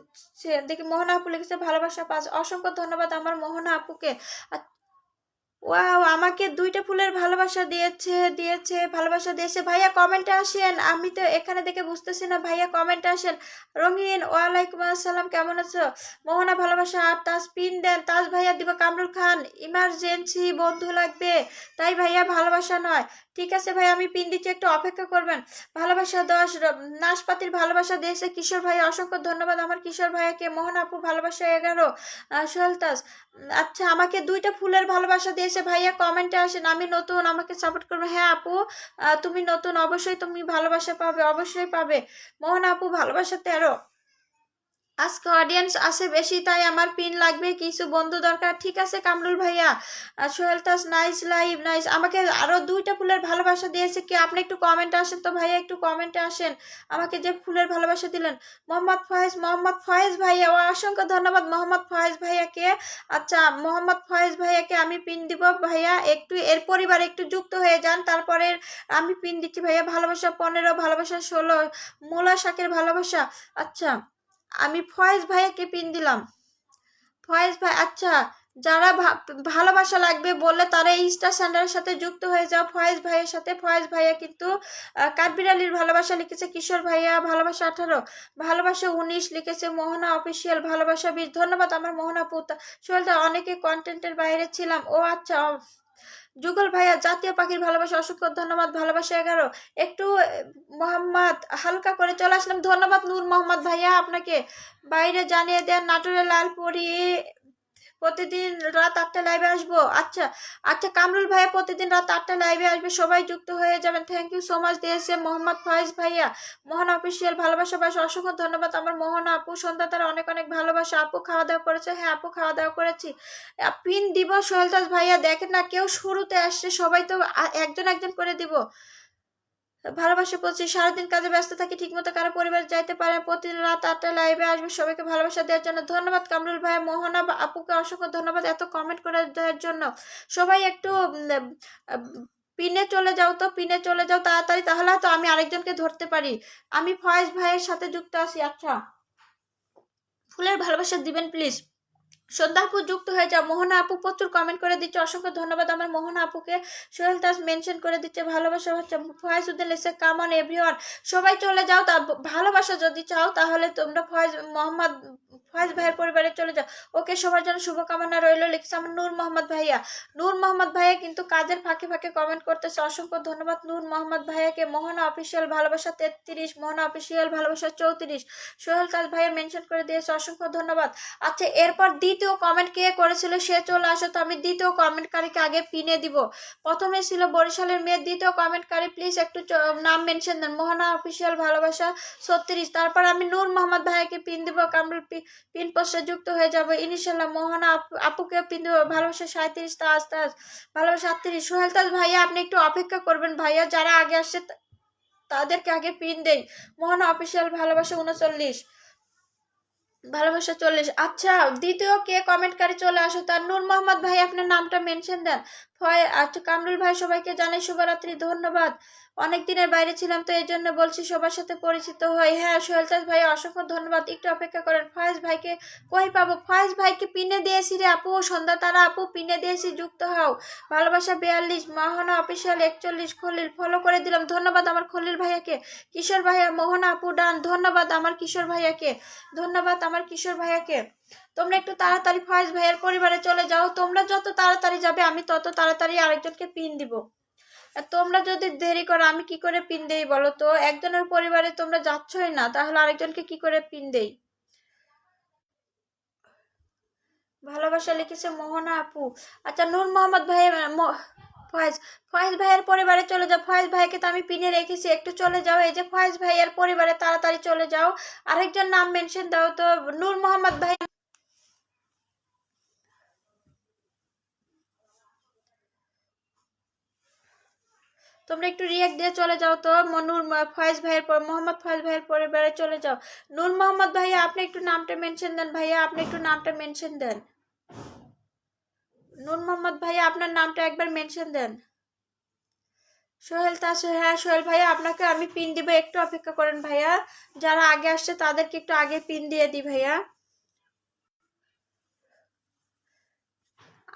দেখি মোহনা আপু লিখেছে ভালোবাসা 5। অসংখ্য ধন্যবাদ আমার মোহনা আপুকে। ওয়াও, আমাকে 2টা ফুলের ভালোবাসা দিয়েছে, ভালোবাসা দিয়েছে ভাইয়া। কমেন্টে আসেন, আমি তো এখানে দেখে বুঝতেছি না ভাইয়া। কমেন্টে আসেন। রঙিন, ওয়ালাইকুম আসসালাম, কেমন আছো? মোহনা ভালোবাসা। আর তাজ পিন দেন, তাজ ভাইয়া দিব। কামরুল খান, ইমার্জেন্সি বন্ধু লাগবে তাই ভাইয়া, ভালোবাসা নয়। ঠিক আছে ভাই, আমি পিন দিচ্ছি, একটু অপেক্ষা করবেন। ভালোবাসা 10। নাশপাতির ভালোবাসা দিয়েছে কিশোর ভাইয়া, অসংখ্য ধন্যবাদ আমার কিশোর ভাইয়াকে। মোহন আপু ভালোবাসা 11। সোহেল তাজ, আচ্ছা আমাকে 2টা ফুলের ভালোবাসা দিয়েছে ভাইয়া। কমেন্টে আসেন, আমি নতুন, আমাকে সাপোর্ট করবে। হ্যাঁ আপু তুমি নতুন, অবশ্যই তুমি ভালোবাসা পাবে, অবশ্যই পাবে। মোহন আপু ভালোবাসা 13। আজকে অডিয়েন্স আসে বেশি তাই আমার পিন লাগবে, কিছু বন্ধু দরকার। ঠিক আছে কামরুল ভাইয়া। Sohel Taj nice live, nice. আমাকে আরো 2টা ফুলের ভালোবাসা দিয়েছে কি? আপনি একটু কমেন্টে আসেন তো ভাইয়া, একটু কমেন্টে আসেন। আমাকে যে ফুলের ভালোবাসা দিলেন। মোহাম্মদ ফয়েজ, মোহাম্মদ ফয়েজ ভাইয়া, অসংখ্য ধন্যবাদ মোহাম্মদ ফয়েজ ভাইয়াকে। আচ্ছা মোহাম্মদ ফয়েজ ভাইয়াকে আমি পিন দিব ভাইয়া, একটু এর পরিবারে একটু যুক্ত হয়ে যান, তারপরে আমি পিন দিচ্ছি ভাইয়া। ভালোবাসা 15, ভালোবাসা 16। মূলা শাকের ভালোবাসা। আচ্ছা আমি ফয়েজ ভাইয়াকে পিন দিলাম। ফয়েজ ভাই, আচ্ছা যারা ভালোবাসা লাগবে বললে তারা এই স্টার সেন্টারের সাথে যুক্ত হয়ে যাও ফয়েজ ভাইয়ের সাথে। ফয়েজ ভাইয়া কিন্তু কাঠবিড়ালির ভালোবাসা লিখেছে কিশোর ভাইয়া, ভালোবাসা 18। ভালোবাসা 19 লিখেছে মোহনা অফিসিয়াল, ভালোবাসা 20। ধন্যবাদ আমার মোহনা পুতা। সোহেলদা, অনেকে কন্টেন্টের বাইরে ছিলাম। ও আচ্ছা। যুগল ভাইয়া জাতীয় পাখির ভালোবাসা, অসংখ্য ধন্যবাদ। ভালোবাসা 11। একটু মোহাম্মদ হালকা করে চলে আসলাম। ধন্যবাদ নূর মোহাম্মদ ভাইয়া আপনাকে। বাইরে জানিয়ে দেন নাটোরের লালপুরি প্রতিদিন রাত 8টায় লাইভে আসবো। আচ্ছা আচ্ছা কামরুল ভাইয়া প্রতিদিন রাত 8টায় লাইভে আসবে, সবাই যুক্ত হয়ে যাবেন। থ্যাংক ইউ সো মাচ দিয়েছে মোহাম্মদ ফয়েজ ভাইয়া। মোহন অফিসিয়াল ভালোবাসা বাসা, অসংখ্য ধন্যবাদ আমার মোহন আপু। সন্ধ্যা তারা অনেক অনেক ভালোবাসা। আপু খাওয়া দাওয়া করেছে? হ্যাঁ আপু খাওয়া দাওয়া করেছি। পিন দিব সোহেল দাস ভাইয়া, দেখেন না কেউ শুরুতে আসছে, সবাই তো একজন একজন করে দিব। ভালোবাসা 25। সারাদিন কাজে ব্যস্ত থাকি, ঠিকমতো কারো পরিবার যাইতে পারে। প্রতিদিন রাত 8টায় লাইভে আসবে, সবাইকে ভালোবাসা দেওয়ার জন্য ধন্যবাদ। কামরুল ভাই, মোহনা আপুকে অসংখ্য ধন্যবাদ এত কমেন্ট করে দেওয়ার জন্য। সবাই একটু পিনে চলে যাও তো, পিনে চলে যাও তাড়াতাড়ি, তাহলে তো আমি আরেকজনকে ধরতে পারি। আমি ফয়েজ ভাইয়ের সাথে যুক্ত আছি। আচ্ছা ফুলের ভালোবাসা দিবেন প্লিজ। সন্ধ্যা আপু যুক্ত হয়ে যাও। মোহনা আপু প্রচুর কমেন্ট করে দিচ্ছে, অসংখ্য ধন্যবাদ আমার মোহনা আপুকে। সোহেল দাস মেনশন করে দিচ্ছে ভালোবাসা হচ্ছে। ফয়েজ উদ্দিন এসে কামন এভরিওয়ান, সবাই চলে যাও। তা ভালোবাসা যদি চাও তাহলে তোমরা ফয়েজ ভাইয়ের পরিবারে চলে যাও। ওকে, সবার জন্য শুভকামনা রইল লিখছে আমার নূর মোহাম্মদ ভাইয়া। নূর মোহাম্মদ ভাইয়া কিন্তু কাজের ফাঁকে ফাঁকে কমেন্ট করতেছে, অসংখ্য ধন্যবাদ নূর মোহাম্মদ ভাইয়াকে। মোহনা অফিসিয়াল ভালোবাসা 33, মোহনা অফিসিয়াল ভালোবাসা 34। সোহেল দাস ভাইয়া মেনশন করে দিয়েছে, অসংখ্য ধন্যবাদ। আচ্ছা এরপর দ্বিতীয় কমেন্ট কে করেছিল সে চলে আসো তো, আমি দ্বিতীয় কমেন্টকারীকে আগে পিনে দিব। প্রথমে ছিল বরিশালের মেয়ে, দ্বিতীয় কমেন্টকারী প্লিজ একটু নাম মেনশন দেন। মোহনা অফিসিয়াল ভালোবাসা 36। তারপর আমি নূর মোহাম্মদ ভাইকে পিন দিব। কামরুল পিন পোস্টে যুক্ত হয়ে যাবো ইনশাল্লাহ। মোহনা আপুকে পিন দিব, ভালোবাসা 37। তাজ তাজ ভালোবাসা 38। সোহেল তাজ ভাইয়া আপনি একটু অপেক্ষা করবেন ভাইয়া, যারা আগে আসছে তাদেরকে আগে পিন দেই। মোহনা অফিসিয়াল ভালোবাসা 39, ভালোবাসা 40। আচ্ছা দ্বিতীয় কে কমেন্টকারী চলে আসো তার। নূর মোহাম্মদ ভাই আপনার নামটা মেনশন দেন। আচ্ছা কামরুল ভাই সবাইকে জানাই শুভরাত্রি, ধন্যবাদ। অনেক দিনের বাইরে ছিলাম তো এই জন্য বলছি সবার সাথে পরিচিত হই। হ্যাঁ সোহেলতাজ ভাই অসংখ্য ধন্যবাদ, একটু অপেক্ষা করেন। ফয়েজ ভাইকে কই পাবো? ফয়েজ ভাইকে পিনে দিয়েছি রে আপু, সন্ধ্যা তারা আপু পিনে দিয়েছি, যুক্ত হও। ভালোবাসা 42, মোহনা অফিসিয়াল 41, খলিল ফলো করে দিলাম, ধন্যবাদ আমার খলিল ভাইয়াকে। কিশোর ভাইয়া মোহনা আপু ডান, ধন্যবাদ আমার কিশোর ভাইয়াকে, ধন্যবাদ আমার কিশোর ভাইয়াকে। তোমরা একটু তাড়াতাড়ি ফয়েজ ভাইয়ের পরিবারে চলে যাও, তোমরা যত তাড়াতাড়ি যাবে আমি তত তাড়াতাড়ি আরেকজনকে পিন দিব। আর তোমরা যদি দেরি করো আমি কি করে পিন দেই বলো তো? একজনের পরিবারে তোমরা যাচ্ছই না, তাহলে আরেকজনকে কি করে পিন দেই? ভালোবাসা লিখেছে মোহনা আপু। আচ্ছা নূর মোহাম্মদ ভাই ফয়েজ, ফয়েজ ভাইয়ের পরিবারে চলে যাও। ফয়েজ ভাইকে তো আমি পিনে রেখেছি, একটু চলে যাও। এই যে ফয়েজ ভাইয়ের পরিবারে তাড়াতাড়ি চলে যাও। আরেকজন নাম মেনশন দাও তো, নূর মোহাম্মদ ভাই। তোমরা একটু রিয়াক্ট দিয়ে চলে যাও তো। ফয়েজ ভাইয়ের পর মোহাম্মদ ফয়েজ ভাইয়ের পরিবারে চলে যাও। নূর মোহাম্মদ ভাইয়া আপনি একটু নামটা মেনশন দেন, ভাইয়া আপনি একটু নামটা মেনশন দেন। নূর মোহাম্মদ ভাইয়া আপনার নামটা একবার মেনশন দেন। সোহেল তাস, হ্যাঁ সোহেল ভাইয়া আপনাকে আমি পিন দিব, একটু অপেক্ষা করেন ভাইয়া। যারা আগে আসছে তাদেরকে একটু আগে পিন দিয়ে দিই ভাইয়া।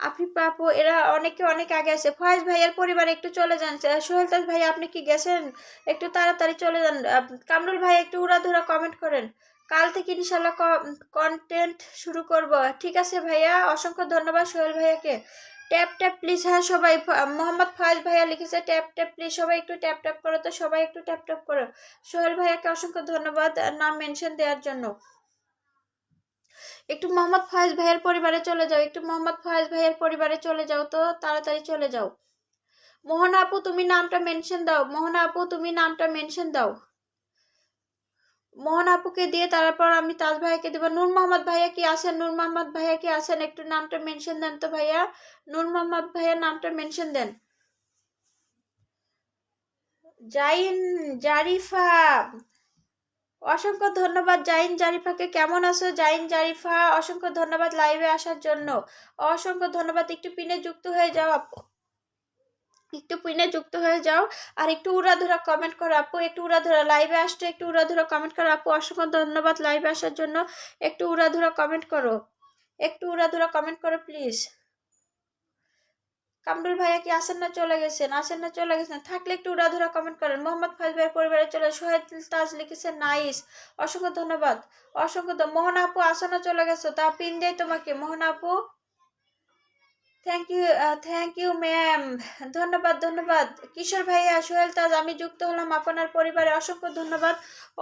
আফিফ আপু এরা অনেকে অনেক আগে আছে। ফয়েজ ভাইয়ের পরিবারে একটু চলে যান। সোহেল তাজ ভাই আপনি কি গেছেন? একটু তাড়াতাড়ি চলে যান। কামরুল ভাই একটু উড়াধুরা কমেন্ট করেন। কাল থেকে ইনশাল্লাহ কন্টেন্ট শুরু করব। ঠিক আছে ভাইয়া, অসংখ্য ধন্যবাদ সোহেল ভাইয়াকে। ট্যাপ ট্যাপ প্লিজ, হ্যাঁ সবাই মোহাম্মদ ফয়েজ ভাইয়া লিখেছে ট্যাপ ট্যাপ প্লিজ, সবাই একটু ট্যাপ ট্যাপ করো তো, সবাই একটু ট্যাপ ট্যাপ করো। সোহেল ভাইয়াকে অসংখ্য ধন্যবাদ নাম মেনশন দেওয়ার জন্য। একটু মোহাম্মদ ফয়েজ ভাইয়ের পরিবারে চলে যাও, একটু মোহাম্মদ ফয়েজ ভাইয়ের পরিবারে চলে যাও তো, তাড়াতাড়ি চলে যাও। মোহনা আপু তুমি নামটা মেনশন দাও, মোহনা আপু তুমি নামটা মেনশন দাও। মোহন আপুকে দিয়ে তারপর আমি তাজ ভাইয়াকে দেবো। নূর মোহাম্মদ ভাইয়া কি আছেন? নূর মোহাম্মদ ভাইয়া কি আছেন? একটু নামটা মেনশন দেন তো ভাইয়া। নূর মোহাম্মদ ভাইয়া নামটা মেনশন দেন। জাইন জারিফা, অসংখ্য ধন্যবাদ জাইন জারিফাকে। কেমন আছো জাইন জারিফা? অসংখ্য ধন্যবাদ লাইভে আসার জন্য, অসংখ্য ধন্যবাদ। একটু পিনে যুক্ত হয়ে যাও আপু, একটু পিনে যুক্ত হয়ে যাও। আর একটু উড়াধুরা কমেন্ট করো আপু, একটু উড়াধুরা লাইভে আসতে একটু উড়াধুরা কমেন্ট করো আপু। অসংখ্য ধন্যবাদ লাইভে আসার জন্য, একটু উড়াধুরা কমেন্ট করো, একটু উড়াধুরা কমেন্ট করো প্লিজ। কামরুল ভাইয়া কি আসেন না চলে গেছেন? আসেন না চলে গেছেন? থাকলে একটু উড়াধুরা কমেন্ট করেন। মোহাম্মদ ফয়েজ ভাইয়ের পরিবারে চলে। সোহেল তাজ লিখেছে নাইস, অসংখ্য ধন্যবাদ, অসংখ্য। মোহন আপু আসো না চলে গেছো? তা পিন দেয় তোমাকে মোহন আপু। থ্যাংক ইউ ম্যাম, ধন্যবাদ ধন্যবাদ। কিশোর ভাইয়া সোহেল তাজ আমি যুক্ত হলাম আপনার পরিবারে, অসংখ্য ধন্যবাদ,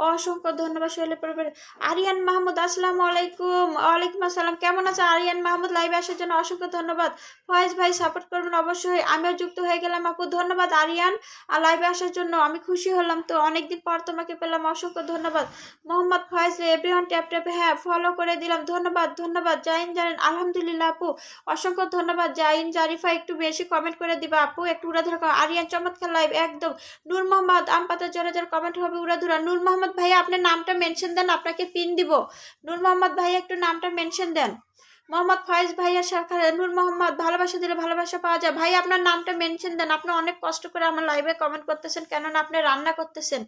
অসংখ্য ধন্যবাদ সোহেলের পরিবারে। আরিয়ান মাহমুদ আসসালামু আলাইকুম। ওয়ালাইকুম আসসালাম, কেমন আছে আরিয়ান মাহমুদ? লাইভে আসার জন্য অসংখ্য ধন্যবাদ। ফয়েজ ভাই সাপোর্ট করবেন অবশ্যই, আমিও যুক্ত হয়ে গেলাম আপু, ধন্যবাদ আরিয়ান আর লাইভে আসার জন্য। আমি খুশি হলাম তো, অনেকদিন পর তোমাকে পেলাম, অসংখ্য ধন্যবাদ। মোহাম্মদ ফয়েজ এভরিওয়ান ট্যাপ ট্যাপে হ্যাঁ ফলো করে দিলাম, ধন্যবাদ ধন্যবাদ। জাইন জানেন আলহামদুলিল্লাহ আপু, অসংখ্য ধন্যবাদ। জাইন জারিফা একটু বেশি কমেন্ট করে দিবা আপু, একটু উড়াধুরা। আরিয়ান চমৎকার লাইভ একদম। নূর মোহাম্মদ আমপাতা জোরে জোরে কমেন্ট হবে উড়াধুরা। নূর মোহাম্মদ ভাইয়া আপনার নামটা মেনশন দেন, আপনাকে পিন দিব। নূর মোহাম্মদ ভাইয়া একটু নামটা মেনশন দেন। মোহাম্মদ ফয়েজ ভাইয়া শাখা নূর মোহাম্মদ, ভালোবাসা দিলে ভালোবাসা পাওয়া যায়। ভাই আপনার নামটা মেনশন দেন, আপনি অনেক কষ্ট করে আমার লাইভে কমেন্ট করতেছেন, কেননা আপনি রান্না করতেছেন।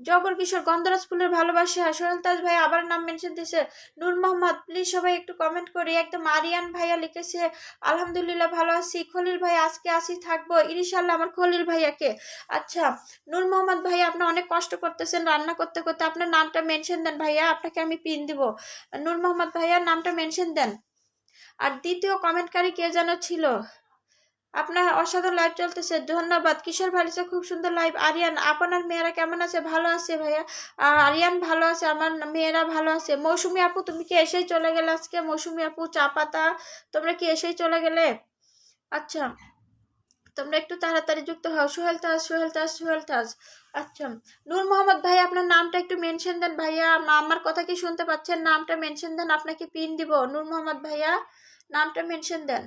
জগর কিশোর গন্ধরাজ ফুলের ভালোবাসা সোহেল তাজ ভাই আবার নাম মেনশন দিছে। নূর মোহাম্মদ প্লিজ সবাই একটু কমেন্ট করি একদম। আরিয়ান ভাইয়া লিখেছে আলহামদুলিল্লাহ ভালো আছি। খলিল ভাই আজকে আসি থাকবো ইনশাল্লাহ আমার খলিল ভাইয়াকে। আচ্ছা নূর মোহাম্মদ ভাইয়া আপনি অনেক কষ্ট করতেছেন রান্না করতে করতে, আপনার নামটা মেনশন দেন ভাইয়া, আপনাকে আমি পিন দিব। নূর মোহাম্মদ ভাইয়া নামটা মেনশন দেন। আর দ্বিতীয় কমেন্টকারী কে যেন ছিল? আপনার অসাধারণ লাইভ চলতেছে, ধন্যবাদ। কিশোর ভালিসা খুব সুন্দর লাইভ। আরিয়ান আপনার মেয়েরা কেমন আছে? ভালো আছে ভাইয়া। আরিয়ান ভালো আছে, আমার মেয়েরা ভালো আছে। মৌসুমী আপু তুমি কি এসেই চলে গেলে আজকে? মৌসুমী আপু চা পাতা তোমরা কি এসেই চলে গেলে? আচ্ছা তোমরা একটু তাড়াতাড়ি যুক্ত হও। সোহেল তাজ সোহেল তাজ সোহেল তাজ। আচ্ছা নূর মোহাম্মদ ভাই আপনার নামটা একটু মেনশন দেন ভাইয়া, আমার কথা কি শুনতে পাচ্ছেন? নামটা মেনশন দেন, আপনাকে পিন দিব। নূর মোহাম্মদ ভাইয়া নামটা মেনশন দেন।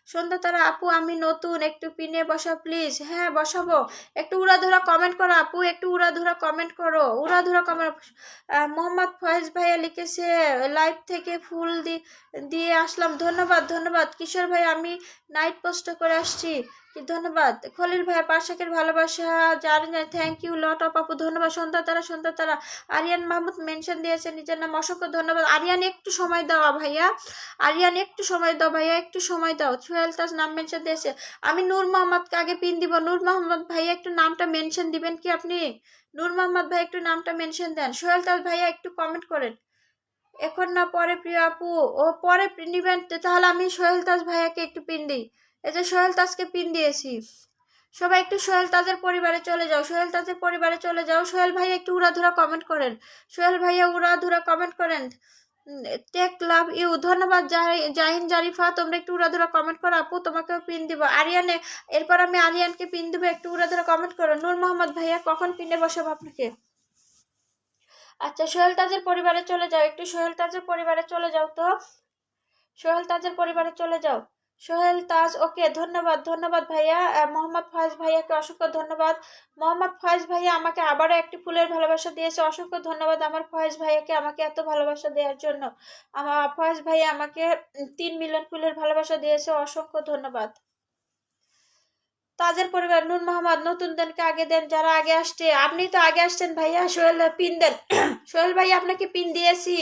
সন্ধ্যা তারা আপু আমি নতুন, একটু পিনে বসা প্লিজ। হ্যাঁ বসাবো, একটু উড়াধুরা কমেন্ট করো আপু, একটু উড়াধুরা কমেন্ট করো, উড়াধুরা কমেন্ট। মোহাম্মদ ফয়েজ ভাইয়া লিখেছে লাইভ থেকে ফুল দিয়ে আসলাম, ধন্যবাদ ধন্যবাদ। কিশোর ভাই আমি নাইট পোস্ট করে আসছি, কি ধন্যবাদ। খলিল ভাই পাশাকের ভালোবাসা জানেন, থ্যাংক ইউ লট অফ আপু, ধন্যবাদ। সন্ধ্যা তারা আরিয়ান মাহমুদ মেনশন দিয়েছে নিজের নাম, অসংখ্য ধন্যবাদ। আরিয়ান একটু সময় দাও ভাইয়া, আরিয়ান একটু সময় দাও ভাইয়া, একটু সময় দাও। সোহেল তাজ নাম মেনশন দিয়েছে, আমি নূর মোহাম্মদকে আগে পিন দিব। নূর মোহাম্মদ ভাইয়া একটু নামটা মেনশন দিবেন কি আপনি? নূর মোহাম্মদ ভাই একটু নামটা মেনশন দেন। সোহেল তাজ ভাইয়া একটু কমেন্ট করেন, এখন না পরে প্রিয় আপু। ও পরে নিবেন, তাহলে আমি সোহেল তাজ ভাইয়াকে একটু পিন দিই। এই যে সোহেল তাজকে পিন দিয়েছি, সবাই একটু সোহেল তাজের পরিবারে চলে যাও, সোহেল তাজের পরিবারে চলে যাও। সোহেল ভাইয়া একটু উড়াধুরা কমেন্ট করেন, সোহেল ভাইয়া উড়াধুরা কমেন্ট করেন। টেক লাভ ইউ, ধন্যবাদ। জাহিন জারিফা তোমরা একটু উড়াধুরা কমেন্ট করো আপু, তোমাকেও পিন দিব। আরিয়ানে, এরপর আমি আরিয়ানকে পিন দিব, একটু উড়াধুরা কমেন্ট করো। নূর মোহাম্মদ ভাইয়া কখন পিনে বসাবো আপনাকে? আচ্ছা সোহেল তাজের পরিবারে চলে যাও, একটু সোহেল তাজের পরিবারে চলে যাও তো, সোহেল তাজের পরিবারে চলে যাও। সোহেল তাজ ওকে, ধন্যবাদ ধন্যবাদ ভাইয়া। মোহাম্মদ ফয়েজ ভাইয়াকে অসংখ্য ধন্যবাদ। মোহাম্মদ ফয়েজ ভাইয়া আমাকে আবারও একটি ফুলের ভালোবাসা দিয়েছে, অসংখ্য ধন্যবাদ আমার ফয়েজ ভাইয়াকে আমাকে এত ভালোবাসা দেওয়ার জন্য। আমার ফয়েজ ভাইয়া আমাকে 3 মিলিয়ন ফুলের ভালোবাসা দিয়েছে, অসংখ্য ধন্যবাদ। তাজের পরিবার নূর মোহাম্মদ নতুনদেরকে আগে দেন, যারা আগে আসছে। আপনি তো আগে আসছেন ভাইয়া, সোহেল পিন দেন। সোহেল ভাইয়া আপনাকে পিন দিয়েছি,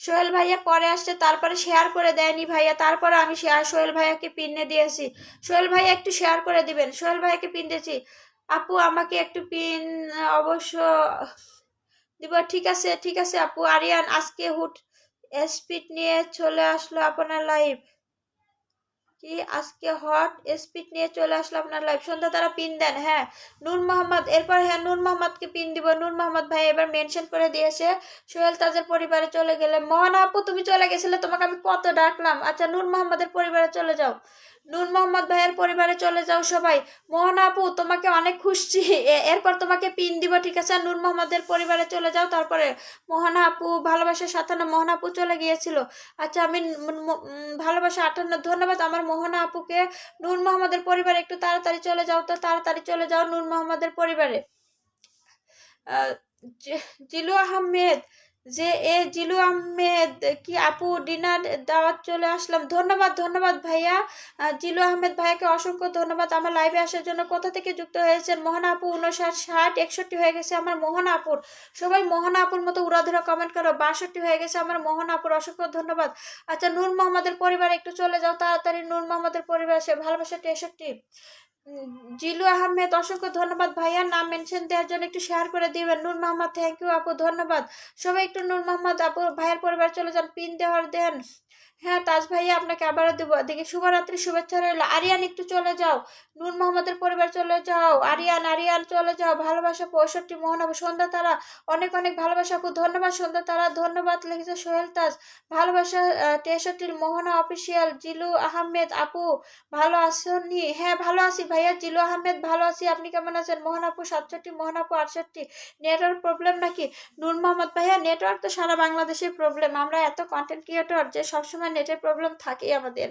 সোহেল ভাইয়া পরে আসছে, তারপরে শেয়ার করে দেয়নি ভাইয়া, তারপরে আমি সোহেল ভাইয়াকে পিনে দিয়েছি। সোহেল ভাইয়া একটু শেয়ার করে দিবেন, সোহেল ভাইয়াকে পিন দিয়েছি। আপু আমাকে একটু পিন অবশ্য দিব, ঠিক আছে ঠিক আছে আপু। আরিয়ান আজকে হুট স্পিড নিয়ে চলে আসলো আপনার লাইভ, কি আজকে হট স্পিড নিয়ে চলে আসলো আপনার লাইভ। সন্ধ্যা তারা পিন দেন, হ্যাঁ নূর মোহাম্মদ, এরপর হ্যাঁ নূর মোহাম্মদকে পিন দিব। নূর মোহাম্মদ ভাই এবার মেনশন করে দিয়েছে সোহেল তাজের পরিবারে চলে গেলে। মোহনা আপু তুমি চলে গেছিলে, তোমাকে আমি কত ডাকলাম। আচ্ছা নূর মোহাম্মদের পরিবারে চলে যাও, নূর মোহাম্মদ ভাইয়ের পরিবারে চলে যাও সবাই। মোহনা আপু তোমাকে অনেক খুশি, এরপর তোমাকে পিন দিব, ঠিক আছে। নূর মোহাম্মদের পরিবারে চলে যাও, তারপরে মোহনা আপু ভালোবাসা 57, মোহনা আপু চলে গিয়েছিল। আচ্ছা আমি ভালোবাসা 58, ধন্যবাদ আমার মোহনা আপুকে। নূর মোহাম্মদের পরিবারে একটু তাড়াতাড়ি চলে যাও তো, তাড়াতাড়ি চলে যাও নূর মোহাম্মদের পরিবারে। জিলু আহমেদ, জিলু আহমেদ, কি আপু ডিনার দাওয়াত চলে আসলাম, ধন্যবাদ ধন্যবাদ ভাইয়া। জিলু আহমেদ ভাইয়াকে অসংখ্য ধন্যবাদ আমার লাইভে আসার জন্য। কোথা থেকে যুক্ত হয়েছেন? মোহনা আপু 59, 60, 61 হয়ে গেছে আমার মোহনা আপুর। সবাই মোহনা আপুর মতো উড়াধুরা কমেন্ট করো। 62 হয়ে গেছে আমার মোহনা আপুর, অসংখ্য ধন্যবাদ। আচ্ছা নূর মোহাম্মদের পরিবারে একটু চলে যাও তাড়াতাড়ি, নূর মোহাম্মদের পরিবার সে ভালোবাসা 63। জিলু আহমেদ অসংখ্য ধন্যবাদ ভাইয়া, নাম মেনশন দেওয়ার জন্য একটু শেয়ার করে দিবেন। নূর মোহাম্মদ থ্যাংক ইউ আপু, ধন্যবাদ। সবাই একটু নূর মোহাম্মদ আপু ভাইয়ের পরিবার চলে যান, পিন দেওয়ার দেন। হ্যাঁ তাজ ভাইয়া আপনাকে আবারও দেবো। দেখি শুভরাত্রি শুভেচ্ছা রইল। আরিয়ান একটু চলে যাও, নূর মোহাম্মদের পরিবার চলে যাও। আরিয়ান আরিয়ান চলে যাও, ভালোবাসা 65 মোহনাবু। সন্ধ্যা তারা অনেক অনেক ভালোবাসা আপু, ধন্যবাদ সন্ধ্যা তারা, ধন্যবাদ লিখেছে সোহেল তাজ। ভালোবাসা 63 মোহনা অফিসিয়াল। জিলু আহমেদ আপু ভালো আছেননি? হ্যাঁ ভালো আছি ভাইয়া। জিলু আহমেদ ভালো আছি, আপনি কেমন আছেন? মোহন আপু 67, মোহন আপু 68। নেটওয়ার্ক প্রবলেম নাকি? নূর মোহাম্মদ ভাইয়া নেটওয়ার্ক তো সারা বাংলাদেশের প্রবলেম, আমরা এত কন্টেন্ট ক্রিয়েটর যে সবসময় নেটের প্রবলেম থাকেই আমাদের।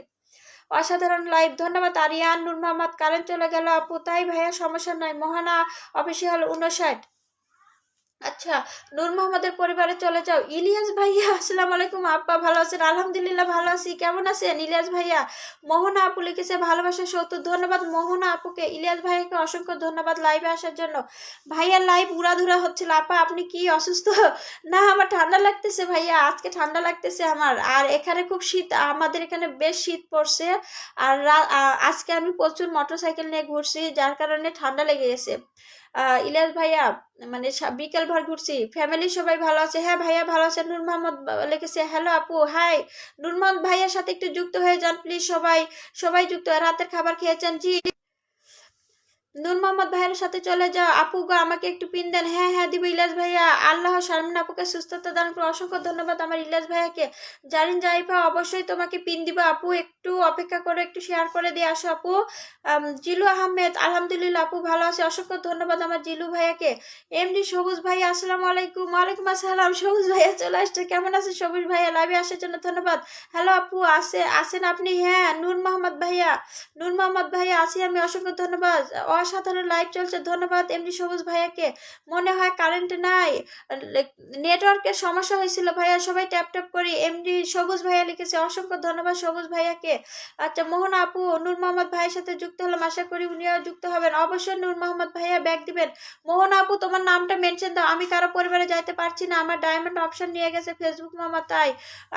অসাধারণ লাইভ, ধন্যবাদ আরিয়ান। নূর মোহাম্মদ কারেন্ট চলে গেল আপু, তাই ভাইয়া সমস্যা নয়। মোহনা অফিসিয়াল 59। আচ্ছা নূর মোহাম্মদের পরিবারে চলে যাও। ইলিয়াস ভাইয়া আসসালামু আলাইকুম, আপা ভালো আছেন? আলহামদুলিল্লাহ ভালো আছি, কেমন আছেন ইলিয়াস ভাইয়া? মোহনা আপু লিখেছে ভালোবাসা 70, ধন্যবাদ মোহনা আপুকে। ইলিয়াস ভাইয়াকে অসংখ্য ধন্যবাদ লাইভে আসার জন্য। ভাইয়ার লাইভ উড়াধুরা হচ্ছিল। আপা আপনি কি অসুস্থ? না আমার ঠান্ডা লাগতেছে ভাইয়া, আজকে ঠান্ডা লাগতেছে আমার। আর এখানে খুব শীত, আমাদের এখানে বেশ শীত পড়ছে। আর আজকে আমি প্রচুর মোটরসাইকেল নিয়ে ঘুরছি, যার কারণে ঠান্ডা লেগে গেছে। ইলিয়াস ভাইয়া মানে বিকেল ভর ঘুরছি। ফ্যামিলি সবাই ভালো আছে? হ্যাঁ ভাইয়া ভালো আছে। নূর মোহাম্মদ লিখেছে হ্যালো আপু, হাই। নূর মোহাম্মদ ভাইয়ার সাথে একটু যুক্ত হয়ে যান প্লিজ, সবাই সবাই যুক্ত। রাতের খাবার খেয়েছেন? জি নূর মোহাম্মদ ভাইয়ের সাথে চলে যাও। আপু গো আমাকে একটু পিন দেন। হ্যাঁ হ্যাঁ দিব ইলিয়াস ভাইয়া। আল্লাহ শারমিন আপুকে সুস্থতা দান করে অসংখ্য ধন্যবাদ আমার ইলিয়াস ভাইয়াকে। জারিন জারিফা অবশ্যই তোমাকে পিন দিব আপু, একটু অপেক্ষা করে একটু শেয়ার করে দিয়ে আসো আপু। জিলু আহমেদ আলহামদুলিল্লাহ আপু ভালো আছে, অসংখ্য ধন্যবাদ আমার জিলু ভাইয়াকে। এমডি সবুজ ভাইয়া আসসালামু আলাইকুম। ওয়ালাইকুম আসসালাম। সবুজ ভাইয়া চলে আসছে, কেমন আছে সবুজ ভাইয়া? লাইভে আসার জন্য ধন্যবাদ। হ্যালো আপু আছেন আপনি? হ্যাঁ নূর মোহাম্মদ ভাইয়া, নূর মোহাম্মদ ভাইয়া আছি আমি, অসংখ্য ধন্যবাদ। অসাধারণ লাইভ চলছে, ধন্যবাদ এমডি সবুজ ভাইয়াকে। মনে হয় কারেন্ট নাই, নেটওয়ার্কের সমস্যা হয়েছিল ভাইয়া, সবাই ট্যাপ ট্যাপ করি। এমডি সবুজ ভাইয়া লিখেছে, অসংখ্য ধন্যবাদ সবুজ ভাইয়াকে। আচ্ছা মোহনা আপু নূর মোহাম্মদ ভাইয়ের সাথে যুক্ত হলাম, আশা করি উনিও যুক্ত হবেন। অবশ্যই নূর মোহাম্মদ ভাইয়া ব্যাগ দিবেন। মোহনা আপু তোমার নামটা মেনশন দাও, আমি কারো পরিবারে যাইতে পারছি না, আমার ডায়মন্ড অপশন নিয়ে গেছে ফেসবুক মামা, তাই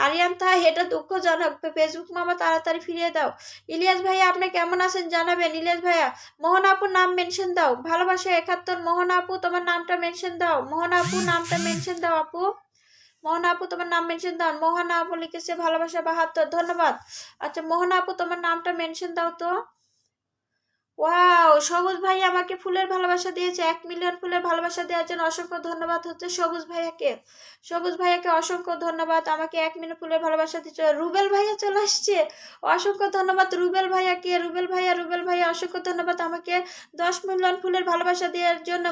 আরিয়ান তাই এটা দুঃখজনক, ফেসবুক মামা তাড়াতাড়ি ফিরিয়ে দাও। ইলিয়াস ভাইয়া আপনি কেমন আছেন জানাবেন। ইলিয়াস ভাইয়া মোহনা আপুর নাম মেনশন দাও, ভালোবাসা 71। মোহনা আপু তোমার নামটা মেনশন দাও, মোহনা আপু নামটা মেনশন দাও আপু, মোহনা আপু তোমার নাম মেনশন দাও। মোহনা আপু লিখেছে ভালোবাসা 72, ধন্যবাদ। আচ্ছা মোহনা আপু তোমার নামটা মেনশন দাও তো। ওয়াও সবুজ ভাই আমাকে ফুলের ভালোবাসা দিয়েছে, 1 মিলিয়ন ফুলের ভালোবাসা দেওয়ার জন্য অসংখ্য ধন্যবাদ হচ্ছে সবুজ ভাইয়াকে। সবুজ ভাইয়াকে অসংখ্য ধন্যবাদ, আমাকে 1 মিলিয়ন ফুলের ভালোবাসা দিচ্ছে। রুবেল ভাইয়া চলে আসছে, অসংখ্য ধন্যবাদ রুবেল ভাইয়াকে। রুবেল ভাইয়া অসংখ্য ধন্যবাদ আমাকে 10 মিলিয়ন ফুলের ভালোবাসা দেওয়ার জন্য।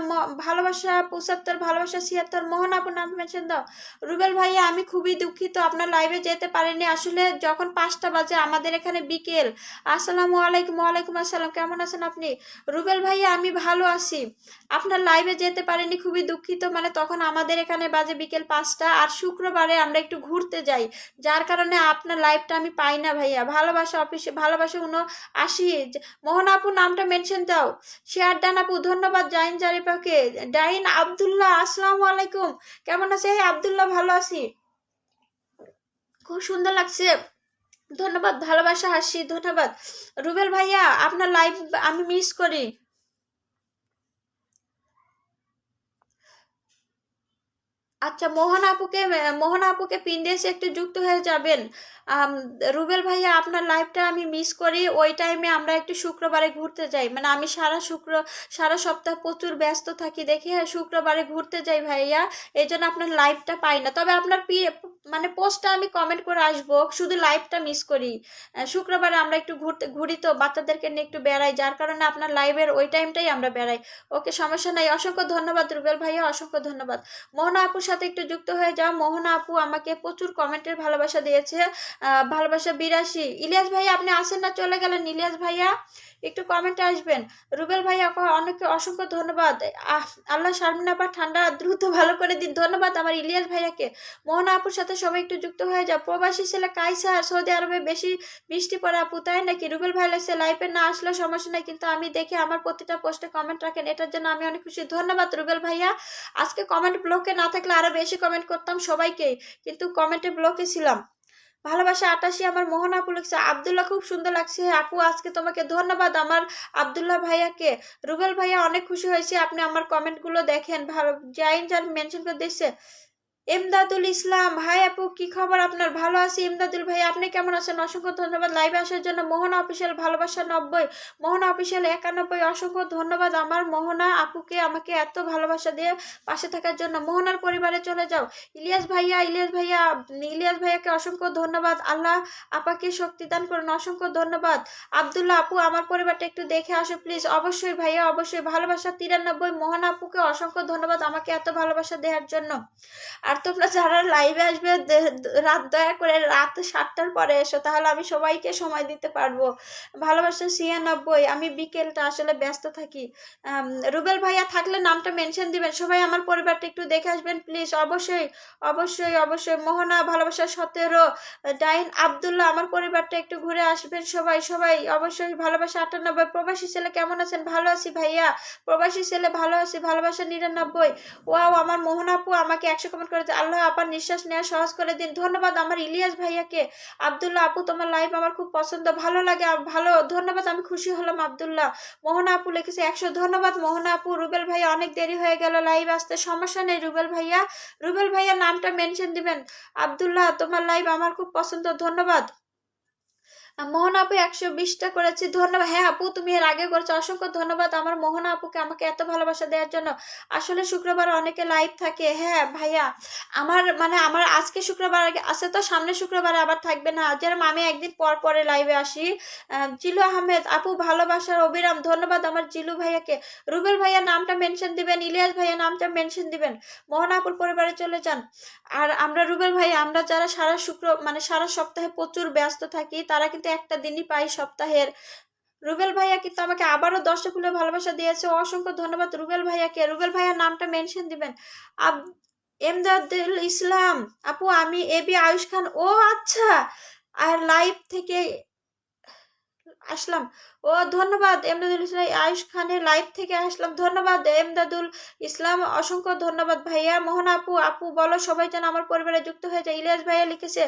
ভালোবাসা 75, ভালোবাসা 76। মোহন আপুর নাম মেনশন দাও। রুবেল ভাইয়া আমি খুবই দুঃখিত আপনার লাইভে যেতে পারিনি, আসলে যখন 5টা বাজে আমাদের এখানে বিকেল। আসসালামু আলাইকুম। ওয়ালাইকুম আসসালাম, কেমন আছেন আপনি? রুবেল ভাইয়া আমি ভালো আছি, আপনার লাইভে যেতে পারিনি, খুবই দুঃখিত। মানে তখন আমাদের এখানে বাজে বিকেল 5টা, আর শুক্রবারে আমরা একটু ঘুরতে যাই, যার কারণে আপনার লাইভটা আমি পাই না ভাইয়া। ভালোবাসা অফিসে ভালোবাসা 79। মোহন আপু নামটা মেনশন দাও। শেয়ার ডান আপু ধন্যবাদ। জাইন জারিফাকে। ডাইন আব্দুল্লাহ আসসালামু আলাইকুম, কেমন আছে? আব্দুল্লাহ ভালো আছি, খুব সুন্দর লাগছে, ধন্যবাদ। ভালোবাসা হাসি ধন্যবাদ। রুবেল ভাইয়া আপনার লাইভ আমি মিস করি। আচ্ছা মোহনা আপুকে পিন দিয়েছে, একটু যুক্ত হয়ে যাবেন। আম, রুবেল ভাইয়া আপনার লাইভটা আমি মিস করি, ওই টাইমে আমরা একটু শুক্রবারে ঘুরতে যাই, মানে আমি সারা সপ্তাহ প্রচুর ব্যস্ত থাকি দেখে শুক্রবারে ঘুরতে যাই ভাইয়া, এই জন্য আপনার লাইভটা পাই না। তবে আপনার মানে পোস্টটা আমি কমেন্ট করে আসবো, শুধু লাইভটা মিস করি। শুক্রবারে আমরা একটু ঘুরি তো, বাচ্চাদেরকে নিয়ে একটু বেড়াই, যার কারণে আপনার লাইভের ওই টাইমটাই আমরা বেড়াই। ওকে সমস্যা নাই, অসংখ্য ধন্যবাদ রুবেল ভাইয়া, অসংখ্য ধন্যবাদ। মোহনা আপুর সাথে একটু যুক্ত হয়ে যাও। মোহনা আপু আমাকে প্রচুর কমেন্টের ভালোবাসা দিয়েছে, ভালোবাসা 82। ইলিয়াস ভাইয়া আপনি আসেন না, চলে গেলেন। ইলিয়াস ভাইয়া একটু কমেন্টে আসবেন। রুবেল ভাইয়া অনেক অসংখ্য ধন্যবাদ। আল্লাহ শারমিন আপা ঠান্ডা দ্রুত ভালো করে দিন, ধন্যবাদ আমার ইলিয়াস ভাইয়াকে। মোহনা আপুর সাথে সবাই একটু যুক্ত হয়ে যাও। প্রবাসী ছেলে কাইসার, সৌদি আরবে বেশি বৃষ্টি পড়ে আপু, তাই নাকি? রুবেল ভাই লাগছে লাইভে না আসলে সমস্যা নাই, কিন্তু আমি দেখে আমার প্রতিটা পোস্টে কমেন্ট রাখেন, এটার জন্য আমি অনেক খুশি, ধন্যবাদ রুবেল ভাইয়া। আজকে কমেন্ট ব্লকে না থাকলে আরো বেশি কমেন্ট করতাম সবাইকে, কিন্তু কমেন্টে ব্লকে ছিলাম। ভালোবাসা 88 আমার মোহন আপু লিখছে। আব্দুল্লাহ খুব সুন্দর লাগছে আপু আজকে তোমাকে, ধন্যবাদ আমার আব্দুল্লাহ ভাইয়াকে। রুবেল ভাইয়া অনেক খুশি হয়েছে আপনি আমার কমেন্টগুলো দেখেন, ভালো জাইন যার মেনশন করে দিচ্ছে। ইমদাদুল ইসলাম হাই আপু, কি খবর আপনার? ভালো আছি ইমদাদুল ভাই, আপনি কেমন আছেন? অসংখ্য ধন্যবাদ লাইভে আসার জন্য। মোহনা অফিসিয়াল ভালোবাসা 90, মোহনা অফিসিয়াল 91, অসংখ্য ধন্যবাদ আমার মোহনা আপুকে আমাকে এত ভালোবাসা দিয়ে পাশে থাকার জন্য। মোহনার পরিবারে চলে যাও। ইলিয়াস ভাইয়াকে অসংখ্য ধন্যবাদ। আল্লাহ আপাকে শক্তি দান করুন, অসংখ্য ধন্যবাদ। আব্দুল্লাহ আপু আমার পরিবারটা একটু দেখে আসো প্লিজ। অবশ্যই ভাইয়া অবশ্যই। ভালোবাসা 93, মোহনা আপুকে অসংখ্য ধন্যবাদ আমাকে এত ভালোবাসা দেওয়ার জন্য। আর তোমরা যারা লাইভে আসবে রাত দয়া করে রাত 7টার পরে এসো, তাহলে আমি সবাইকে সময় দিতে পারবো। ভালোবাসা 96, আমি বিকেলটা আসলে ব্যস্ত থাকি। রুবেল ভাইয়া থাকলে নামটা মেনশন দিবেন। সবাই আমার পরিবারটা একটু দেখে আসবেন প্লিজ, অবশ্যই অবশ্যই অবশ্যই। মোহনা ভালোবাসা 17, ডাইন আব্দুল্লাহ আমার পরিবারটা একটু ঘুরে আসবেন সবাই সবাই অবশ্যই। ভালোবাসা 98, প্রবাসী ছেলে কেমন আছেন? ভালো আছি ভাইয়া, প্রবাসী ছেলে ভালো আছি। ভালোবাসা 99। ওয়াও আমার মোহন আপু আমাকে 100 কমেন্ট করেছে। আল্লাহ আপার নিঃশ্বাস নেওয়া সহজ করে দিন, ধন্যবাদ আমার ইলিয়াস ভাইয়াকে। আব্দুল্লাহ আপু তোমার লাইভ আমার খুব পছন্দ, ভালো লাগে, ভালো, ধন্যবাদ, আমি খুশি হলাম আব্দুল্লাহ। মোহনা আপু লিখেছে 100, ধন্যবাদ মোহনা আপু। রুবেল ভাইয়া অনেক দেরি হয়ে গেল লাইভ আসতে, সমস্যা নেই রুবেল ভাইয়া। রুবেল ভাইয়া নামটা মেনশন দিবেন। আব্দুল্লাহ তোমার লাইভ আমার খুব পছন্দ, ধন্যবাদ। মোহনা আপু 120টা করেছি, ধন্যবাদ। হ্যাঁ আপু, তুমি এর আগে করেছো, অসংখ্য ধন্যবাদ আমার মোহনা আপুকে আমাকে এত ভালোবাসা দেওয়ার জন্য। আসলে শুক্রবার অনেকে লাইভ থাকে। হ্যাঁ ভাইয়া, আমার আজকে শুক্রবার আছে, তো সামনে শুক্রবারে আবার থাকবে না, যেরকম আমি একদিন পর পরে লাইভে আসি। জিলু আহমেদ আপু ভালোবাসার অবিরাম, ধন্যবাদ আমার জিলু ভাইয়াকে। রুবেল ভাইয়া নামটা মেনশন দিবেন, ইলিয়াস ভাইয়া নামটা মেনশন দিবেন। মোহনা আপুর পরিবারে চলে যান। আর আমরা রুবেল ভাই, আমরা যারা সারা সপ্তাহে প্রচুর ব্যস্ত থাকি, তারা কিন্তু একটা দিনই পাই সপ্তাহের। রুবেল ভাইয়া কিন্তু আমাকে আবারও 10টা ফুলের ভালোবাসা দিয়েছে, অসংখ্য ধন্যবাদ রুবেল ভাইয়াকে। রুবেল ভাইয়ার নামটা মেনশন দিবেন। আব এমদাদুল ইসলাম আপু, আমি এবি আয়ুষ খান। ও আচ্ছা, আর লাইভ থেকে আসলাম। ও ধন্যবাদ এমদাদুল ইসলাম, আয়ুষ খানের লাইভ থেকে আসলাম, ধন্যবাদ এমদাদুল ইসলাম, অসংখ্য ধন্যবাদ ভাইয়া। মোহন আপু, আপু বলো সবাই যেন আমার পরিবারে যুক্ত হয়ে যায়। ইলিয়াস ভাইয়া লিখেছে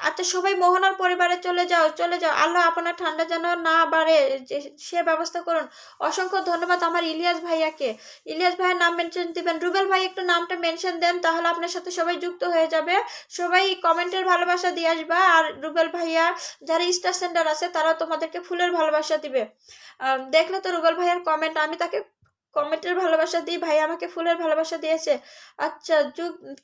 আচ্ছা সবাই মোহনার পরিবারে চলে যাও, চলে যাও, আল্লাহ আপনার ঠান্ডা যেন না বাড়ে, সে ব্যবস্থা করুন। অসংখ্য ধন্যবাদ আমার ইলিয়াস ভাইয়াকে। ইলিয়াস ভাইয়ের নাম মেনশন দিবেন। রুবেল ভাই একটু নামটা মেনশন দেন, তাহলে আপনার সাথে সবাই যুক্ত হয়ে যাবে। সবাই কমেন্টের ভালোবাসা দিয়ে আসবা। আর রুবেল ভাইয়া, যারা স্টার সেন্টার আছে তারা তোমাদেরকে ফুলের ভালোবাসা দিবে। দেখলে তো রুবেল ভাইয়ার কমেন্ট, আমি তাকে কমেন্টের ভালোবাসা দিই, ভাই আমাকে ফুলের ভালোবাসা দিয়েছে। আচ্ছা,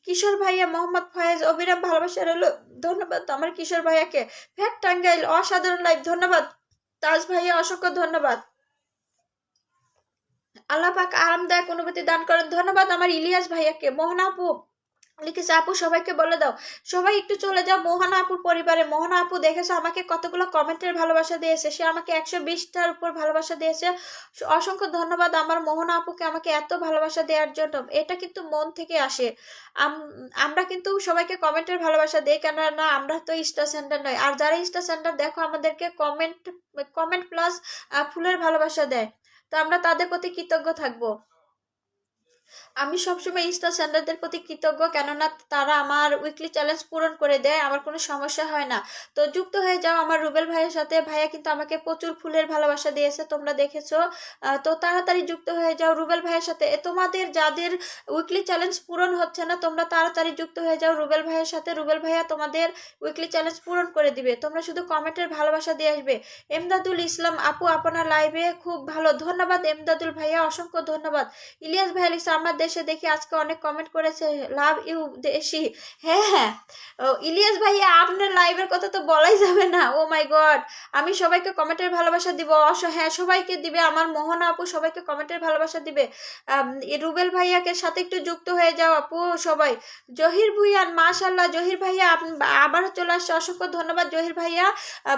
কিশোর ভাইয়া মোহাম্মদ ফয়েজ অবিরাম ভালোবাসা রইলো, ধন্যবাদ আমার কিশোর ভাইয়াকে। ফ্যাক টাঙ্গাইল অসাধারণ লাইভ, ধন্যবাদ তাজ ভাইয়া, অসংখ্য ধন্যবাদ। আল্লাহ পাক আরামদায়ক অনুভূতি দান করেন, ধন্যবাদ আমার ইলিয়াস ভাইয়াকে। মোহনা আপু লিখেছে আপু সবাইকে বলে দাও, সবাই একটু চলে যাও মোহনা আপুর পরিবারে। মোহনা আপু দেখেছো আমাকে কতগুলো কমেন্টের ভালোবাসা দিয়েছে, সে আমাকে 120টার উপর ভালোবাসা দিয়েছে। অসংখ্য ধন্যবাদ আমার মোহনা আপুকে আমাকে এত ভালোবাসা দেওয়ার জন্য। এটা কিন্তু মন থেকে আসে। আমরা কিন্তু সবাইকে কমেন্টের ভালোবাসা দিই, কেন না আমরা তো স্টার সেন্টার নয়। আর যারা স্টার সেন্টার দেখো আমাদেরকে কমেন্ট কমেন্ট প্লাস ফুলের ভালোবাসা দেয়, তো আমরা তাদের প্রতি কৃতজ্ঞ থাকবো। আমি সবসময় ইনস্টা সেন্ডারদের প্রতি কৃতজ্ঞ, কেননা তারা আমার উইকলি চ্যালেঞ্জ পূরণ করে দেয়, আমার কোনো সমস্যা হয় না। তো যুক্ত হয়ে যাও আমার রুবেল ভাইয়ের সাথে। ভাইয়া কিন্তু আমাকে প্রচুর ফুলের ভালোবাসা দিয়েছে, তোমরা দেখেছো। তো তাড়াতাড়ি যুক্ত হয়ে যাও রুবেল ভাইয়ের সাথে। তোমাদের যাদের উইকলি চ্যালেঞ্জ পূরণ হচ্ছে না, তোমরা তাড়াতাড়ি যুক্ত হয়ে যাও রুবেল ভাইয়ের সাথে। রুবেল ভাইয়া তোমাদের উইকলি চ্যালেঞ্জ পূরণ করে দিবে, তোমরা শুধু কমেন্টের ভালোবাসা দিয়ে আসবে। এমদাদুল ইসলাম আপু আপনার লাইভে খুব ভালো, ধন্যবাদ এমদাদুল ভাইয়া, অসংখ্য ধন্যবাদ। ইলিয়াস ভাইয়া লিখছে আমার দেশে দেখি আজকে অনেক কমেন্ট করেছে, লাভ ইউ দেশি। হ্যাঁ হ্যাঁ, ইলিয়াস ভাইয়া আপনার লাইভের কথা তো বলাই যাবে না, ও মাই গড। আমি সবাইকে কমেন্টের ভালোবাসা দিব, হ্যাঁ সবাইকে দিবে, আমার মোহনা আপু সবাইকে কমেন্টের ভালোবাসা দিবে। রুবেল ভাইয়াকে সাথে একটু যুক্ত হয়ে যাও আপু সবাই। জহির ভুইয়ান মাশাল্লাহ, জহির ভাইয়া আবারও চলে আসছে, অসংখ্য ধন্যবাদ জহির ভাইয়া।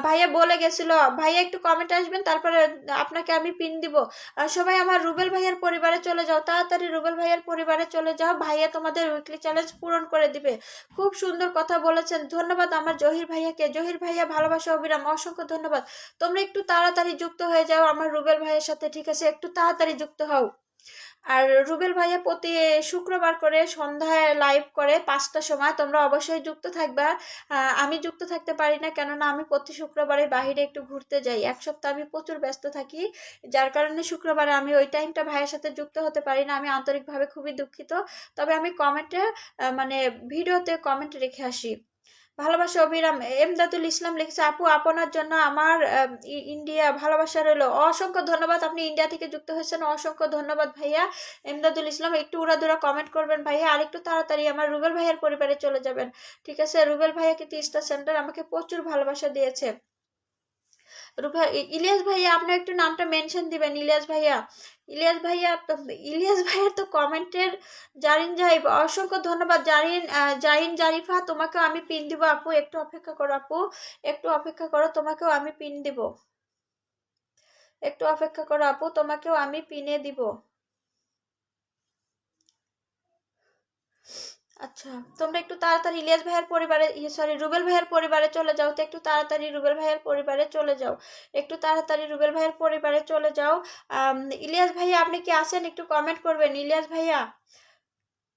ভাইয়া বলে গেছিল ভাইয়া একটু কমেন্টে আসবেন, তারপরে আপনাকে আমি পিন দিব। সবাই আমার রুবেল ভাইয়ার পরিবারে চলে যাও, তাড়াতাড়ি রুবেল ভাইয়ার পরিবারে চলে যাও, ভাইয়া তোমাদের উইকলি চ্যালেঞ্জ পূরণ করে দিবে। খুব সুন্দর কথা বলেছেন, ধন্যবাদ আমার জহির ভাইয়াকে। জহির ভাইয়া ভালোবাসা অবিরাম, অসংখ্য ধন্যবাদ। তোমরা একটু তাড়াতাড়ি যুক্ত হয়ে যাও আমার রুবেল ভাইয়ের সাথে, ঠিক আছে? একটু তাড়াতাড়ি যুক্ত হও। আর রুবেল ভাইয়া প্রতি শুক্রবার করে সন্ধ্যায় লাইভ করে 5টার সময়, তোমরা অবশ্যই যুক্ত থাকবা। আমি যুক্ত থাকতে পারি না, কেননা আমি প্রতি শুক্রবারে বাহিরে একটু ঘুরতে যাই, এক সপ্তাহ আমি প্রচুর ব্যস্ত থাকি, যার কারণে শুক্রবারে আমি ওই টাইমটা ভাইয়ের সাথে যুক্ত হতে পারি না। আমি আন্তরিকভাবে খুবই দুঃখিত। তবে আমি কমেন্টে ভিডিওতে কমেন্ট রেখে আসি। ভালোবাসা অবিরাম এমদাদুল ইসলাম লিখেছে আপু আপনার জন্য আমার ইন্ডিয়া ভালোবাসা রইলো, অসংখ্য ধন্যবাদ। আপনি ইন্ডিয়া থেকে যুক্ত হয়েছেন, অসংখ্য ধন্যবাদ ভাইয়া। এমদাদুল ইসলাম একটু উড়াধুরা কমেন্ট করবেন ভাইয়া, আর একটু তাড়াতাড়ি আমার রুবেল ভাইয়ের পরিবারে চলে যাবেন, ঠিক আছে? রুবেল ভাইয়া কিন্তু স্টার সেন্টার আমাকে প্রচুর ভালোবাসা দিয়েছে। ইলিয়াস ভাইয়া আপনি একটু নামটা মেনশন দিবেন। ইলিয়াস ভাইয়া, ইলিয়াস ভাইয়ার তো কমেন্টের জারিন জাহিব, অসংখ্য ধন্যবাদ জারিন জাহিন জারিফা, তোমাকেও আমি পিন দিব আপু, একটু অপেক্ষা করো আপু, একটু অপেক্ষা করো, তোমাকেও আমি পিন দিব, একটু অপেক্ষা করো আপু, তোমাকেও আমি পিনে দিব। আচ্ছা, তোমরা একটু তাড়াতাড়ি ইলিয়াস ভাইয়ের পরিবারে, সরি রুবেল ভাইয়ের পরিবারে চলে যাও, তো একটু তাড়াতাড়ি রুবেল ভাইয়ের পরিবারে চলে যাও, একটু তাড়াতাড়ি রুবেল ভাইয়ের পরিবারে চলে যাও। ইলিয়াস ভাইয়া আপনি কি আছেন? একটু কমেন্ট করবেন ইলিয়াস ভাইয়া।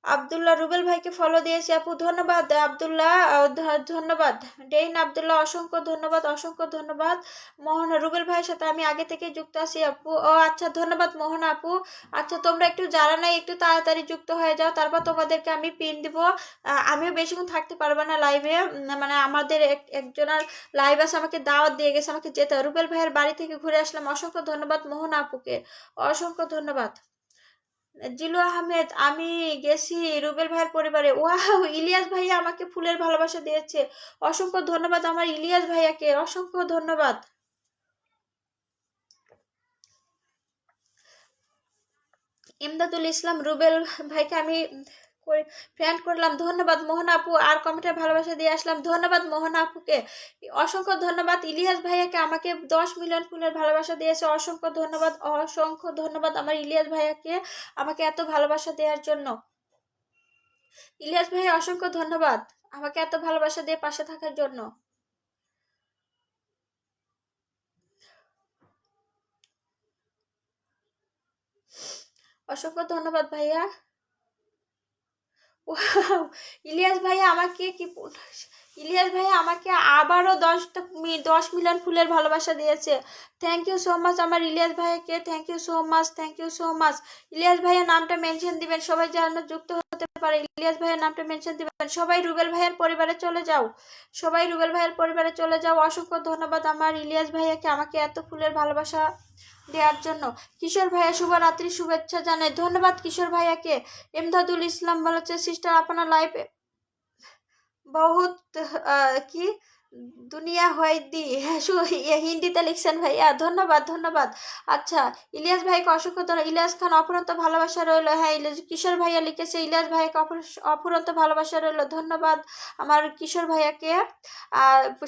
আব্দুল্লাহ রুবেল ভাইকে ফলো দিয়েছি আপু, ধন্যবাদ আব্দুল্লাহ, ধন্যবাদ ডেইন আব্দুল্লাহ, অসংখ্য ধন্যবাদ, অসংখ্য ধন্যবাদ। মোহনা রুবেল ভাইয়ের সাথে আমি আগে থেকে যুক্ত আছি আপু। ও আচ্ছা, ধন্যবাদ মোহনা আপু। আচ্ছা, তোমরা একটু যারা নাই একটু তাড়াতাড়ি যুক্ত হয়ে যাও, তারপর তোমাদেরকে আমি পিন দিব। আমিও বেশিক্ষণ থাকতে পারবো না লাইভে, মানে আমাদের একজনের লাইভ আছে, আমাকে দাওয়াত দিয়ে গেছে, আমাকে যেতে হবে। রুবেল ভাইয়ের বাড়ি থেকে ঘুরে আসলাম, অসংখ্য ধন্যবাদ মোহনা আপুকে, অসংখ্য ধন্যবাদ। জিলু আহমেদ, আমি গেছি রুবেল ভাইয়ের পরিবারে। ওয়াও, ইলিয়াস ভাইয়া আমাকে ফুলের ভালোবাসা দিয়েছে, অসংখ্য ধন্যবাদ আমার ইলিয়াস ভাইয়াকে, অসংখ্য ধন্যবাদ। ইমদাদুল ইসলাম রুবেল ভাইকে আমি ফ্রেন্ড করলাম, ধন্যবাদ মোহনা আপু। আর কমেন্টের ভালোবাসা দিয়ে আসলাম, ধন্যবাদ মোহনা আপুকে, অসংখ্য ধন্যবাদ। ইলিয়াস ভাইয়াকে আমাকে 10 মিলিয়ন ফুলের ভালোবাসা দিয়েছে, অসংখ্য ধন্যবাদ, অসংখ্য ধন্যবাদ আমার ইলিয়াস ভাইয়াকে আমাকে এত ভালোবাসা দেওয়ার জন্য। ইলিয়াস ভাই অসংখ্য ধন্যবাদ আমাকে এত ভালোবাসা দিয়ে পাশে থাকার জন্য। অসংখ্য ধন্যবাদ ভাইয়া। ওয়াও, ইলিয়াস ভাইয়া আমাকে কি ইলিয়াস ভাইয়া আমাকে আবারও 10 মিলিয়ন ফুলের ভালোবাসা দিয়েছে। থ্যাংক ইউ সো মাচ আমার ইলিয়াস ভাইয়াকে, thank you so much, thank you so much. Ilyas ভাইয়া নামটা মেনশন দিবেন, সবাই যেন যুক্ত হতে পারে। ইলিয়াস ভাইয়ের নামটা মেনশন দিবেন, সবাই রুবেল ভাইয়ের পরিবারে চলে যাও, সবাই রুবেল ভাইয়ের পরিবারে চলে যাও। অসংখ্য ধন্যবাদ আমার ইলিয়াস ভাইয়াকে আমাকে এত ফুলের ভালোবাসা দেওয়ার জন্য। কিশোর ভাইয়া শুভরাত্রি শুভেচ্ছা জানাই, ধন্যবাদ কিশোর ভাইয়াকে। এমদাদুল ইসলাম বলেছে সিস্টার আপনার লাইফে বহুত কি দুনিয়া হয় দি, হিন্দিতে লিখছেন ভাইয়া, ধন্যবাদ ধন্যবাদ। আচ্ছা, ইলিয়াস ভাইকে অসংখ্য ধন্যবাদ। ইলিয়াস খান অপরন্ত ভালোবাসা রইল, হ্যাঁ কিশোর ভাইয়া লিখেছে ইলিয়াস ভাইকে অপরন্ত ভালোবাসা রইল, ধন্যবাদ আমার কিশোর ভাইয়াকে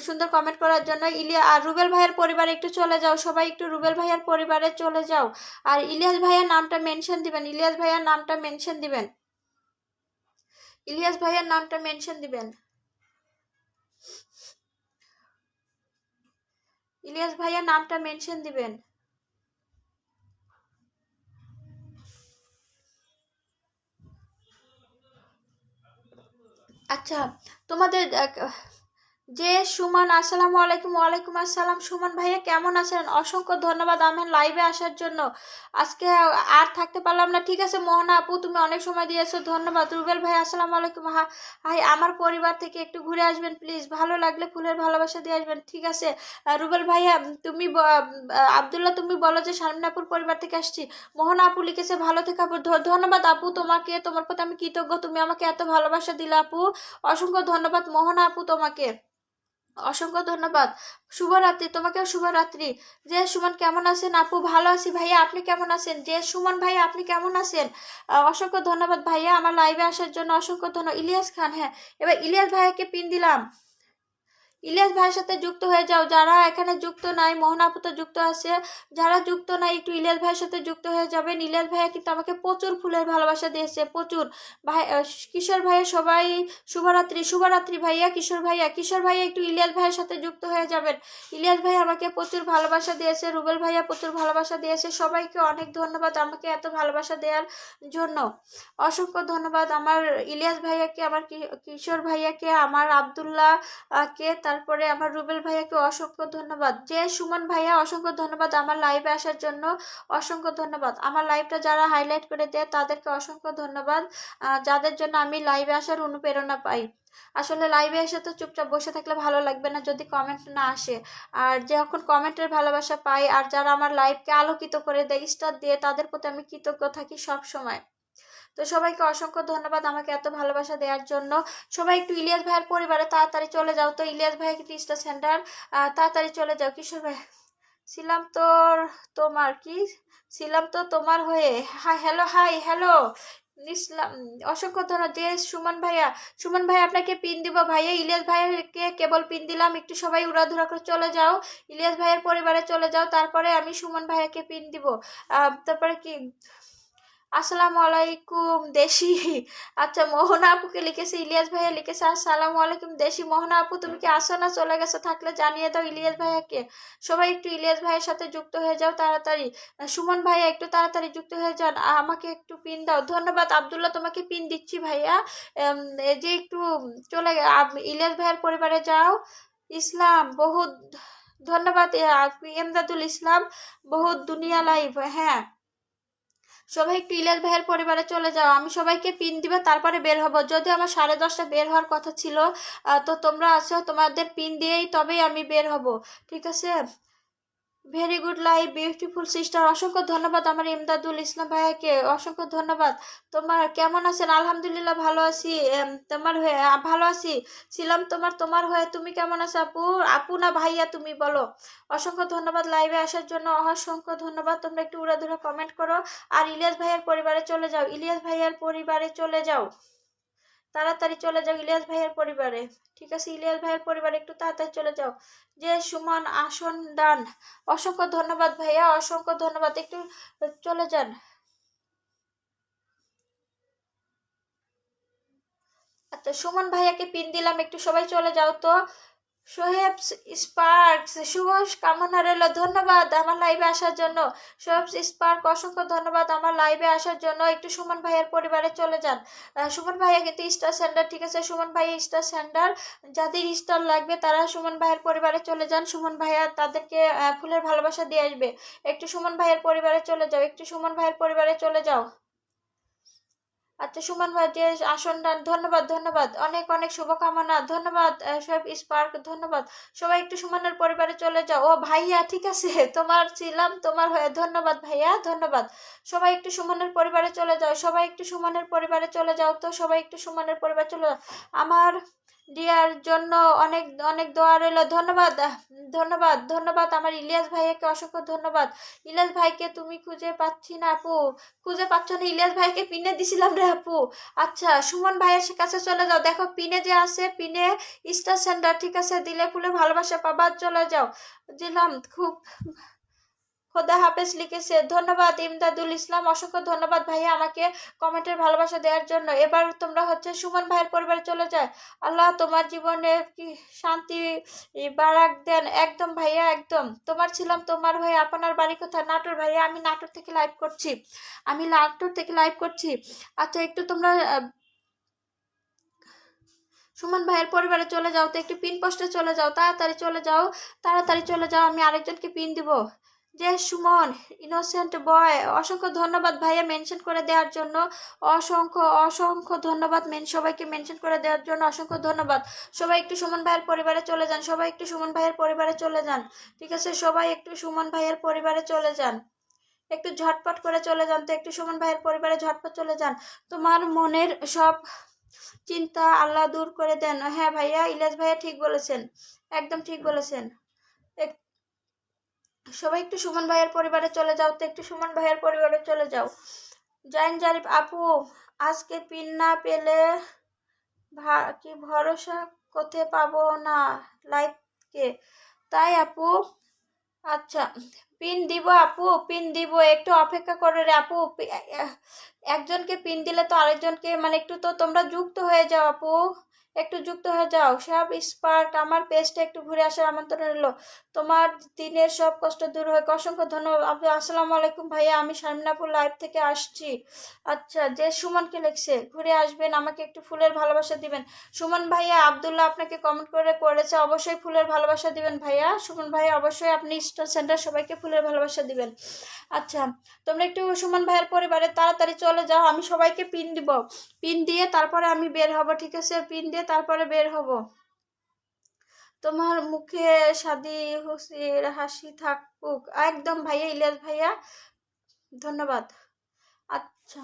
সুন্দর কমেন্ট করার জন্য। আর রুবেল ভাইয়ের পরিবারে একটু চলে যাও, সবাই একটু রুবেল ভাইয়ের পরিবারে চলে যাও। আর ইলিয়াস ভাইয়ার নামটা মেনশন দিবেন, ইলিয়াস ভাইয়ার নামটা মেনশন দিবেন, ইলিয়াস ভাইয়ার নামটা মেনশন দিবেন, ইলিয়াস ভাইয়ার নামটা মেনশন দিবেন। আচ্ছা, তোমাদের যে সুমন, আসসালামু আলাইকুম। ওয়ালাইকুম আসসালাম সুমন ভাইয়া, কেমন আছেন? অসংখ্য ধন্যবাদ আমার লাইভে আসার জন্য। আজকে আর থাকতে পারলাম না, ঠিক আছে মোহনা আপু তুমি অনেক সময় দিয়েছো, ধন্যবাদ। রুবেল ভাই আসসালামু আলাইকুম, হাই আমার পরিবার থেকে একটু ঘুরে আসবেন প্লিজ, ভালো লাগলে ফুলের ভালোবাসা দিয়ে আসবেন, ঠিক আছে। রুবেল ভাইয়া তুমি আবদুল্লাহ তুমি বলো যে শারমিন আপুর পরিবার থেকে আসছি। মোহনা আপু লিখেছে ভালো থেকে আপু, ধন্যবাদ আপু তোমাকে, তোমার প্রতি আমি কৃতজ্ঞ, তুমি আমাকে এত ভালোবাসা দিলে আপু, অসংখ্য ধন্যবাদ মোহনা আপু তোমাকে, অসংখ্য ধন্যবাদ। শুভরাত্রি তোমাকেও শুভরাত্রি। যে সুমন কেমন আছেন? আপু ভালো আছি ভাইয়া, আপনি কেমন আছেন? যে সুমন ভাইয়া আপনি কেমন আছেন? অসংখ্য ধন্যবাদ ভাইয়া আমার লাইভে আসার জন্য, অসংখ্য ধন্যবাদ। ইলিয়াস খান, হ্যাঁ এবার ইলিয়াস ভাইয়াকে পিন দিলাম, ইলিয়াস ভাইয়ের সাথে যুক্ত হয়ে যাও, যারা এখানে যুক্ত নাই। মোহনা আপু তো যুক্ত আছে, যারা যুক্ত নাই একটু ইলিয়াস ভাইয়ের সাথে যুক্ত হয়ে যাবেন। ইলিয়াস ভাইয়া কিন্তু আমাকে প্রচুর ফুলের ভালোবাসা দিয়েছে, প্রচুর। ভাই কিশোর ভাইয়া সবাই শুভরাত্রি, শুভরাত্রি ভাইয়া। কিশোর ভাইয়া, কিশোর ভাইয়া একটু ইলিয়াস ভাইয়ের সাথে যুক্ত হয়ে যাবেন। ইলিয়াস ভাই আমাকে প্রচুর ভালোবাসা দিয়েছে, রুবেল ভাইয়া প্রচুর ভালোবাসা দিয়েছে, সবাইকে অনেক ধন্যবাদ আমাকে এত ভালোবাসা দেওয়ার জন্য, অসংখ্য ধন্যবাদ আমার ইলিয়াস ভাইয়াকে, আমার কিশোর ভাইয়াকে, আমার আবদুল্লাহ কে, তারপরে আমার রুবেল ভাইয়াকে অসংখ্য ধন্যবাদ। যে সুমন ভাইয়া অসংখ্য ধন্যবাদ আমার লাইভে আসার জন্য, অসংখ্য ধন্যবাদ। আমার লাইভটা যারা হাইলাইট করে দেয় তাদেরকে অসংখ্য ধন্যবাদ, যাদের জন্য আমি লাইভে আসার অনুপ্রেরণা পাই। আসলে লাইভে এসে তো চুপচাপ বসে থাকলে ভালো লাগবে না যদি কমেন্ট না আসে, আর যখন কমেন্টের ভালোবাসা পাই আর যারা আমার লাইভকে আলোকিত করে দেয়, স্টার দিয়ে, তাদের প্রতি আমি কৃতজ্ঞ থাকি সব সময়। তো সবাইকে অসংখ্য ধন্যবাদ আমাকে এত ভালোবাসা দেওয়ার জন্য। সবাই একটু ইলিয়াস ভাইয়ের পরিবারে তাড়াতাড়ি চলে যাও তো, ইলিয়াস ভাই কিন্তু স্টার সেন্টার, তাড়াতাড়ি চলে যাও। কিশোর ভাই, ছিলাম তোর তোমার কি ছিলাম তো তোমার হয়ে, হাই হ্যালো, হাই হ্যালো ইসলাম, অসংখ্য ধন্যবাদ। যে সুমন ভাইয়া, সুমন ভাই আপনাকে পিন দিব ভাইয়া, ইলিয়াস ভাইকে কেবল পিন দিলাম, একটু সবাই উড়াধুরা করে চলে যাও, ইলিয়াস ভাইয়ের পরিবারে চলে যাও, তারপরে আমি সুমন ভাইয়াকে পিন দিব। তারপরে কি আসসালামু আলাইকুম দেশি। আচ্ছা, মোহনা আপুকে লিখেছে, ইলিয়াস ভাইয়া লিখেছে আসসালামু আলাইকুম দেশি। মোহনা আপু তুমি কি আসো না চলে গেছো? থাকলে জানিয়ে দাও ইলিয়াস ভাইয়াকে। সবাই একটু ইলিয়াস ভাইয়ের সাথে যুক্ত হয়ে যাও তাড়াতাড়ি। সুমন ভাইয়া একটু তাড়াতাড়ি যুক্ত হয়ে যান, আমাকে একটু পিন দাও। ধন্যবাদ আব্দুল্লাহ, তোমাকে পিন দিচ্ছি ভাইয়া। এই যে একটু চলে ইলিয়াস ভাইয়ের পরিবারে যাও। ইসলাম বহুত ধন্যবাদ। এমদাদুল ইসলাম বহুত দুনিয়া লাইভ, হ্যাঁ সবাই একটু ইলিয়াস ভাইয়ের পরিবারে চলে যাও। আমি সবাইকে পিন দিবে তারপরে বের হব। যদি আমার 10:30 বের হওয়ার কথা ছিল, তো তোমরা আছো, তোমাদের পিন দিয়েই তবেই আমি বের হব, ঠিক আছে? Very good live beautiful sister, অসংখ্য ধন্যবাদ আমার ইমদাদুল ইসলাম ভাইয়াকে, অসংখ্য ধন্যবাদ। তোমার কেমন আছেন? আলহামদুলিল্লাহ ভালো আছি। তোমার হয়ে ভালো আছি ছিলাম। তোমার হয়ে তুমি কেমন আছো আপু? আপু না ভাইয়া তুমি বলো। অসংখ্য ধন্যবাদ লাইভে আসার জন্য, অসংখ্য ধন্যবাদ। তোমরা একটু উড়াধুরা কমেন্ট করো আর ইলিয়াস ভাইয়ের পরিবারে চলে যাও, ইলিয়াস ভাইয়ার পরিবারে চলে যাও, তাড়াতাড়ি চলে যাও ইলিয়াস ভাইয়ের পরিবারে, ঠিক আছে? ইলিয়াস ভাইয়ের পরিবারে একটু তাড়াতাড়ি চলে যাও। যে সুমন আসন ডান, অসংখ্য ধন্যবাদ ভাইয়া, অসংখ্য ধন্যবাদ। একটু চলে যান। আচ্ছা, সুমন ভাইয়াকে পিন দিলাম, একটু সবাই চলে যাও তো। সোহেব স্পার্কস, শুভ কামনা রইল, ধন্যবাদ আমার লাইভে আসার জন্য। সোহেব স্পার্ক অসংখ্য ধন্যবাদ আমার লাইভে আসার জন্য। একটু সুমন ভাইয়ের পরিবারে চলে যান। সুমন ভাইয়া কিন্তু স্টার সেন্ডার, ঠিক আছে? সুমন ভাই স্টার সেন্ডার, যাদের স্টার লাগবে তারা সুমন ভাইয়ের পরিবারে চলে যান। সুমন ভাইয়া তাদেরকে ফুলের ভালোবাসা দিয়ে আসবে। একটু সুমন ভাইয়ের পরিবারে চলে যাও, একটু সুমন ভাইয়ের পরিবারে চলে যাও। আচ্ছা, সুমন ভাই যে আসন ডান, ধন্যবাদ ধন্যবাদ, অনেক অনেক শুভকামনা, ধন্যবাদ। সব স্পার্ক ধন্যবাদ। সবাই একটু সুমনের পরিবারে চলে যাও। ও ভাইয়া ঠিক আছে, তোমার ছিলাম তোমার হয়ে, ধন্যবাদ ভাইয়া ধন্যবাদ। সবাই একটু সুমনের পরিবারে চলে যাও, সবাই একটু সুমনের পরিবারে চলে যাও তো, সবাই একটু সুমনের পরিবারে চলে যাও। আমার ডিয়ার জন্য অনেক অনেক দোয়া রইল, ধন্যবাদ ধন্যবাদ ধন্যবাদ আমার ইলিয়াস ভাইয়াকে, অসংখ্য ধন্যবাদ। ইলিয়াস ভাইকে তুমি খুঁজে পাচ্ছি না আপু? খুঁজে পাচ্ছ না? ইলিয়াস ভাইকে পিনে দিছিলাম রে আপু। আচ্ছা, সুমন ভাইয়ের কাছে চলে যাও, দেখো পিনে যে আছে, পিনে স্টার সেন্টার, ঠিক আছে? দিলে ফুলে ভালোবাসা পাবা, চলে যাও। দিলাম খুব। খোদা হাফেজ লিখেছে, ধন্যবাদ ইমদাদুল ইসলাম, অসংখ্য ধন্যবাদ ভাইয়া আমাকে কমেন্টের ভালোবাসা দেওয়ার জন্য। এবার তোমরা হচ্ছে সুমন ভাইয়ের পরিবারে চলে যায়। আল্লাহ তোমার জীবনে কি শান্তি বারাক দেন। একদম ভাইয়া একদম, তোমার ছিলাম তোমার হয়ে। আপনার বাড়ি কোথায়? নাটোর ভাইয়া, আমি নাটোর থেকে লাইভ করছি, আমি নাটোর থেকে লাইভ করছি। আচ্ছা, একটু তোমরা সুমন ভাইয়ের পরিবারে চলে যাও তো, একটু পিন পোস্টে চলে যাও, তাড়াতাড়ি চলে যাও, তাড়াতাড়ি চলে যাও। আমি আরেকজনকে পিন দিব। যে সুমন ইনোসেন্ট বয়, অসংখ্য ধন্যবাদ ভাইয়া মেনশন করে দেওয়ার জন্য, অসংখ্য অসংখ্য ধন্যবাদ। সবাইকে মেনশন করে দেওয়ার জন্য অসংখ্য ধন্যবাদ। সবাই একটু সুমন ভাইয়ের পরিবারে চলে যান, সবাই একটু সুমন ভাইয়ের পরিবারে চলে যান, ঠিক আছে? সবাই একটু সুমন ভাইয়ের পরিবারে চলে যান, একটু ঝটপট করে চলে যান তো, একটু সুমন ভাইয়ের পরিবারে ঝটপট চলে যান। তোমার মনের সব চিন্তা আল্লাহ দূর করে দেন। হ্যাঁ ভাইয়া, ইলিয়াস ভাইয়া ঠিক বলেছেন, একদম ঠিক বলেছেন। সবাই একটু সুমন ভাইয়ের পরিবারে চলে যাও তো, একটু সুমন ভাইয়ের পরিবারে চলে যাও। জাইন জারিফ আপু, আজকে পিন না পেলে কি ভরসা করতে পাবো না লাইভকে, তাই আপু? আচ্ছা, পিন দিব আপু, পিন দিব, একটু অপেক্ষা করে রে আপু। একজনকে পিন দিলে তো আরেকজনকে মানে একটু তো তোমরা যুক্ত হয়ে যাও আপু, একটু যুক্ত হয়ে যাও। সব স্পার্ক আমার পেজটা একটু ঘুরে আসার আমন্ত্রণ রইল। তোমার দিনের সব কষ্ট দূর হোক, অসংখ্য ধন্যবাদ আপু। আসসালামু আলাইকুম ভাইয়া, আমি শারমিনাপুর লাইভ থেকে আসছি। আচ্ছা, যে সুমনকে লিখছে ঘুরে আসবেন, আমাকে একটু ফুলের ভালোবাসা দিবেন। সুমন ভাইয়া আব্দুল্লাহ আপনাকে কমেন্ট করেছে, অবশ্যই ফুলের ভালোবাসা দিবেন ভাইয়া। সুমন ভাইয়া অবশ্যই আপনি স্টার সেন্টার সবাইকে ফুলের ভালোবাসা দিবেন। আচ্ছা, তোমরা একটু সুমন ভাইয়ের পরিবারে তাড়াতাড়ি চলে যাও, আমি সবাইকে পিন দিব। পিন দিয়ে তারপরে আমি বের হব, ঠিক আছে? পিন দিয়ে তারপরে বের হব। তোমার মুখে শাদি হুসির হাসি থাকুক, একদম ভাইয়া, ইলিয়াস ভাইয়া ধন্যবাদ। আচ্ছা,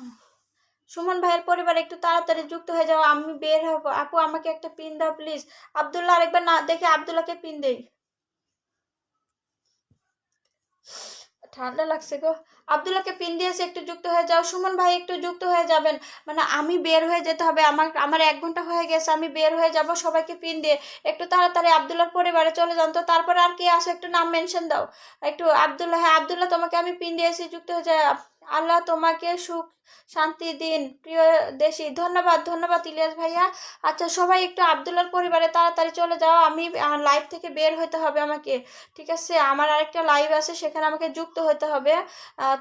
সুমন ভাইয়ের পরিবারে একটু তাড়াতাড়ি যুক্ত হয়ে যাও, আমি বের হব। আপু আমাকে একটা পিন দাও প্লিজ। আব্দুল্লাহ আরেকবার না দেখে আব্দুল্লাহকে পিন দেই। ঠান্ডা লাগছে গো। আব্দুল্লাহকে পিন দিয়েছে, একটু যুক্ত হয়ে যাও। সুমন ভাই একটু যুক্ত হয়ে যাবেন, মানে আমি বের হয়ে যেতে হবে, আমার আমার 1 ঘন্টা হয়ে গেছে, আমি বের হয়ে যাব। সবাইকে পিন দিয়ে একটু তাড়াতাড়ি আব্দুল্লাহর পরিবারে চলে যান তো। তারপরে আর কে আসে একটু নাম মেনশন দাও। একটু আব্দুল্লাহ, হ্যাঁ আব্দুল্লাহ তোমাকে আমি পিন দিয়েছি, যুক্ত হয়ে যায়। আল্লাহ তোমাকে সুখ শান্তি দিন প্রিয় দেশি। ধন্যবাদ ধন্যবাদ ইলিয়াস ভাইয়া। আচ্ছা সবাই একটু আবদুল্লার পরিবারে তাড়াতাড়ি চলে যাও, আমি লাইভ থেকে বের হতে হবে আমাকে, ঠিক আছে? আমার আরেকটা লাইভ আছে, সেখানে আমাকে যুক্ত হতে হবে।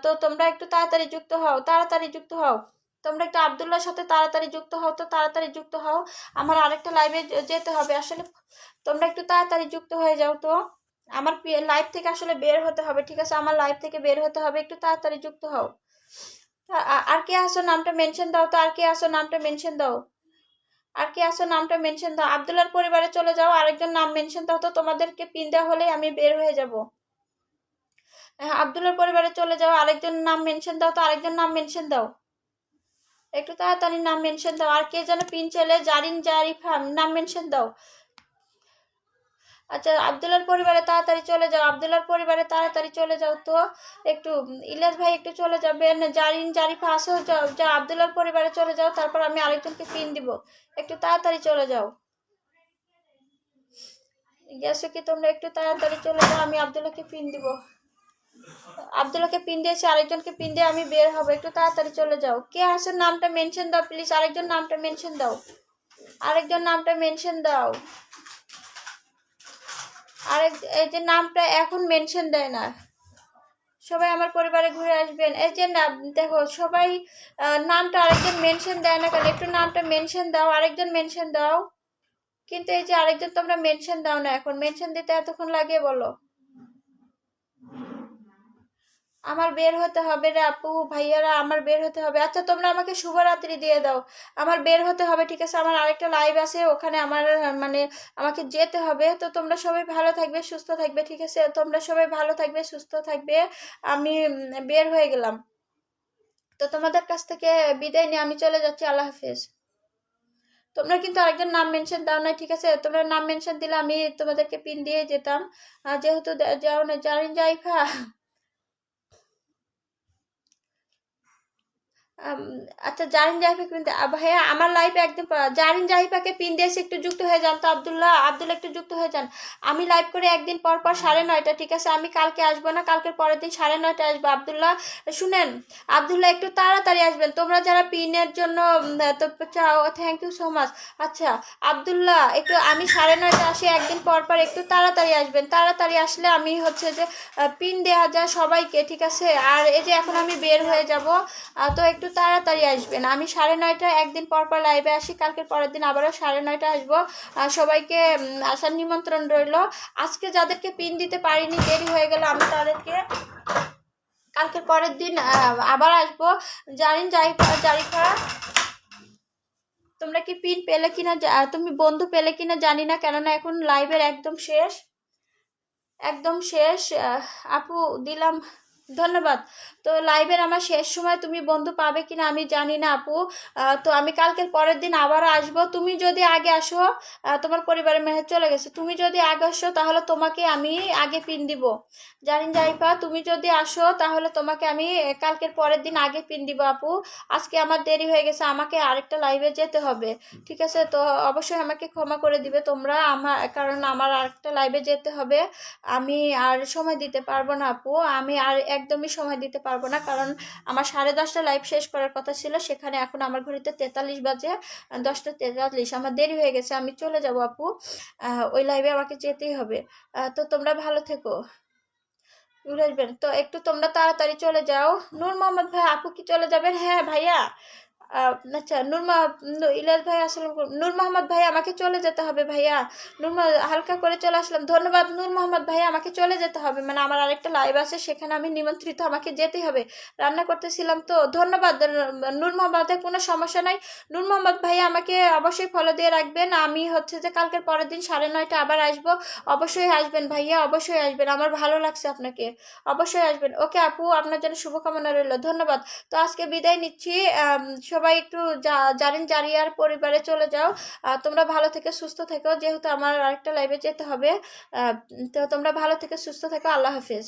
তো তোমরা একটু তাড়াতাড়ি যুক্ত হও, তাড়াতাড়ি যুক্ত হও। তোমরা একটু আবদুল্লার সাথে তাড়াতাড়ি যুক্ত হও, তো তাড়াতাড়ি যুক্ত হও, আমার আরেকটা লাইভে যেতে হবে আসলে। তোমরা একটু তাড়াতাড়ি যুক্ত হয়ে যাও তো, আমার লাইভ থেকে আসলে বের হতে হবে, ঠিক আছে? আমার লাইভ থেকে বের হতে হবে, একটু তাড়াতাড়ি যুক্ত হও। আর কে আসো নামটা মেনশন দাও তো, আর কে আসো নামটা মেনশন দাও, আর কে আসো নামটা মেনশন দাও। আবদুল্লার পরিবারে চলে যাও, আরেকজন নাম মেনশন দাও তো, তোমাদেরকে পিন দেওয়া হলে আমি বের হয়ে যাব। হ্যাঁ, আবদুল্লার পরিবারে চলে যাও, আরেকজন নাম মেনশন দাও তো, আরেকজন নাম মেনশন দাও, একটু তাড়াতাড়ি নাম মেনশন দাও। আর কে যেন পিন ছেলে জারিন জারিফা, নাম মেনশন দাও। আচ্ছা আবদুল্লার পরিবারে তাড়াতাড়ি চলে যাও, আবদুল্লার পরিবারে তাড়াতাড়ি চলে যাও তো একটু। ইলিয়াস ভাই একটু চলে যাবেন, জারিন জারিফা আসো, যাও যাও আবদুল্লার পরিবারে চলে যাও, তারপর আমি আরেকজনকে পিন দিব, একটু তাড়াতাড়ি চলে যাও। গেছো কি তোমরা? একটু তাড়াতাড়ি চলে যাও, আমি আবদুল্লাহকে পিন দিব। আবদুল্লাহকে পিন দিয়েছি, আরেকজনকে পিন দিয়ে আমি বের হবো, একটু তাড়াতাড়ি চলে যাও। কে আসে নামটা মেনশন দাও প্লিজ, আরেকজন নামটা মেনশন দাও, আরেকজন নামটা মেনশন দাও। আরেক এই যে নামটা এখন মেনশন দেয় না, সবাই আমার পরিবারে ঘুরে আসবেন। এই যে না দেখো সবাই নামটা আরেকজন মেনশন দেয় না কেন? একটু নামটা মেনশন দাও, আরেকজন মেনশন দাও। কিন্তু এই যে আরেকজন তোমরা মেনশন দাও না, এখন মেনশন দিতে এতক্ষণ লাগে বলো? আমার বের হতে হবে রে আপু ভাইয়ারা, আমার বের হতে হবে। আচ্ছা তোমরা আমাকে শুভরাত্রি দিয়ে দাও, আমার বের হতে হবে, ঠিক আছে? আমার আরেকটা লাইভ আছে, ওখানে আমার মানে আমাকে যেতে হবে। তো তোমরা সবাই ভালো থাকবে, সুস্থ থাকবে, ঠিক আছে? তোমরা সবাই ভালো থাকবে, সুস্থ থাকবে। আমি বের হয়ে গেলাম, তো তোমাদের কাছ থেকে বিদায় নিয়ে আমি চলে যাচ্ছি। আল্লাহ হাফেজ। তোমরা কিন্তু আরেকজন নাম মেনশন দাও নাই, ঠিক আছে? তোমরা নাম মেনশন দিলে আমি তোমাদেরকে পিন দিয়ে যেতাম, যেহেতু যাও না জারিন জাইফা। আম, আচ্ছা জারিন জাহিফা পিন ভাইয়া আমার লাইভে একদম জারিন জাহিফাকে পিন দিয়েছে, একটু যুক্ত হয়ে যান তো। আবদুল্লাহ আবদুল্লাহ একটু যুক্ত হয়ে যান। আমি লাইভ করে একদিন পর পর 9:30, ঠিক আছে? আমি কালকে আসবো না, কালকের পরের দিন 9:30 আসবো। আবদুল্লাহ শুনেন, আবদুল্লাহ একটু তাড়াতাড়ি আসবেন, তোমরা যারা পিনের জন্য তো চাও, থ্যাংক ইউ সো মাচ। আচ্ছা আবদুল্লাহ একটু, আমি 9:30 আসি একদিন পর পর, একটু তাড়াতাড়ি আসবেন, তাড়াতাড়ি আসলে আমি হচ্ছে যে পিন দেওয়া যায় সবাইকে, ঠিক আছে? আর এই যে এখন আমি বের হয়ে যাব, তো একটু তাড়াতাড়ি আসবেন। আমি 9:30 একদিন পর পর লাইভে আসি, কালকের পরের দিন আবারও 9:30 আসবো। সবাইকে আসার নিমন্ত্রণ রইল। আজকে যাদেরকে পিন দিতে পারিনি, দেরি হয়ে গেল, আমি তাদেরকে কালকের পরের দিন আবার আসবো। জারিন জারিফা জারিফা, তোমরা কি পিন পেলে কিনা, তুমি বন্ধু পেলে কিনা জানি না, কেননা এখন লাইভের একদম শেষ, একদম শেষ। আপু দিলাম, ধন্যবাদ। তো লাইভের আমার শেষ সময় তুমি বন্ধু পাবে কিনা আমি জানি না আপু। তো আমি কালকের পরের দিন আবারও আসবো। তুমি যদি আগে আসো, তোমার পরিবারের মেহে চলে গেছে, তুমি যদি আগে আসো তাহলে তোমাকে আমি আগে পিন দিব। জারিন জারিফা তুমি যদি আসো তাহলে তোমাকে আমি কালকের পরের দিন আগে পিন দিব আপু। আজকে আমার দেরি হয়ে গেছে, আমাকে আরেকটা লাইভে যেতে হবে, ঠিক আছে? তো অবশ্যই আমাকে ক্ষমা করে দিবে তোমরা, আমার কারণ আমার আরেকটা লাইভে যেতে হবে। আমি আর সময় দিতে পারবো না আপু, আমি আর একদমই সময় দিতে পারবো না, কারণ আমার 10:30 লাইভ শেষ করার কথা ছিল, সেখানে এখন আমার ঘড়িতে 43 বাজে, 10:43, আমার দেরি হয়ে গেছে, আমি চলে যাব আপু। ওই লাইভে আমাকে যেতেই হবে। তো তোমরা ভালো থেকো, ঘুরে আসবেন তো, একটু তোমরা তাড়াতাড়ি চলে যাও। নূর মোহাম্মদ ভাই আপু কি চলে যাবেন? হ্যাঁ ভাইয়া। আচ্ছা ইলিয়াস ভাই আসসালাম, নূর মোহাম্মদ ভাই আমাকে চলে যেতে হবে ভাইয়া। হালকা করে চলে আসলাম, ধন্যবাদ নূর মোহাম্মদ ভাই। আমাকে চলে যেতে হবে, মানে আমার আরেকটা লাইভ আছে, সেখানে আমি নিমন্ত্রিত, আমাকে যেতেই হবে, রান্না করতেছিলাম তো। ধন্যবাদ নূর মোহাম্মদের, কোনো সমস্যা নাই। নূর মোহাম্মদ ভাই আমাকে অবশ্যই ফলো দিয়ে রাখবেন, আমি হচ্ছে যে কালকের পরের দিন 9:30 আবার আসবো। অবশ্যই আসবেন ভাইয়া, অবশ্যই আসবেন, আমার ভালো লাগছে আপনাকে, অবশ্যই আসবেন। ওকে আপু, আপনার জন্য শুভকামনা রইল, ধন্যবাদ। তো আজকে বিদায় নিচ্ছি। সবাই একটু জারিন জারিয়ার পরিবারে চলে যাও। তোমরা ভালো থেকে সুস্থ থেকো, যেহেতু আমার আরেকটা লাইভে যেতে হবে। তো তোমরা ভালো থেকে সুস্থ থেকো, আল্লাহ হাফেজ।